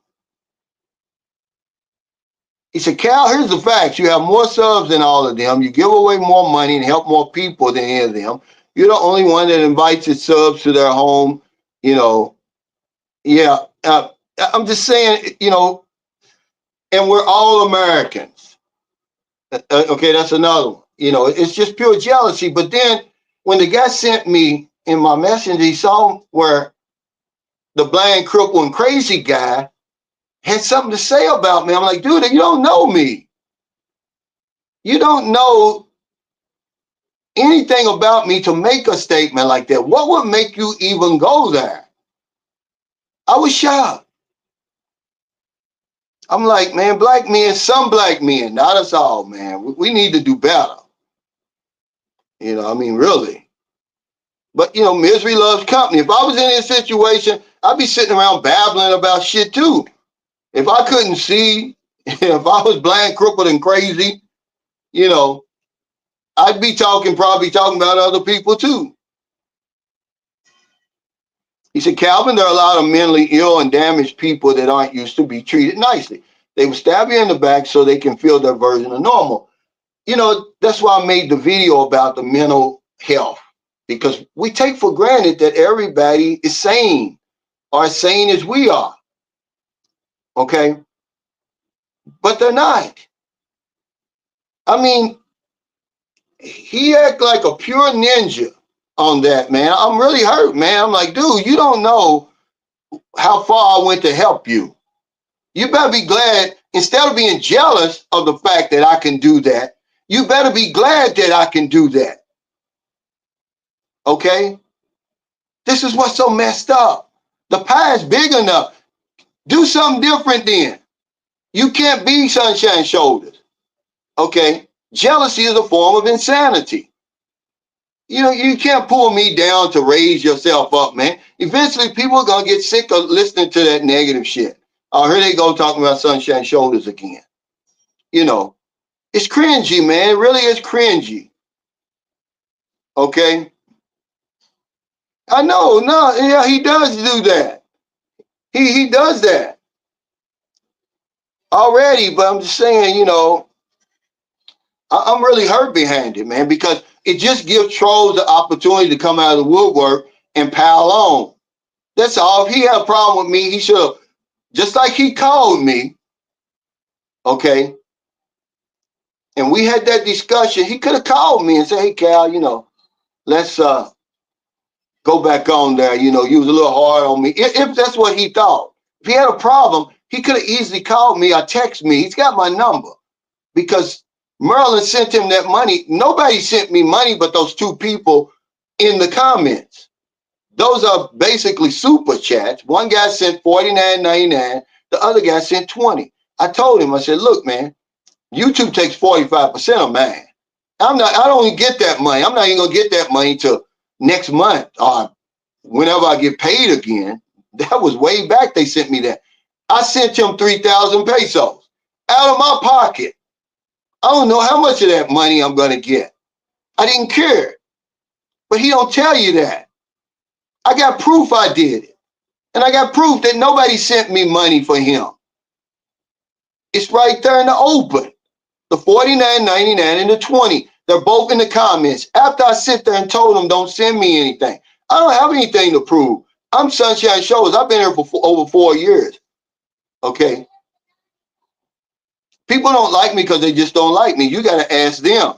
He said, Cal, here's the facts. You have more subs than all of them. You give away more money and help more people than any of them. You're the only one that invites his subs to their home. You know, yeah. I'm just saying, you know, and we're all Americans. Okay, that's another one. You know, it's just pure jealousy. But then when the guy sent me in my messenger, he saw where the blind, cripple, and crazy guy had something to say about me. I'm like, dude, you don't know me. You don't know anything about me to make a statement like that. What would make you even go there? I was shocked. I'm like, man, black men, some black men, not us all, man. We need to do better. You know, I mean, really. But, you know, misery loves company. If I was in this situation, I'd be sitting around babbling about shit too. If I couldn't see, if I was blind, crippled, and crazy, you know, I'd be probably talking about other people too. He said, Calvin, there are a lot of mentally ill and damaged people that aren't used to be treated nicely. They will stab you in the back so they can feel their version of normal. You know, that's why I made the video about the mental health, because we take for granted that everybody is sane or as sane as we are. Okay? But they're not. I mean, he act like a pure ninja on that, man. I'm really hurt, man. I'm like, dude, you don't know how far I went to help you. You better be glad, instead of being jealous of the fact that I can do that, you better be glad that I can do that. Okay? This is what's so messed up. The pie is big enough. Do something different then. You can't be sunshine shoulders. Okay? Jealousy is a form of insanity. You know, you can't pull me down to raise yourself up, man. Eventually, people are going to get sick of listening to that negative shit. Oh, here they go talking about sunshine shoulders again. You know, it's cringy, man. It really is cringy. Okay? I know, no, yeah, he does do that. He does that already, but I'm just saying, you know, I'm really hurt behind it, man, because it just gives trolls the opportunity to come out of the woodwork and pile on. That's all. If he had a problem with me, he should have, just like he called me, okay, and we had that discussion, he could have called me and said, hey, Cal, you know, let's go back on there. You know, you was a little hard on me. If that's what he thought. If he had a problem, he could have easily called me or text me. He's got my number because Merlin sent him that money. Nobody sent me money but those two people in the comments. Those are basically super chats. One guy sent $49.99. The other guy sent $20. I told him, I said, look, man, YouTube takes 45% of mine. I don't even get that money. I'm not even gonna get that money till next month or whenever I get paid again. That was way back. They sent me that. I sent him 3,000 pesos out of my pocket. I don't know how much of that money I'm gonna get. I didn't care. But he don't tell you that. I got proof I did it. And I got proof that nobody sent me money for him. It's right there in the open. The $49.99 and the $20. They're both in the comments. After I sit there and told them don't send me anything. I don't have anything to prove. I'm Sunshine Shoulders. I've been here for over 4 years. Okay. People don't like me because they just don't like me. You got to ask them.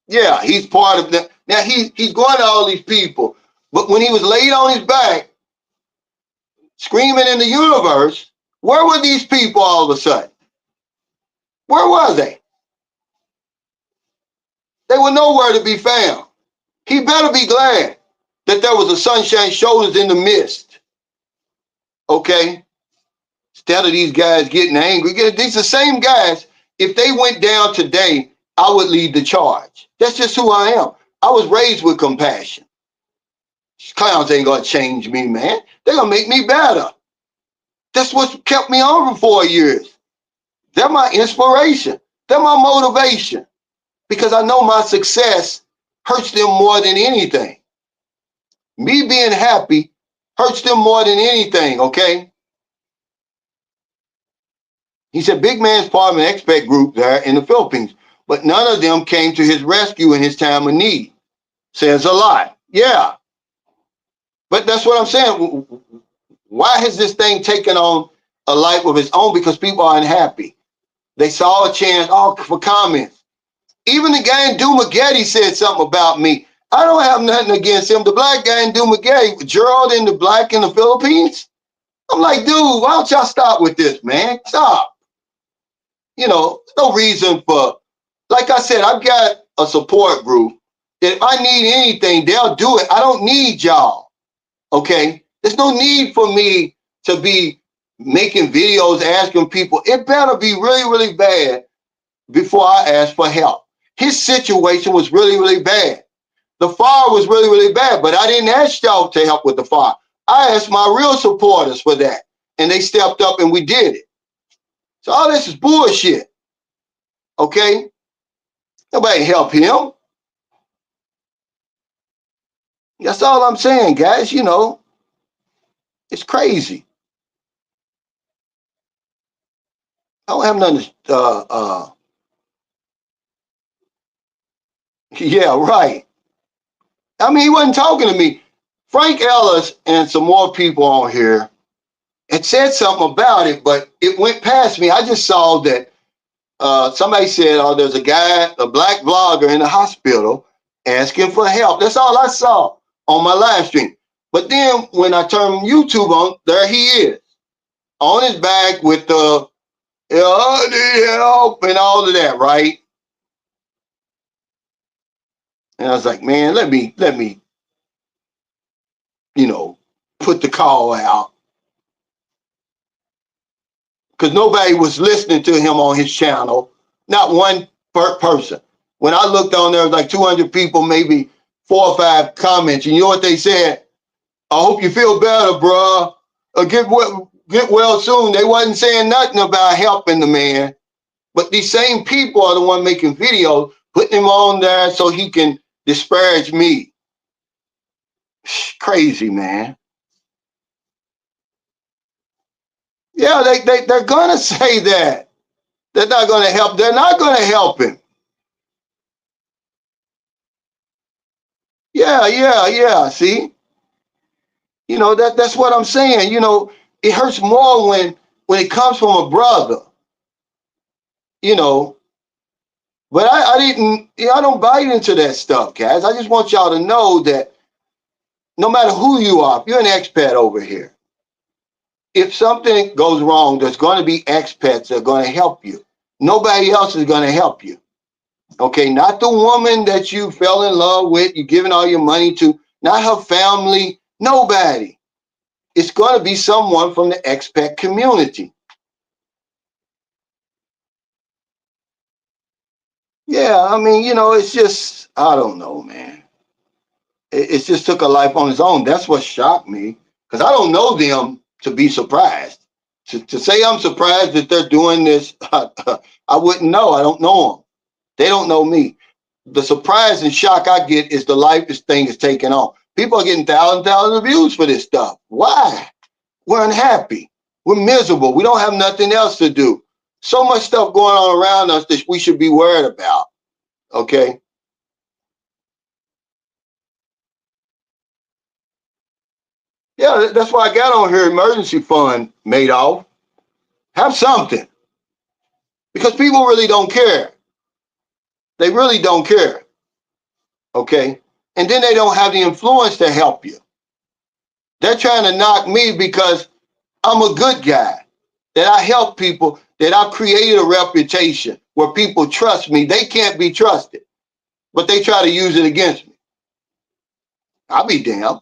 Yeah, he's part of that. Now he's going to all these people. But when he was laid on his back, screaming in the universe, where were these people all of a sudden? Where were they? They were nowhere to be found. He better be glad that there was a Sunshine Shoulders in the midst. Okay? Instead of these guys getting angry. These are the same guys. If they went down today, I would lead the charge. That's just who I am. I was raised with compassion. These clowns ain't gonna change me, man. They're gonna make me better. That's what kept me on for 4 years. They're my inspiration. They're my motivation. Because I know my success hurts them more than anything. Me being happy hurts them more than anything, okay? He said, big man's part of an expat group there in the Philippines, but none of them came to his rescue in his time of need. Says a lot. Yeah. But that's what I'm saying. Why has this thing taken on a life of its own? Because people are unhappy. They saw a chance for comments. Even the guy in Dumagetti said something about me. I don't have nothing against him. The black guy in Dumaguete, Gerald in the black in the Philippines. I'm like, dude, why don't y'all stop with this, man? Stop. You know, no reason for, like I said, I've got a support group that if I need anything, they'll do it. I don't need y'all. Okay? There's no need for me to be making videos asking people. It better be really, really bad before I ask for help. His situation was really, really bad. The fire was really, really bad, but I didn't ask y'all to help with the fire. I asked my real supporters for that, and they stepped up and we did it. So all this is bullshit, okay? Nobody help him. That's all I'm saying, guys. You know, it's crazy. I don't have nothing yeah, right. I mean, he wasn't talking to me. Frank Ellis and some more people on here had said something about it, but it went past me. I just saw that somebody said, oh, there's a guy, a black blogger in the hospital asking for help. That's all I saw on my live stream. But then when I turned YouTube on, there he is on his back with the, I need help and all of that, right? And I was like, man, let me, you know, put the call out. Because nobody was listening to him on his channel. Not one person. When I looked on there, was like 200 people, maybe 4 or 5 comments. And you know what they said? I hope you feel better, bro. Get well soon. They wasn't saying nothing about helping the man. But these same people are the one making videos, putting him on there so he can disparage me. Crazy, man. Yeah, they're going to say that. They're not going to help. They're not going to help him. Yeah. See? You know, that's what I'm saying. You know, it hurts more when it comes from a brother. You know, but I didn't, I don't buy into that stuff, guys. I just want y'all to know that no matter who you are, if you're an expat over here, if something goes wrong, there's going to be expats that are going to help you. Nobody else is going to help you. Okay, not the woman that you fell in love with, you're giving all your money to, not her family, nobody. It's going to be someone from the expat community. Yeah, I mean, you know, it's just, I don't know, man. It just took a life on its own. That's what shocked me, because I don't know them to be surprised. To say I'm surprised that they're doing this, I wouldn't know. I don't know them. They don't know me. The surprise and shock I get is the life this thing is taking on. People are getting thousands of views for this stuff. Why? We're unhappy. We're miserable. We don't have nothing else to do. So much stuff going on around us that we should be worried about. Okay? Yeah, that's why I got on here emergency fund made off. Have something. Because people really don't care. They really don't care. Okay? And then they don't have the influence to help you. They're trying to knock me because I'm a good guy, that I help people, that I've created a reputation where people trust me. They can't be trusted, but they try to use it against me. I'll be damned.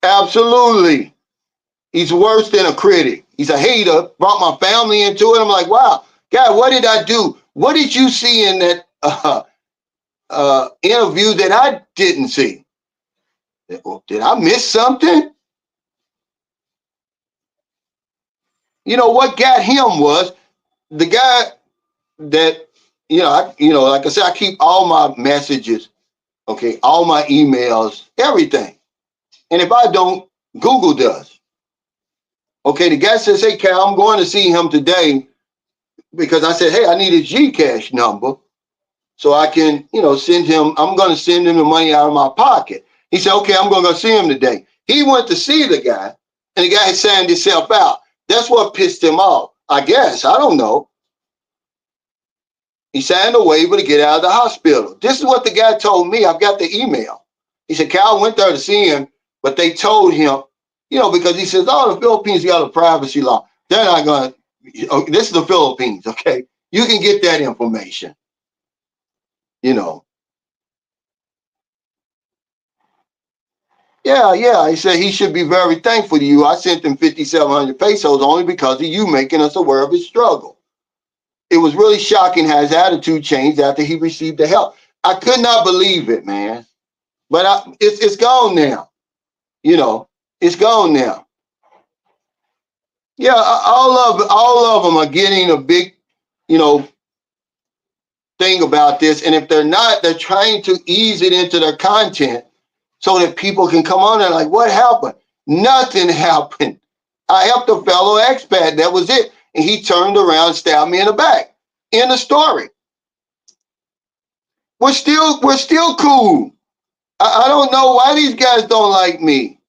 Absolutely. He's worse than a critic. He's a hater, brought my family into it. I'm like, wow, God, what did I do? What did you see in that interview that I didn't see? Did I miss something? You know, what got him was the guy that, like I said, I keep all my messages, okay, all my emails, everything. And if I don't, Google does. Okay, the guy says, hey, Cal, I'm going to see him today because I said, hey, I need his Gcash number so I can, send him, I'm going to send him the money out of my pocket. He said, okay, I'm going to go see him today. He went to see the guy, and the guy had signed himself out. That's what pissed him off, I guess. I don't know. He signed a waiver to get out of the hospital. This is what the guy told me. I've got the email. He said, Cal went there to see him, but they told him, because he says, oh, the Philippines got a privacy law. They're not going to, this is the Philippines, okay? You can get that information, Yeah. He said he should be very thankful to you. I sent him 5,700 pesos only because of you making us aware of his struggle. It was really shocking how his attitude changed after he received the help. I could not believe it, man. But it's gone now. It's gone now. Yeah, all of them are getting a big, thing about this. And if they're not, they're trying to ease it into their content so that people can come on and like, what happened? Nothing happened. I helped a fellow expat. That was it. And he turned around and stabbed me in the back. In the story. We're still cool. I don't know why these guys don't like me.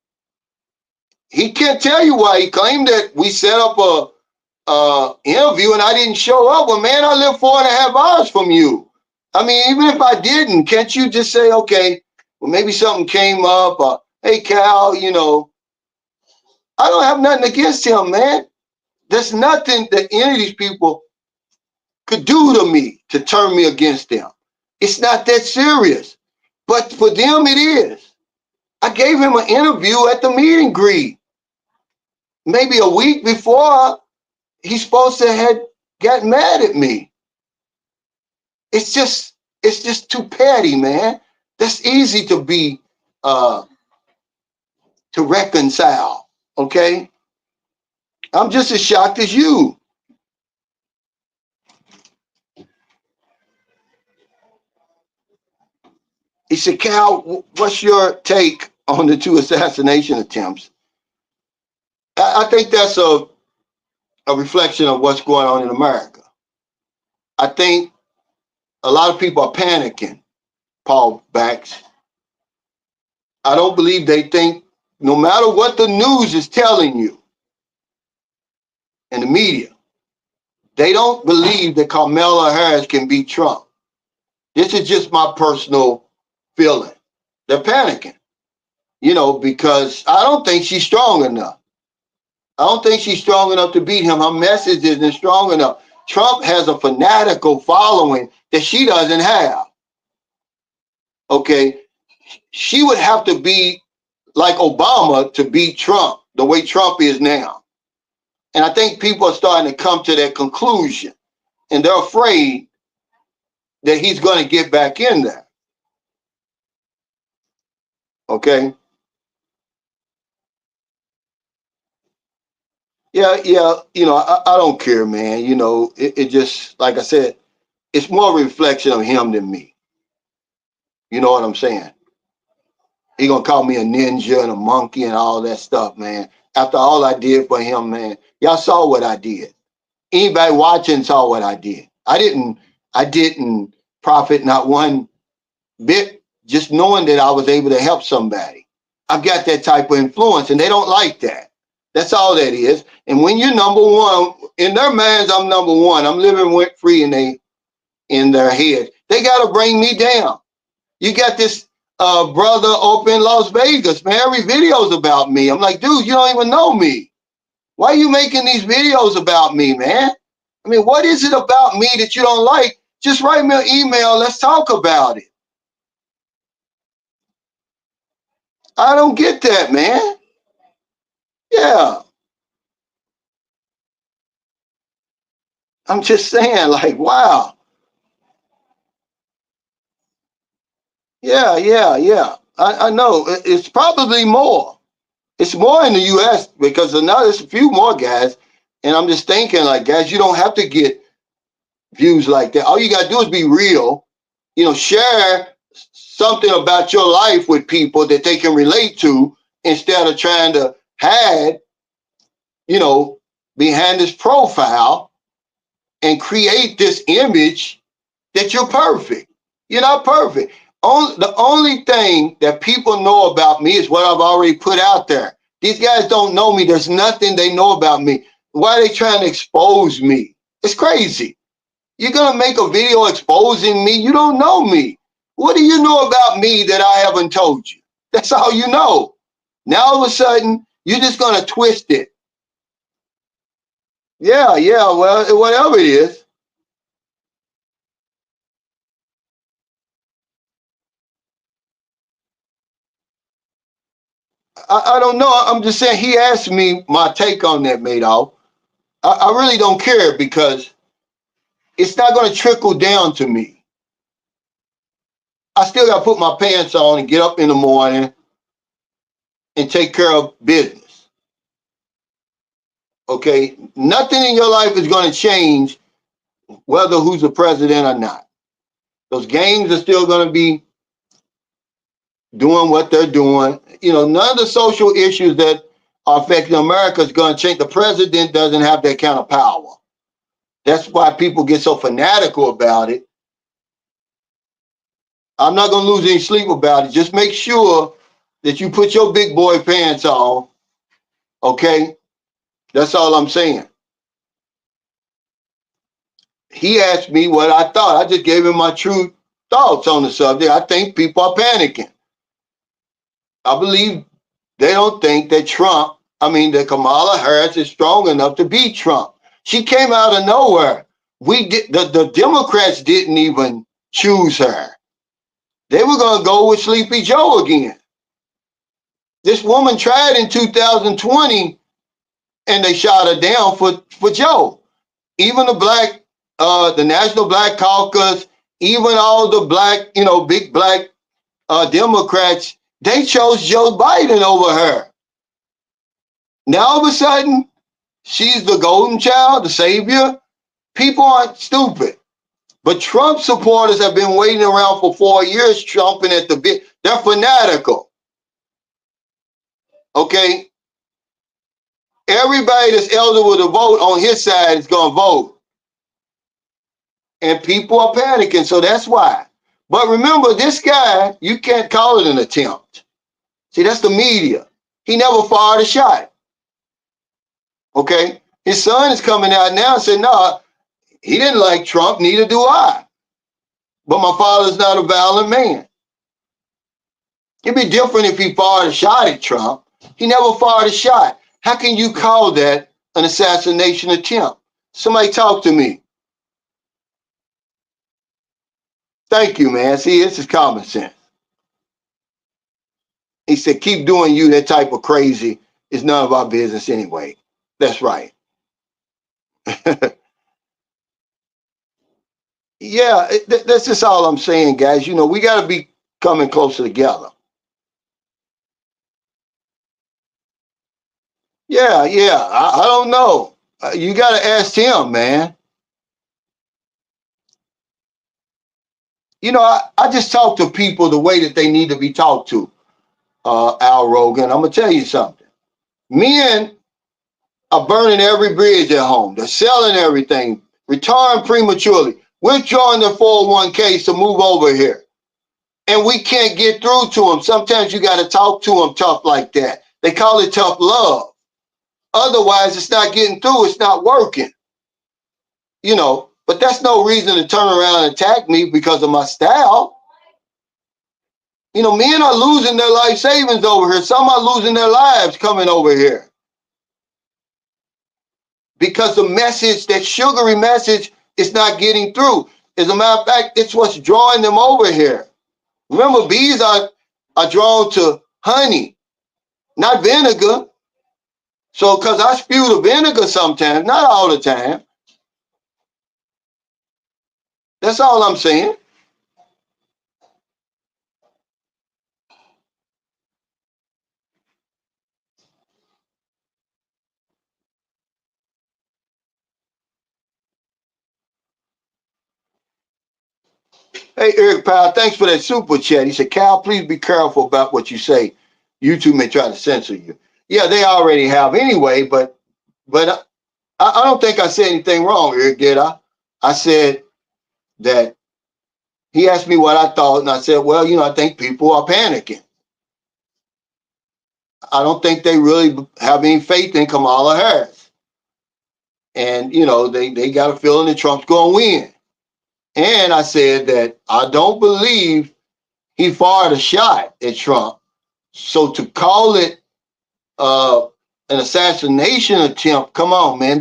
He can't tell you why. He claimed that we set up a interview and I didn't show up. Well, man, I live 4.5 hours from you. I mean, even if I didn't, can't you just say, okay, well, maybe something came up, or hey, Cal, I don't have nothing against him, man. There's nothing that any of these people could do to me to turn me against them. It's not that serious. But for them, it is. I gave him an interview at the meet and greet. Maybe a week before he's supposed to have got mad at me. It's just too petty, man. That's easy to be to reconcile. Okay? I'm just as shocked as you. He said, Cal, what's your take on the 2 assassination attempts? I think that's a reflection of what's going on in America. I think a lot of people are panicking, Paul Bax. I don't believe they think, no matter what the news is telling you and the media, they don't believe that Kamala Harris can beat Trump. This is just my personal feeling. They're panicking, because I don't think she's strong enough. I don't think she's strong enough to beat him. Her message isn't strong enough. Trump has a fanatical following that she doesn't have. Okay? She would have to be like Obama to beat Trump the way Trump is now. And I think people are starting to come to that conclusion. And they're afraid that he's going to get back in there. Okay? Yeah. I don't care, man. It just, like I said, it's more a reflection of him than me. You know what I'm saying? He gonna call me a ninja and a monkey and all that stuff, man. After all I did for him, man. Y'all saw what I did. Anybody watching saw what I did. I didn't profit not one bit just knowing that I was able to help somebody. I've got that type of influence and they don't like that. That's all that is. And when you're number one, in their minds, I'm number one. I'm living rent free in their head. They got to bring me down. You got this brother up in Las Vegas, man. Every video's about me. I'm like, dude, you don't even know me. Why are you making these videos about me, man? I mean, what is it about me that you don't like? Just write me an email. Let's talk about it. I don't get that, man. Yeah. I'm just saying, like, wow. Yeah. I know. It's probably more. It's more in the U.S. because now there's a few more guys. And I'm just thinking, like, guys, you don't have to get views like that. All you got to do is be real. Share something about your life with people that they can relate to instead of trying to hide, behind this profile and create this image that you're perfect. You're not perfect. The only thing that people know about me is what I've already put out there. These guys don't know me. There's nothing they know about me. Why are they trying to expose me? It's crazy. You're going to make a video exposing me. You don't know me. What do you know about me that I haven't told you? That's all you know. Now all of a sudden, you're just going to twist it. Yeah, well, whatever it is. I don't know. I'm just saying he asked me my take on that, Madoff. I really don't care because it's not going to trickle down to me. I still got to put my pants on and get up in the morning and take care of business. Okay? Nothing in your life is going to change whether who's the president or not. Those games are still going to be doing what they're doing. You know, none of the social issues that are affecting America is going to change. The president doesn't have that kind of power. That's why people get so fanatical about it. I'm not going to lose any sleep about it. Just make sure that you put your big boy pants on. Okay? That's all I'm saying. He asked me what I thought. I just gave him my true thoughts on the subject. I think people are panicking. I believe they don't think that that Kamala Harris is strong enough to beat Trump. She came out of nowhere. The Democrats didn't even choose her. They were going to go with Sleepy Joe again. This woman tried in 2020 and they shot her down for Joe. Even the National Black Caucus, even all the black, big black Democrats, they chose Joe Biden over her. Now all of a sudden, she's the golden child, the savior. People aren't stupid. But Trump supporters have been waiting around for 4 years, chomping at the bit. They're fanatical. Okay? Everybody that's eligible to vote on his side is going to vote. And people are panicking, so that's why. But remember, this guy, you can't call it an attempt. See, that's the media. He never fired a shot. Okay? His son is coming out now and saying, no, he didn't like Trump, neither do I. But my father's not a violent man. It'd be different if he fired a shot at Trump. He never fired a shot. How can you call that an assassination attempt? Somebody talk to me. Thank you, man. See, this is common sense. He said, keep doing you, that type of crazy is none of our business anyway. That's right. Yeah, that's just all I'm saying, guys. You know, we got to be coming closer together. Yeah, I don't know. You got to ask him, man. You know, I just talk to people the way that they need to be talked to, Al Rogan. I'm going to tell you something. Men are burning every bridge at home. They're selling everything, retiring prematurely, withdrawing their 401ks to move over here. And we can't get through to them. Sometimes you got to talk to them tough like that. They call it tough love. Otherwise, it's not getting through. It's not working. You know, but that's no reason to turn around and attack me because of my style. You know, men are losing their life savings over here. Some are losing their lives coming over here. Because the message, that sugary message, is not getting through. As a matter of fact, it's what's drawing them over here. Remember, bees are drawn to honey, not vinegar. So, because I spew the vinegar sometimes, not all the time. That's all I'm saying. Hey, Eric Powell, thanks for that super chat. He said, Cal, please be careful about what you say. YouTube may try to censor you. Yeah, they already have anyway, but I don't think I said anything wrong, Eric, did I? I said that he asked me what I thought, and I said, well, you know, I think people are panicking. I don't think they really have any faith in Kamala Harris. And, you know, they got a feeling that Trump's going to win. And I said that I don't believe he fired a shot at Trump. So to call it an assassination attempt, come on, man.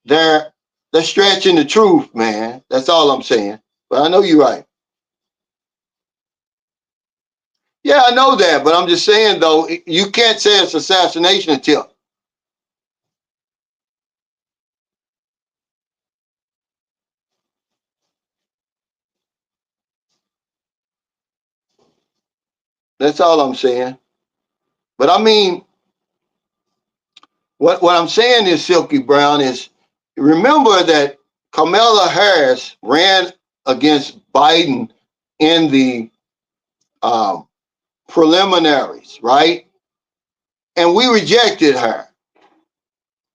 They're stretching the truth, man. That's all I'm saying. But I know you're right. Yeah, I know that, but I'm just saying though, you can't say it's assassination attempt. That's all I'm saying. But I mean, what I'm saying is, Silky Brown, is remember that Kamala Harris ran against Biden in the um, preliminaries, right? And we rejected her.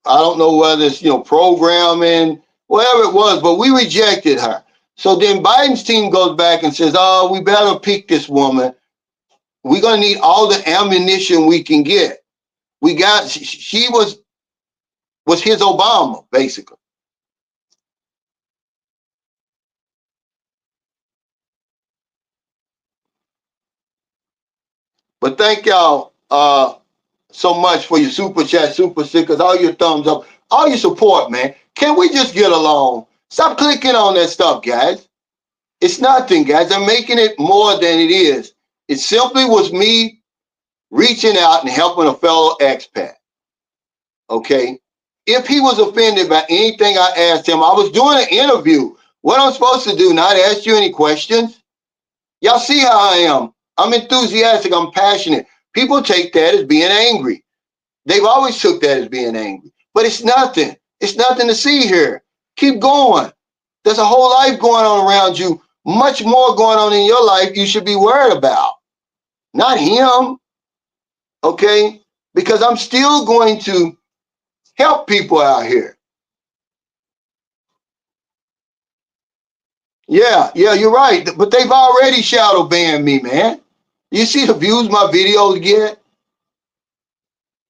I don't know whether it's, programming, whatever it was, but we rejected her. So then Biden's team goes back and says, oh, we better pick this woman. We're going to need all the ammunition we can get. She was his Obama, basically. But thank y'all so much for your super chat, super stickers, all your thumbs up, all your support, man. Can we just get along? Stop clicking on that stuff, guys. It's nothing, guys. I'm making it more than it is. It simply was me reaching out and helping a fellow expat. Okay. If he was offended by anything I asked him, I was doing an interview. What I'm supposed to do, not ask you any questions? Y'all see how I am. I'm enthusiastic. I'm passionate. People take that as being angry. They've always took that as being angry. But it's nothing. It's nothing to see here. Keep going. There's a whole life going on around you. Much more going on in your life you should be worried about. Not him. Okay? Because I'm still going to help people out here. Yeah, you're right. But they've already shadow banned me, man. You see the views my videos get?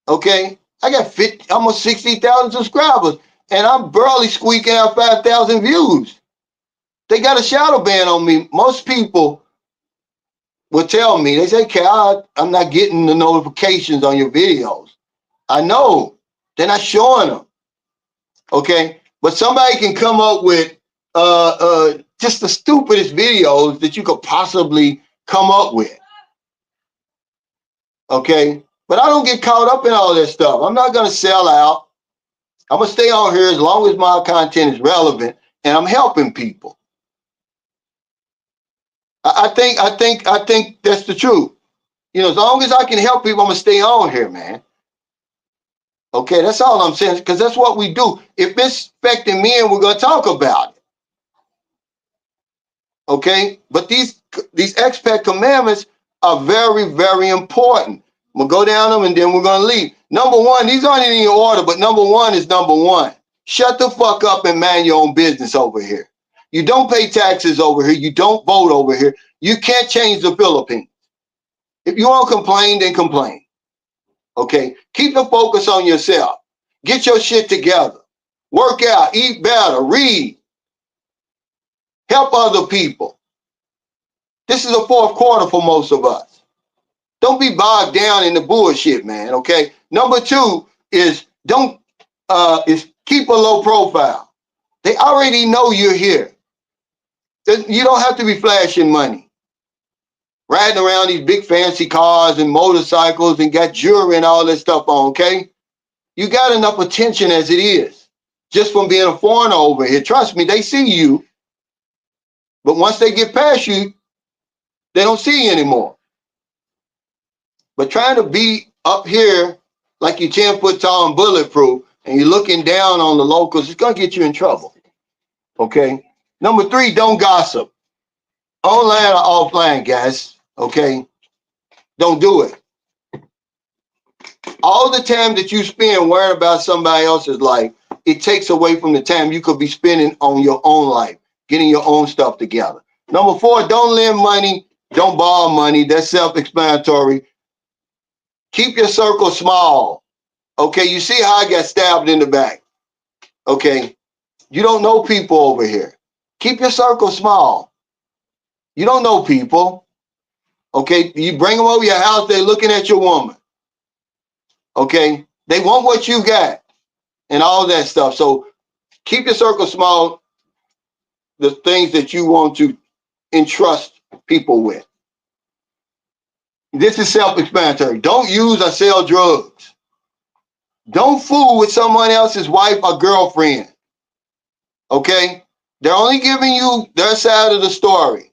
Okay? I got almost 60,000 subscribers, and I'm barely squeaking out 5,000 views. They got a shadow ban on me. Most people will tell me, they say, Cal, I'm not getting the notifications on your videos. I know. They're not showing them. Okay? But somebody can come up with just the stupidest videos that you could possibly come up with. Okay? But I don't get caught up in all that stuff. I'm not going to sell out. I'm going to stay on here as long as my content is relevant and I'm helping people. I think that's the truth. As long as I can help people, I'm going to stay on here, man. Okay, that's all I'm saying, because that's what we do. If it's affecting men, we're going to talk about it. Okay, but these expat commandments are very, very important. We'll go down them and then we're going to leave. Number one, these aren't in any order, but number one is number one. Shut the fuck up and mind your own business over here. You don't pay taxes over here. You don't vote over here. You can't change the Philippines. If you want to complain, then complain. Okay, keep the focus on yourself. Get your shit together. Work out, eat better, read, help other people. This is the fourth quarter for most of us. Don't be bogged down in the bullshit, man. Okay. Number two is keep a low profile. They already know you're here. You don't have to be flashing money, riding around these big fancy cars and motorcycles and got jewelry and all that stuff on. Okay. You got enough attention as it is, just from being a foreigner over here. Trust me, they see you. But once they get past you, they don't see you anymore. But trying to be up here like you're 10 foot tall and bulletproof, and you're looking down on the locals, it's going to get you in trouble. Okay. Number three, don't gossip. Online or offline, guys. Okay. Don't do it. All the time that you spend worrying about somebody else's life, it takes away from the time you could be spending on your own life, getting your own stuff together. Number four, don't lend money. Don't borrow money. That's self-explanatory. Keep your circle small. Okay, you see how I got stabbed in the back. Okay, you don't know people over here. Keep your circle small. You don't know people. Okay, you bring them over your house, they're looking at your woman. Okay, they want what you got and all that stuff. So keep your circle small, the things that you want to entrust people with. This is self-explanatory. Don't use or sell drugs. Don't fool with someone else's wife or girlfriend. Okay? They're only giving you their side of the story.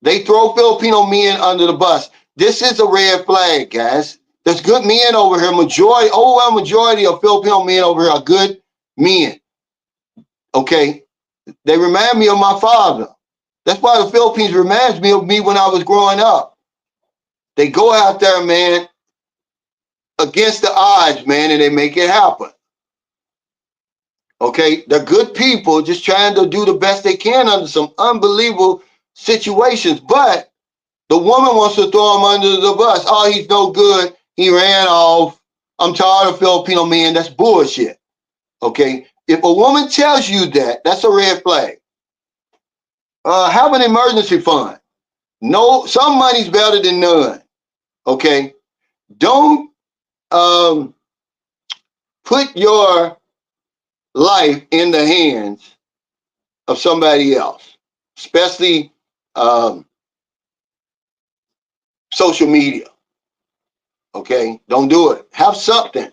They throw Filipino men under the bus. This is a red flag, guys. There's good men over here. Overwhelming majority of Filipino men over here are good men. Okay? They remind me of my father. That's why the Philippines reminds me of me when I was growing up. They go out there, man, against the odds, man, and they make it happen. Okay? They're good people just trying to do the best they can under some unbelievable situations. But the woman wants to throw him under the bus. Oh, he's no good. He ran off. I'm tired of Filipino men. That's bullshit. Okay? If a woman tells you that, that's a red flag. Have an emergency fund. No, some money's better than none. Okay? Don't put your life in the hands of somebody else, especially social media. Okay? Don't do it. Have something.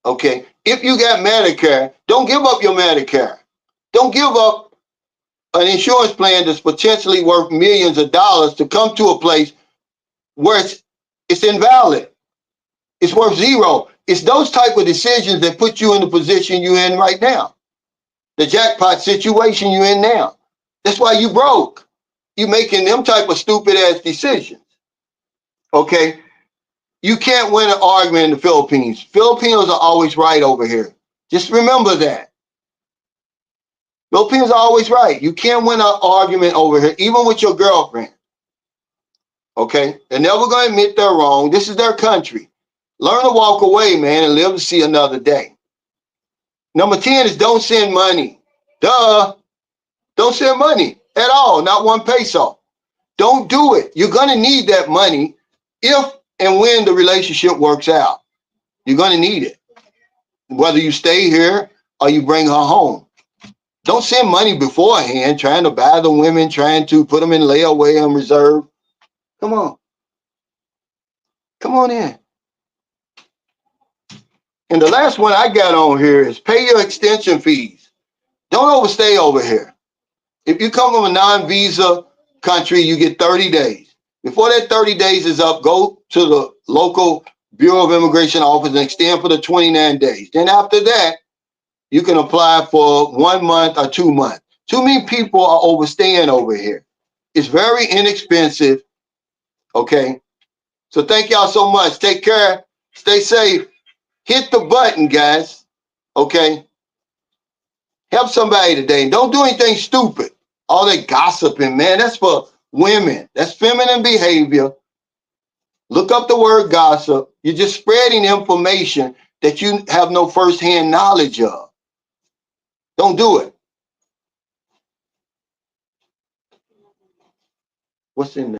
Okay? If you got Medicare, don't give up your Medicare. Don't give up an insurance plan that's potentially worth millions of dollars to come to a place where it's invalid. It's worth zero. It's those type of decisions that put you in the position you're in right now. The jackpot situation you're in now. That's why you broke. You making them type of stupid ass decisions. Okay? You can't win an argument in the Philippines. Filipinos are always right over here. Just remember that. Filipinos are always right. You can't win an argument over here, even with your girlfriend. Okay? They're never going to admit they're wrong. This is their country. Learn to walk away, man, and live to see another day. Number 10 is don't send money. Duh. Don't send money at all. Not 1 peso. Don't do it. You're going to need that money if and when the relationship works out. You're going to need it. Whether you stay here or you bring her home. Don't send money beforehand, trying to buy the women, trying to put them in layaway and reserve. Come on. Come on in. And the last one I got on here is pay your extension fees. Don't overstay over here. If you come from a non-visa country, you get 30 days. Before that 30 days is up, go to the local Bureau of Immigration office and extend for the 29 days. Then after that, you can apply for 1 month or 2 months. Too many people are overstaying over here. It's very inexpensive. Okay. So thank y'all so much. Take care. Stay safe. Hit the button, guys. Okay. Help somebody today. Don't do anything stupid. All that gossiping, man, that's for women. That's feminine behavior. Look up the word gossip. You're just spreading information that you have no firsthand knowledge of. Don't do it. What's in there?